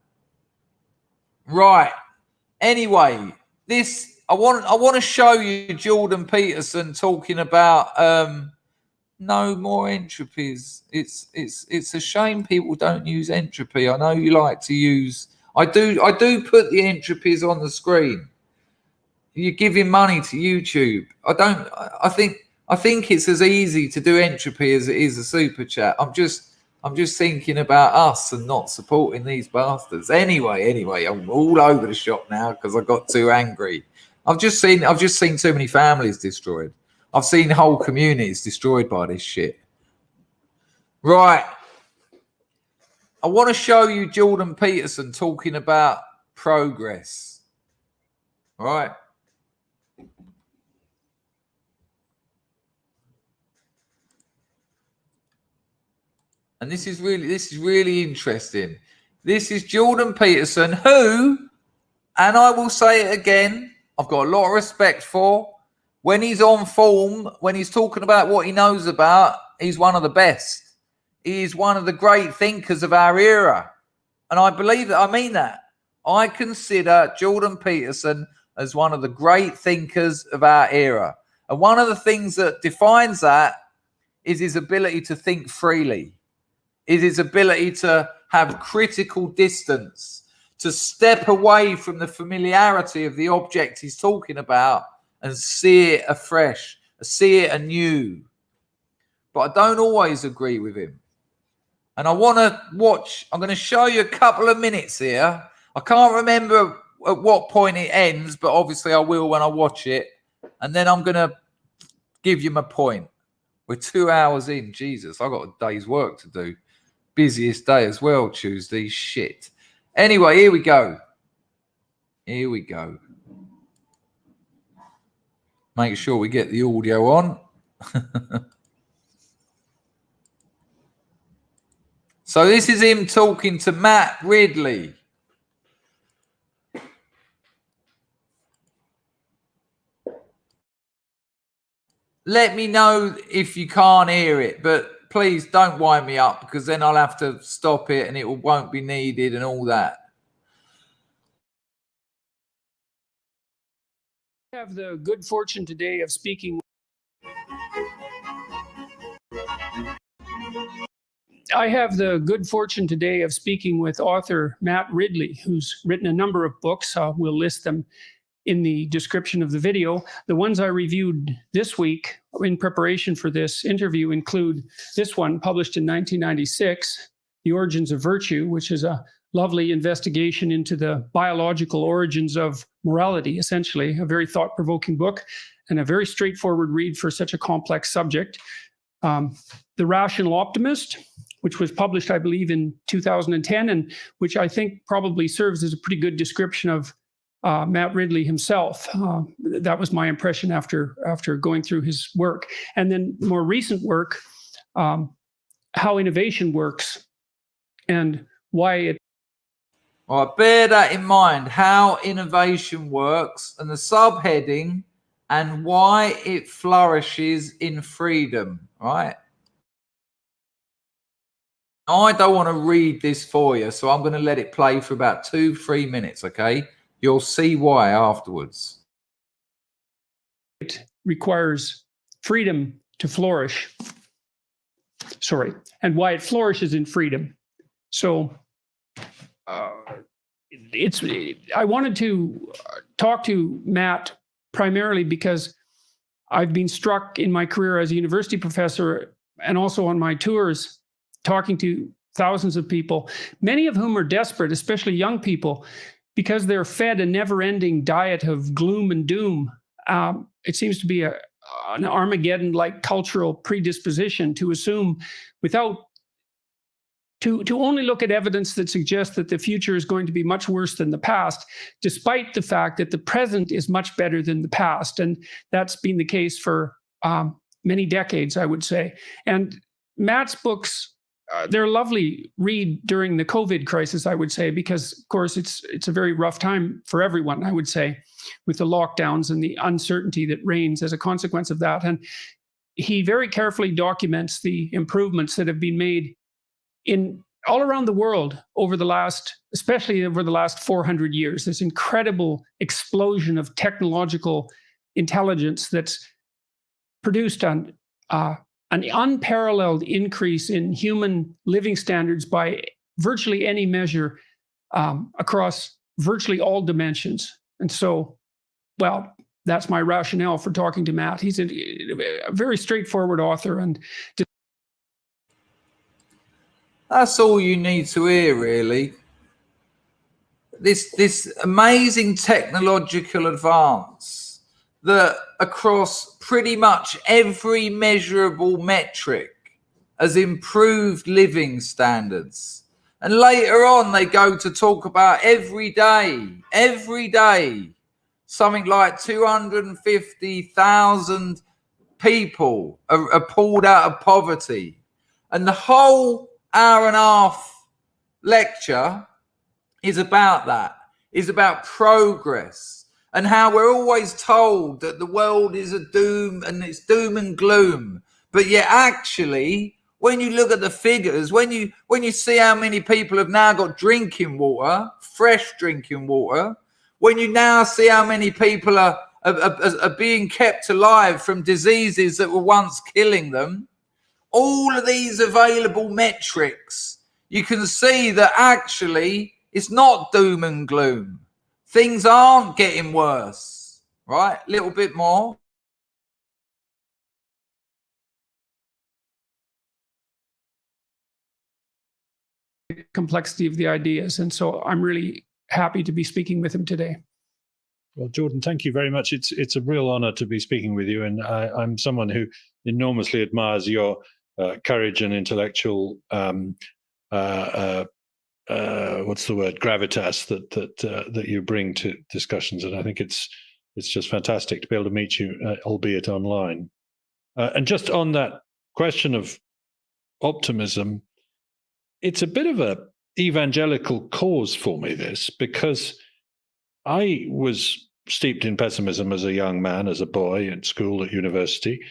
Right. Anyway, this I want to show you Jordan Peterson talking about no more entropies. It's a shame people don't use entropy. I know you like to use. I do put the entropies on the screen. You're giving money to YouTube. I think it's as easy to do entropy as it is a super chat. I'm just thinking about us and not supporting these bastards. Anyway, I'm all over the shop now because I got too angry. I've just seen too many families destroyed. I've seen whole communities destroyed by this shit. Right. I want to show you Jordan Peterson talking about progress. Right. And this is really interesting. This is Jordan Peterson, who, and I will say it again, I've got a lot of respect for. When he's on form, when he's talking about what he knows about, he's one of the best. He is one of the great thinkers of our era. And I believe that, I mean that. I consider Jordan Peterson as one of the great thinkers of our era. And one of the things that defines that is his ability to think freely. Is his ability to have critical distance, to step away from the familiarity of the object he's talking about and see it afresh, see it anew. But I don't always agree with him. And I want to I'm going to show you a couple of minutes here. I can't remember at what point it ends, but obviously I will when I watch it. And then I'm going to give you my point. We're 2 hours in. Jesus, I've got a day's work to do. Busiest day as well, Tuesday. Shit. Anyway, here we go. Here we go. Make sure we get the audio on. So this is him talking to Matt Ridley. Let me know if you can't hear it, but please don't wind me up because then I'll have to stop it and it won't be needed and all that. I have the good fortune today of speaking. I have the good fortune today of speaking with author Matt Ridley, who's written a number of books. We'll list them in the description of the video. The ones I reviewed this week in preparation for this interview include this one, published in 1996, The Origins of Virtue, which is a lovely investigation into the biological origins of morality, essentially, a very thought-provoking book and a very straightforward read for such a complex subject. The Rational Optimist, which was published, I believe, in 2010, and which I think probably serves as a pretty good description of Matt Ridley himself. That was my impression after going through his work. And then more recent work, How Innovation Works and Why It... All right, bear that in mind, How Innovation Works, and the subheading, and Why It Flourishes in Freedom, right? I don't want to read this for you, so I'm going to let it play for about 2-3 minutes, okay? You'll see why afterwards. It requires freedom to flourish. Sorry, and why it flourishes in freedom. So I wanted to talk to Matt primarily because I've been struck in my career as a university professor and also on my tours talking to thousands of people, many of whom are desperate, especially young people, because they're fed a never-ending diet of gloom and doom. It seems to be an Armageddon-like cultural predisposition to assume, without to only look at evidence that suggests that the future is going to be much worse than the past, despite the fact that the present is much better than the past. And that's been the case for many decades, I would say. And Matt's books, they're a lovely read during the COVID crisis, I would say, because, of course, it's a very rough time for everyone, I would say, with the lockdowns and the uncertainty that reigns as a consequence of that. And he very carefully documents the improvements that have been made in all around the world especially over the last 400 years. This incredible explosion of technological intelligence that's produced an unparalleled increase in human living standards by virtually any measure across virtually all dimensions. And so, well, that's my rationale for talking to Matt. He's a very straightforward author, and that's all you need to hear, really. This amazing technological advance that across pretty much every measurable metric has improved living standards. And later on, they go to talk about every day, something like 250,000 people are pulled out of poverty. And the whole hour and a half lecture is about that, is about progress, and how we're always told that the world is a doom and it's doom and gloom. But yet actually, when you look at the figures, when you see how many people have now got drinking water, fresh drinking water, when you now see how many people are being kept alive from diseases that were once killing them, all of these available metrics, you can see that actually it's not doom and gloom. Things aren't getting worse, right? A little bit more. Complexity of the ideas. And so I'm really happy to be speaking with him today. Well, Jordan, thank you very much. It's a real honor to be speaking with you. And I'm someone who enormously admires your courage and intellectual gravitas that you bring to discussions, and I think it's just fantastic to be able to meet you, albeit online. And just on that question of optimism, it's a bit of a evangelical cause for me, this, because I was steeped in pessimism as a young man, as a boy, at school, at university.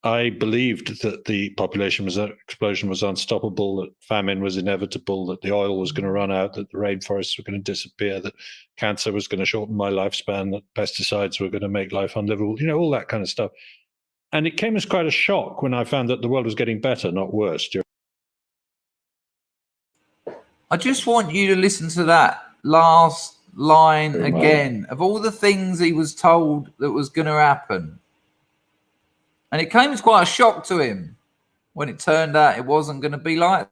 I believed that the population explosion was unstoppable, that famine was inevitable, that the oil was going to run out, that the rainforests were going to disappear, that cancer was going to shorten my lifespan, that pesticides were going to make life unlivable, all that kind of stuff. And it came as quite a shock when I found that the world was getting better, not worse. I just want you to listen to that last line again, of all the things he was told that was going to happen. And it came as quite a shock to him when it turned out it wasn't going to be like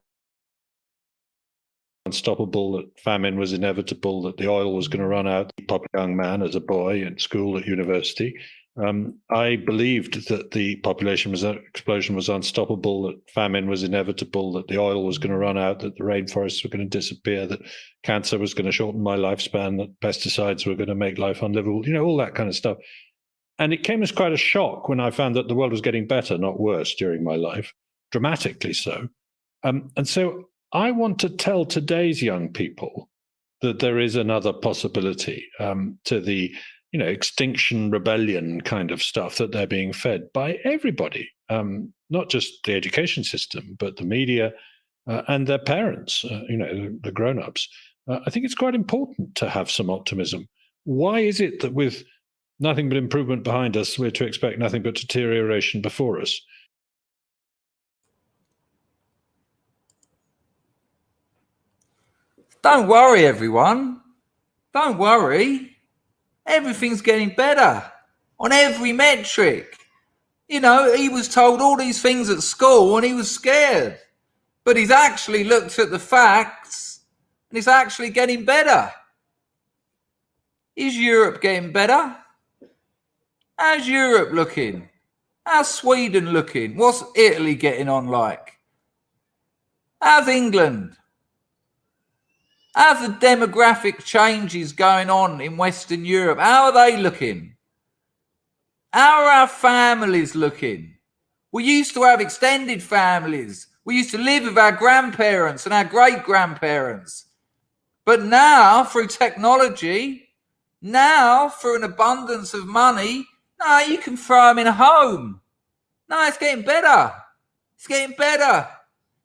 unstoppable, that famine was inevitable, that the oil was going to run out. A young man, as a boy, at school, at university. I believed that the population explosion was unstoppable, that famine was inevitable, that the oil was going to run out, that the rainforests were going to disappear, that cancer was going to shorten my lifespan, that pesticides were going to make life unlivable, all that kind of stuff. And it came as quite a shock when I found that the world was getting better, not worse, during my life, dramatically so. And so I want to tell today's young people that there is another possibility to the extinction rebellion kind of stuff that they're being fed by everybody, not just the education system, but the media and their parents, the grown-ups. I think it's quite important to have some optimism. Why is it that with nothing but improvement behind us, we're to expect nothing but deterioration before us? Don't worry, everyone. Don't worry. Everything's getting better on every metric. He was told all these things at school and he was scared. But he's actually looked at the facts and it's actually getting better. Is Europe getting better? How's Europe looking? How's Sweden looking? What's Italy getting on like? How's England? How's the demographic changes going on in Western Europe? How are they looking? How are our families looking? We used to have extended families. We used to live with our grandparents and our great-grandparents. But now, through technology, now, through an abundance of money, no, you can throw them in a home. No, it's getting better. It's getting better.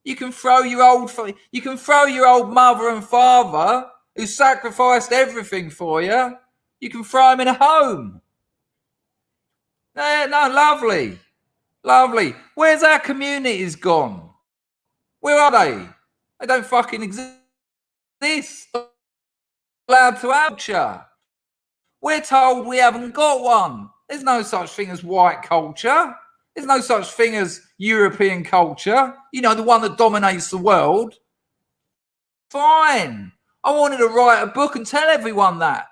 You can throw your old mother and father who sacrificed everything for you. You can throw them in a home. No, lovely. Lovely. Where's our communities gone? Where are they? They don't fucking exist. Allowed to culture. We're told we haven't got one. There's no such thing as white culture. There's no such thing as European culture. You know, the one that dominates the world. Fine. I wanted to write a book and tell everyone that.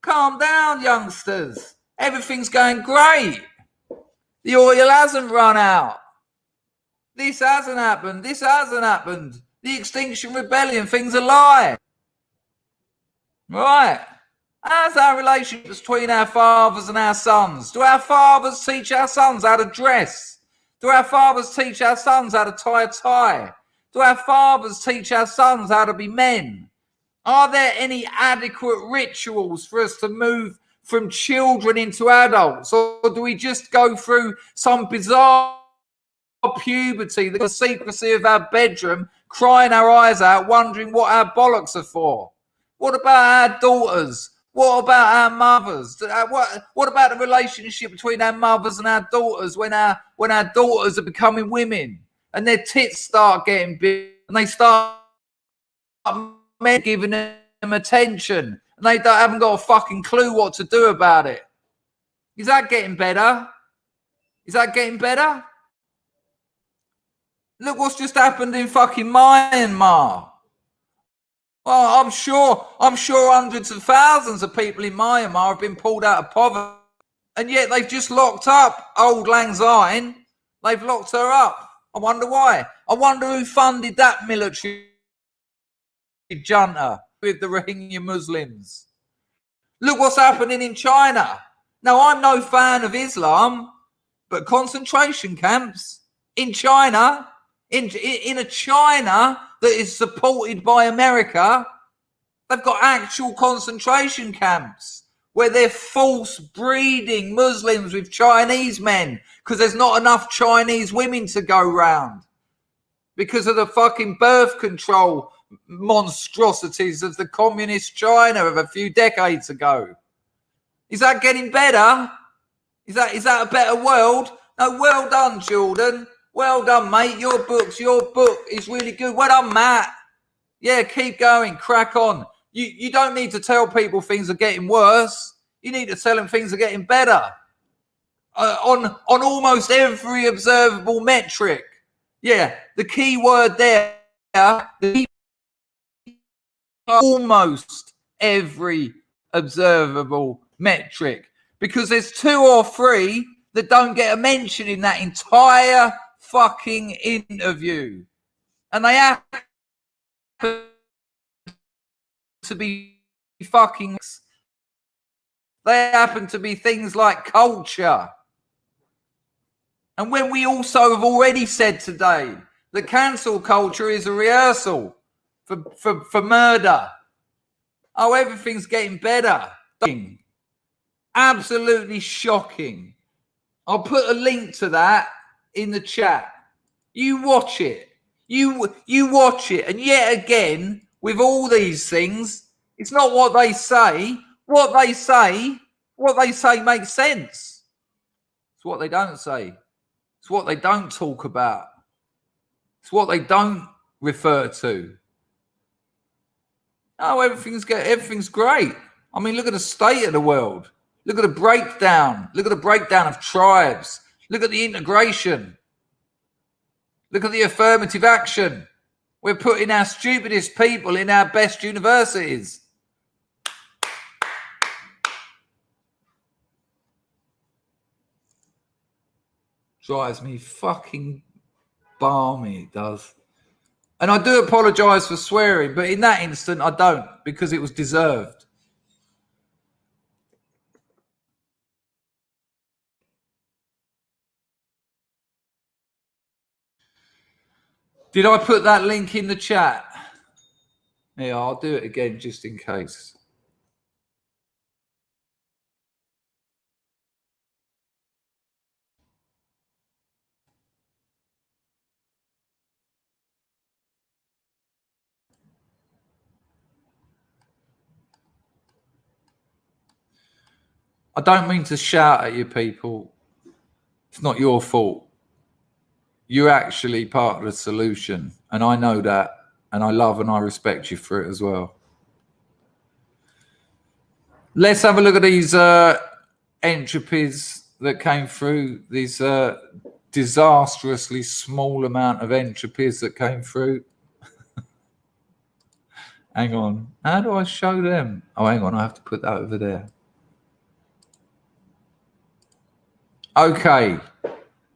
Calm down, youngsters. Everything's going great. The oil hasn't run out. This hasn't happened. This hasn't happened. The Extinction Rebellion thing's a lie. Right. How's our relationship between our fathers and our sons? Do our fathers teach our sons how to dress? Do our fathers teach our sons how to tie a tie? Do our fathers teach our sons how to be men? Are there any adequate rituals for us to move from children into adults? Or do we just go through some bizarre puberty, the secrecy of our bedroom, crying our eyes out, wondering what our bollocks are for? What about our daughters? What about our mothers? What about the relationship between our mothers and our daughters when our daughters are becoming women and their tits start getting big and they start men giving them attention and they haven't got a fucking clue what to do about it? Is that getting better? Is that getting better? Look what's just happened in fucking Myanmar. Well, I'm sure hundreds of thousands of people in Myanmar have been pulled out of poverty, and yet they've just locked up old Lang Syne. They've locked her up. I wonder why. I wonder who funded that military junta with the Rohingya Muslims. Look what's happening in China. Now, I'm no fan of Islam, but concentration camps in China, in a China that is supported by America, they've got actual concentration camps where they're force breeding Muslims with Chinese men because there's not enough Chinese women to go round because of the fucking birth control monstrosities of the communist China of a few decades ago. Is that getting better? Is that a better world? No, well done, Jordan. Well done, mate. Your book is really good. Well done, Matt. Yeah, keep going. Crack on. You don't need to tell people things are getting worse. You need to tell them things are getting better. On almost every observable metric. Yeah, the key word there, almost every observable metric. Because there's 2 or 3 that don't get a mention in that entire fucking interview, and they have to be fucking. They happen to be things like culture, and when we also have already said today that cancel culture is a rehearsal for murder. Oh, everything's getting better. Absolutely shocking. I'll put a link to that in the chat. You watch it. You watch it. And yet again, with all these things, it's not what they say. What they say makes sense. It's what they don't say. It's what they don't talk about. It's what they don't refer to. Oh, everything's great. I mean, look at the state of the world. Look at the breakdown. Look at the breakdown of tribes. Look at the integration. Look at the affirmative action. We're putting our stupidest people in our best universities. Drives me fucking balmy, it does. And I do apologise for swearing, but in that instant, I don't, because it was deserved. Did I put that link in the chat? Yeah, I'll do it again just in case. I don't mean to shout at you people. It's not your fault. You're actually part of the solution. And I know that. And I love and I respect you for it as well. Let's have a look at these entropies that came through. These disastrously small amount of entropies that came through. Hang on. How do I show them? Oh, hang on. I have to put that over there. Okay.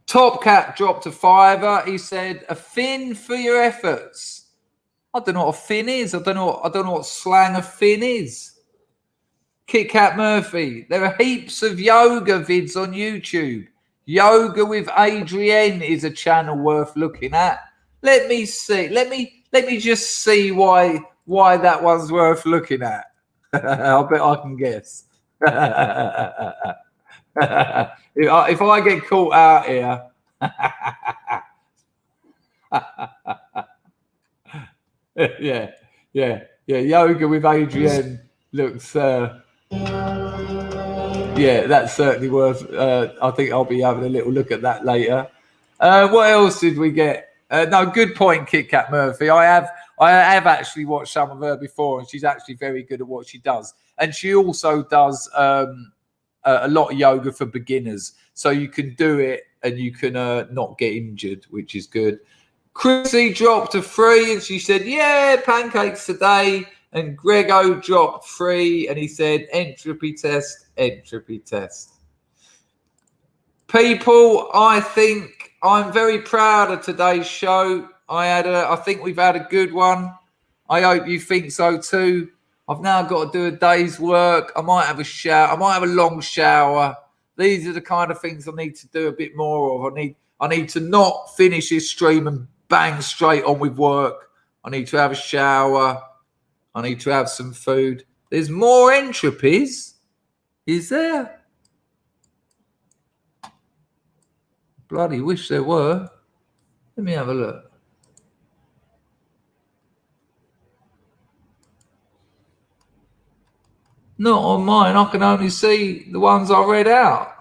Top Cat dropped a $5. He said, "A fin for your efforts." I don't know what a fin is. I don't know what slang a fin is. Kit Kat Murphy, there are heaps of yoga vids on YouTube. Yoga with Adrienne is a channel worth looking at. Let me see. Let me just see why that one's worth looking at. I bet I can guess. If I get caught out here. Yeah. Yoga with Adrienne looks. Yeah, that's certainly worth. I think I'll be having a little look at that later. What else did we get? No, good point, Kit Kat Murphy. I have actually watched some of her before, and she's actually very good at what she does. And she also does a lot of yoga for beginners, so you can do it and you can not get injured, which is good. Chrissy dropped a $3 and she said, "Yeah, pancakes today." And Grego dropped $3 and he said, "Entropy test, entropy test." People, I think I'm very proud of today's show. I think we've had a good one. I hope you think so too. I've now got to do a day's work. I might have a shower. I might have a long shower. These are the kind of things I need to do a bit more of. I need to not finish this stream and bang straight on with work. I need to have a shower. I need to have some food. There's more entropies. Is there? Bloody wish there were. Let me have a look. Not on mine. I can only see the ones I read out.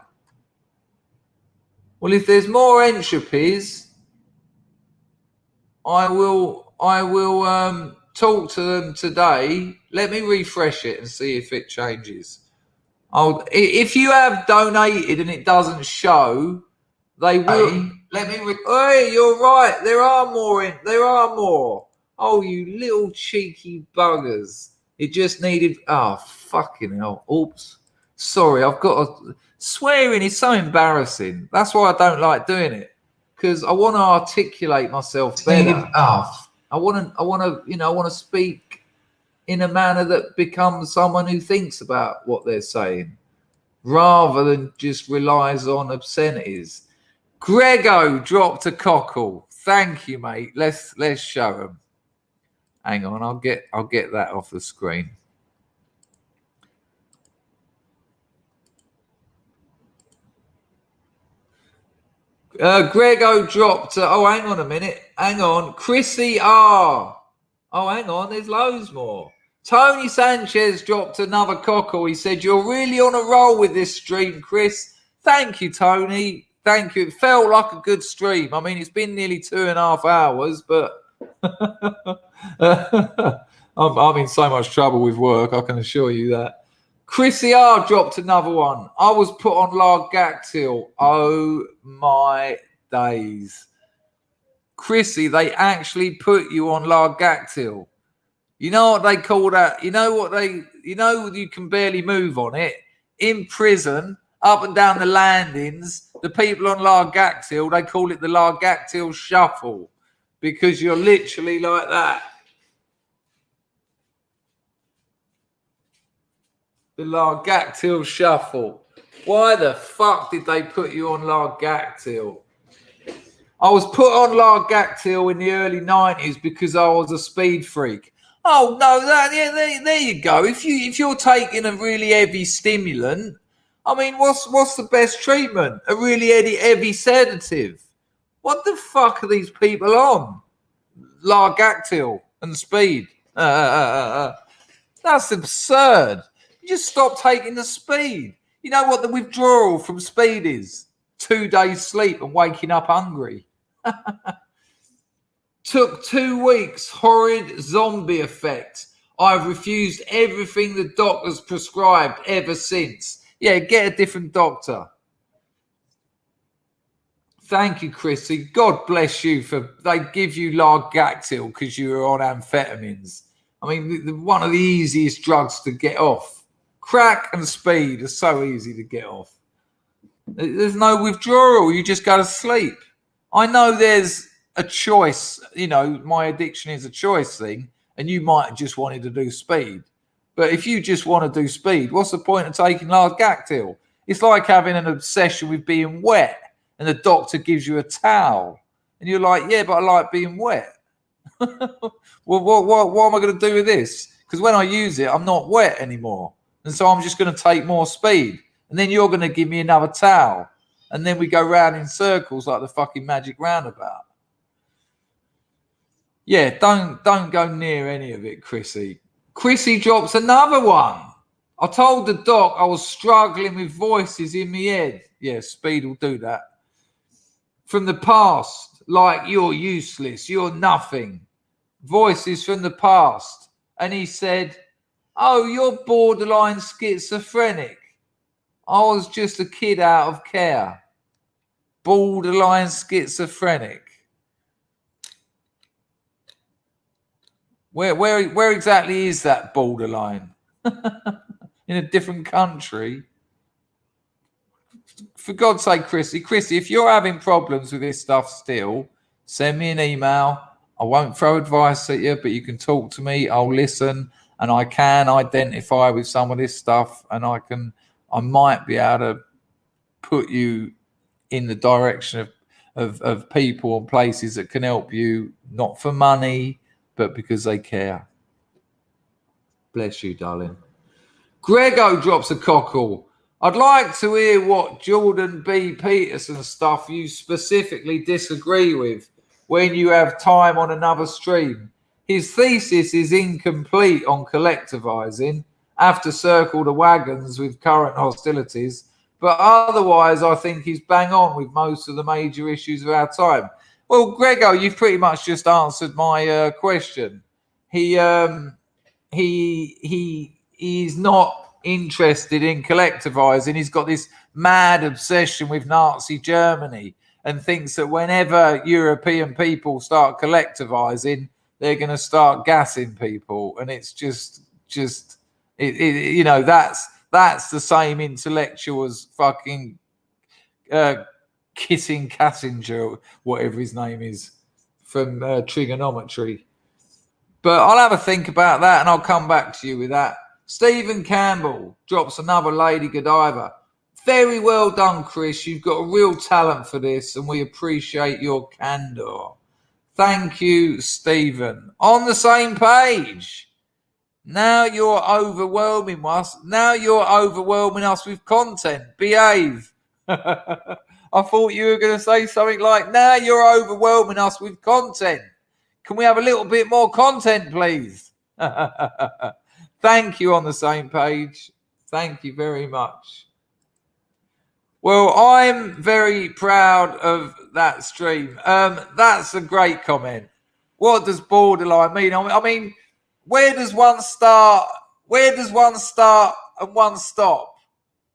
Well, if there's more entropies, I will talk to them today. Let me refresh it and see if it changes. If you have donated and it doesn't show, they will. Hey, you're right. There are more. There are more. Oh, you little cheeky buggers. It just needed. Oh, fucking hell. Oops. Sorry, I've got to. Swearing is so embarrassing. That's why I don't like doing it. Because I want to articulate myself better. I want to speak in a manner that becomes someone who thinks about what they're saying, rather than just relies on obscenities. Grego dropped a cockle. Thank you, mate. Let's show them. Hang on, I'll get that off the screen. Grego dropped. Oh, hang on a minute. Hang on. Chrissy R. Oh, hang on. There's loads more. Tony Sanchez dropped another cockle. He said, "You're really on a roll with this stream, Chris." Thank you, Tony. Thank you. It felt like a good stream. I mean, it's been nearly 2.5 hours, but I'm in so much trouble with work, I can assure you that. Chrissy R dropped another one. I was put on Largactil. Oh, my days. Chrissy, they actually put you on Largactil. You know what they call that? You you can barely move on it. In prison, up and down the landings, the people on Largactil, they call it the Largactil shuffle. because you're literally like that. The Largactyl shuffle. Why the fuck did they put you on Largactyl? I was put on Largactyl in the early 90s because I was a speed freak. Oh no, there you go. If you're taking a really heavy stimulant, I mean, what's the best treatment? A really heavy sedative. What the fuck are these people on? Largactyl and speed. That's absurd. You just stop taking the speed. You know what the withdrawal from speed is? 2 days sleep and waking up hungry. Took 2 weeks. Horrid zombie effect. I've refused everything the doctor's prescribed ever since. Yeah, get a different doctor. Thank you, Chrissy. God bless you they give you Largactyl because you were on amphetamines. I mean, one of the easiest drugs to get off. Crack and speed are so easy to get off. There's no withdrawal. You just go to sleep. I know there's a choice. You know, my addiction is a choice thing, and you might have just wanted to do speed. But if you just want to do speed, what's the point of taking Largactyl? It's like having an obsession with being wet, and the doctor gives you a towel, and you're like, yeah, but I like being wet. Well, what am I going to do with this? Because when I use it, I'm not wet anymore. And so I'm just going to take more speed. And then you're going to give me another towel. And then we go round in circles like the fucking magic roundabout. Yeah, don't go near any of it, Chrissy. Chrissy drops another one. I told the doc I was struggling with voices in my head. Yeah, speed will do that. From the past, like you're useless, you're nothing. Voices from the past. And he said, oh, you're borderline schizophrenic. I was just a kid out of care. Borderline schizophrenic. Where exactly is that borderline? In a different country? For God's sake, Chrissy, if you're having problems with this stuff still, send me an email. I won't throw advice at you, but you can talk to me. I'll listen, and I can identify with some of this stuff, and I might be able to put you in the direction of people and places that can help you, not for money, but because they care. Bless you, darling. Grego drops a cockle. I'd like to hear what Jordan B. Peterson stuff you specifically disagree with when you have time on another stream. His thesis is incomplete on collectivizing. Have to circle the wagons with current hostilities. But otherwise, I think he's bang on with most of the major issues of our time. Well, Grego, you've pretty much just answered my question. He's not interested in collectivizing. He's got this mad obsession with Nazi Germany and thinks that whenever European people start collectivizing, they're going to start gassing people. And it's just you know, that's the same intellectual as fucking Kissing Kassinger, whatever his name is, from Trigonometry. But I'll have a think about that and I'll come back to you with that. Stephen Campbell drops another Lady Godiva. Very well done, Chris. You've got a real talent for this and we appreciate your candor. Thank you, Stephen. On the same page. Now you're overwhelming us. Now you're overwhelming us with content. Behave. I thought you were going to say something like, now you're overwhelming us with content. Can we have a little bit more content, please? Thank you, on the same page. Thank you very much. Well, I'm very proud of that stream. That's a great comment. What does borderline mean? I mean, where does one start? Where does one start and one stop?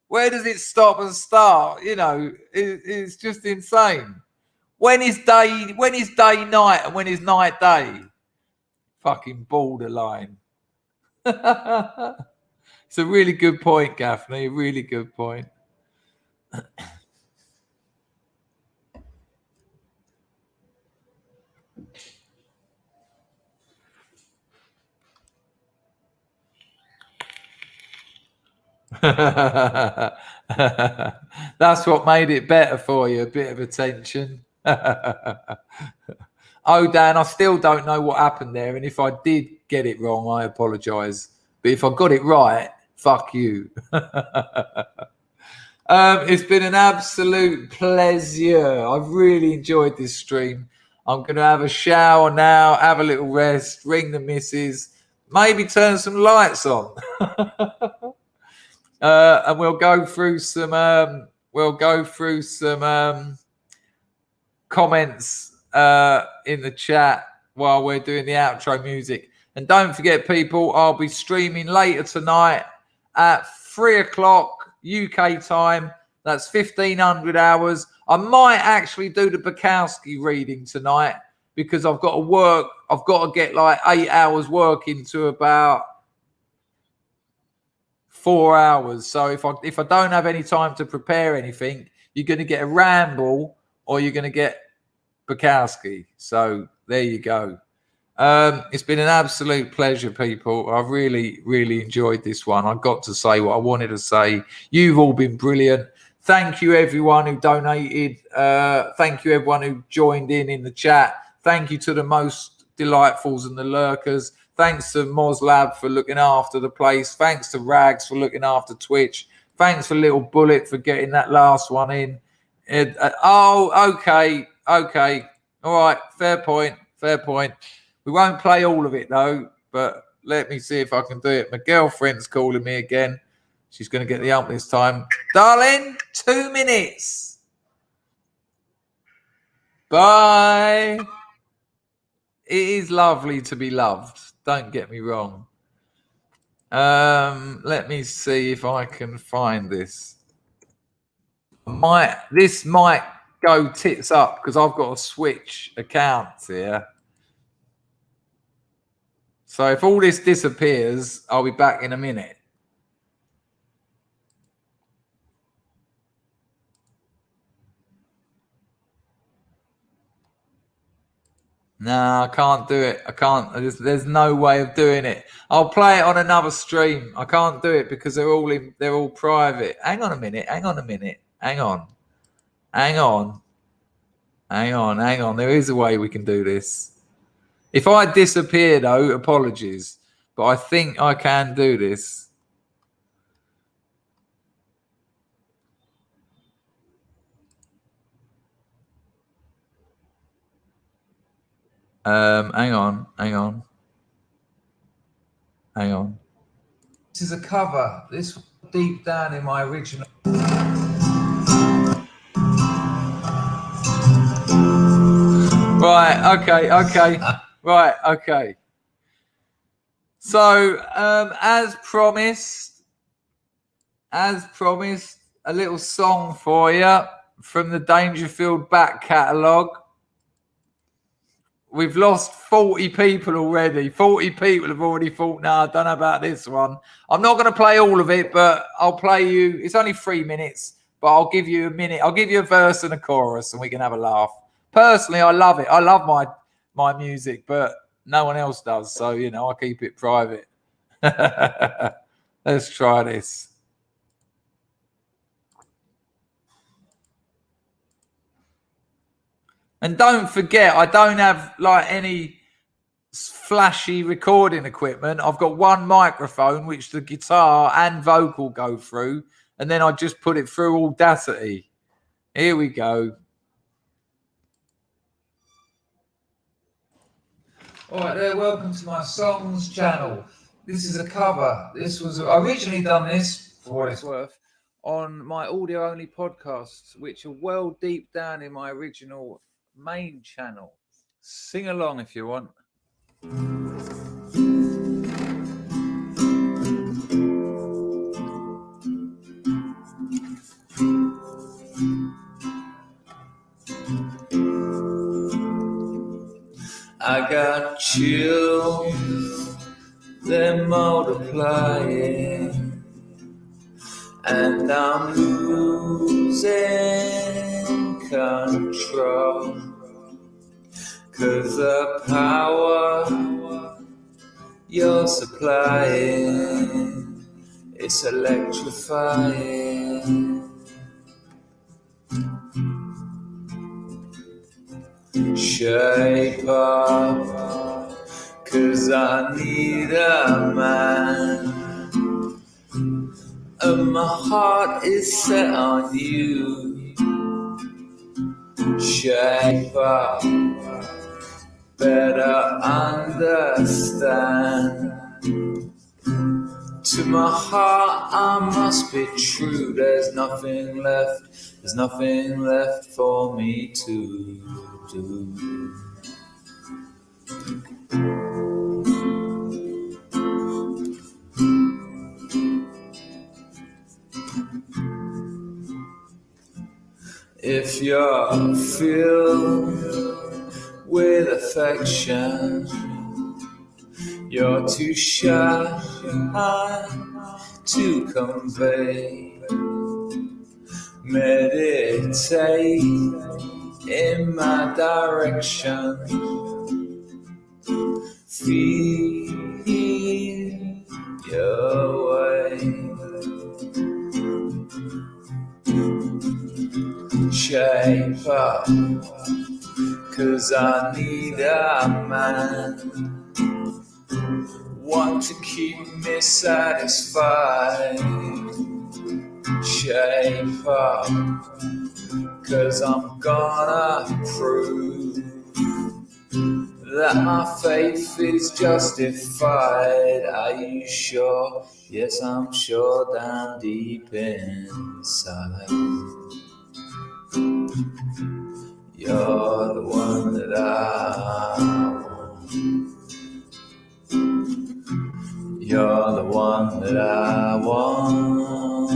Where does it stop and start? You know, it's just insane. When is day night and when is night day? Fucking borderline. It's a really good point, Gaffney. A really good point. That's what made it better for you, a bit of attention. Oh, Dan, I still don't know what happened there. And if I did get it wrong, I apologise. But if I got it right, fuck you. It's been an absolute pleasure. I've really enjoyed this stream. I'm going to have a shower now, have a little rest, ring the missus, maybe turn some lights on. And we'll go through some comments in the chat while we're doing the outro music. And don't forget, people, I'll be streaming later tonight at 3 o'clock UK time. That's 1500 hours. I might actually do the Bukowski reading tonight because I've got to work. I've got to get like 8 hours work into about 4 hours. So if I don't have any time to prepare anything, you're going to get a ramble or you're going to get Bukowski. So there you go. It's been an absolute pleasure, people. I've really, really enjoyed this one. I got to say what I wanted to say. You've all been brilliant. Thank you, everyone who donated. Thank you, everyone who joined in the chat. Thank you to the most delightfuls and the lurkers. Thanks to Moslab for looking after the place. Thanks to Rags for looking after Twitch. Thanks for Little Bullet for getting that last one in. Okay. All right, fair point. We won't play all of it, though, but let me see if I can do it. My girlfriend's calling me again. She's going to get the ump this time. Darling, 2 minutes. Bye. It is lovely to be loved. Don't get me wrong. Let me see if I can find this. This might go tits up because I've got to switch accounts here. So if all this disappears, I'll be back in a minute. No, I can't do it. I can't. There's no way of doing it. I'll play it on another stream. I can't do it because they're all private. Hang on a minute. Hang on. There is a way we can do this. If I disappear, though, apologies. But I think I can do this. Hang on. This is a cover. This deep down in my original. Right, okay. So, as promised, a little song for you from the Dangerfield back catalogue. We've lost 40 people already. 40 people have already thought, no, I don't know about this one. I'm not going to play all of it, but I'll play you. It's only 3 minutes, but I'll give you a minute. I'll give you a verse and a chorus and we can have a laugh. Personally, I love it. I love my music, but no one else does. So, I keep it private. Let's try this. And don't forget, I don't have any flashy recording equipment. I've got one microphone, which the guitar and vocal go through. And then I just put it through Audacity. Here we go. All right, there. Welcome to my songs channel. This is a cover. I originally done this, for what it's worth, on my audio-only podcasts, which are well deep down in my original main channel. Sing along if you want. I got chills, they're multiplying, and I'm losing control, 'cause the power you're supplying It's electrifying. Shape up, 'cause I need a man, and my heart is set on you. Shape up, better understand. To my heart I must be true. There's nothing left for me to do. If you're filled with affection, you're too shy to convey. Meditate in my direction. Feel your way. Shape up, 'cause I need a man, one to keep me satisfied. Shape up, 'cause I'm gonna prove that my faith is justified. Are you sure? Yes, I'm sure, down deep inside. You're the one that I want. You're the one that I want.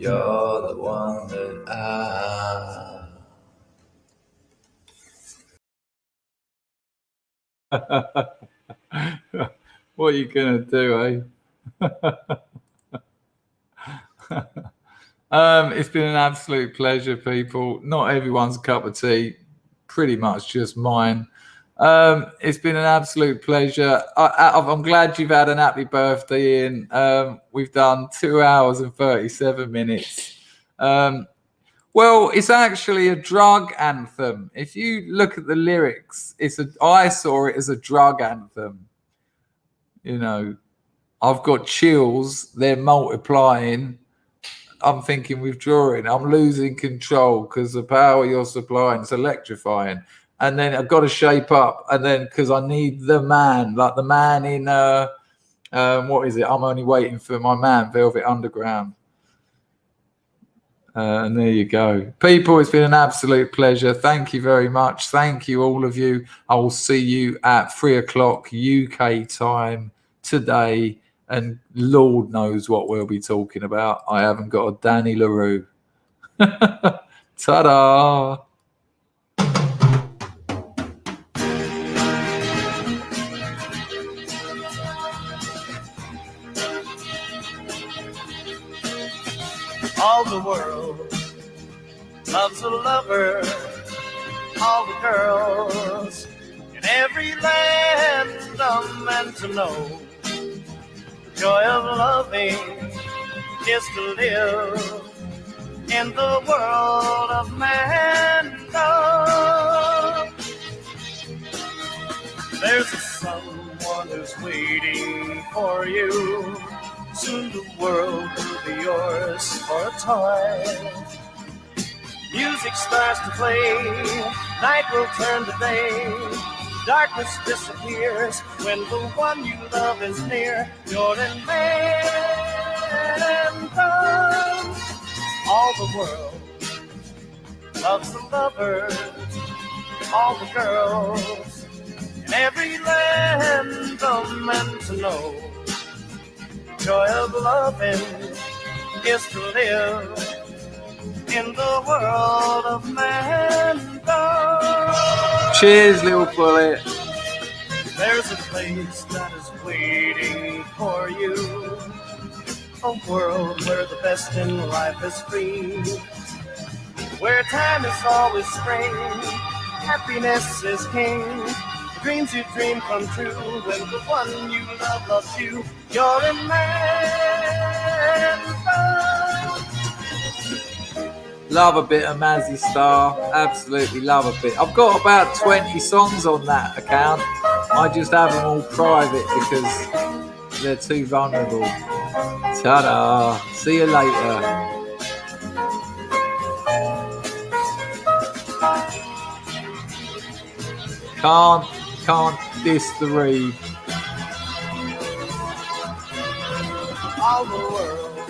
You're the one that I. What are you gonna do, eh? It's been an absolute pleasure, people. Not everyone's cup of tea, pretty much just mine. It's been an absolute pleasure. I'm glad you've had an happy birthday, Ian. We've done 2 hours and 37 minutes. Well, it's actually a drug anthem. If you look at the lyrics, I saw it as a drug anthem. You know, I've got chills, they're multiplying. I'm thinking withdrawing. I'm losing control because the power you're supplying is electrifying. And then I've got to shape up. And then because I need the man, like the man in, what is it? I'm Only Waiting for My Man, Velvet Underground. And there you go. People, it's been an absolute pleasure. Thank you very much. Thank you, all of you. I will see you at 3:00 UK time today. And Lord knows what we'll be talking about. I haven't got a Danny LaRue. Ta-da! All the world loves a lover. All the girls in every land are meant to know. The joy of loving is to live in the world of man. There's someone who's waiting for you. Soon the world will be yours for a time. Music starts to play, night will turn to day. Darkness disappears when the one you love is near. Jordan man comes. All the world loves the lover. All the girls in every land are meant to know. Joy of loving is to live in the world of man. Cheers, little bullet. There's a place that is waiting for you. A world where the best in life is free. Where time is always spring. Happiness is king. dreams you dream come true when the one you love loves you. You're in man. Love a bit of Mazzy Star. Absolutely love a bit. I've got about 20 songs on that account. I just have them all private because they're too vulnerable. Ta-da. See you later. Can't diss the read. All the world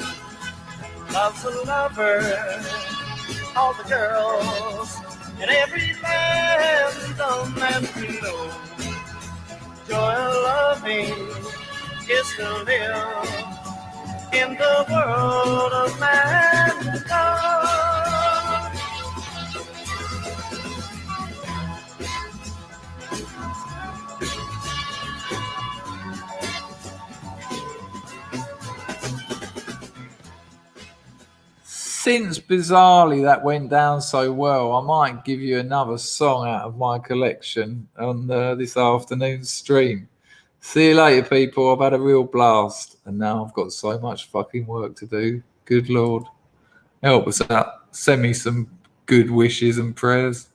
loves a lover. All the girls in every land, a man to know. Joy of loving is to live in the world of mankind. Since bizarrely that went down so well, I might give you another song out of my collection on this afternoon's stream. See you later, people. I've had a real blast, and now I've got so much fucking work to do. Good Lord. Help us out. Send me some good wishes and prayers.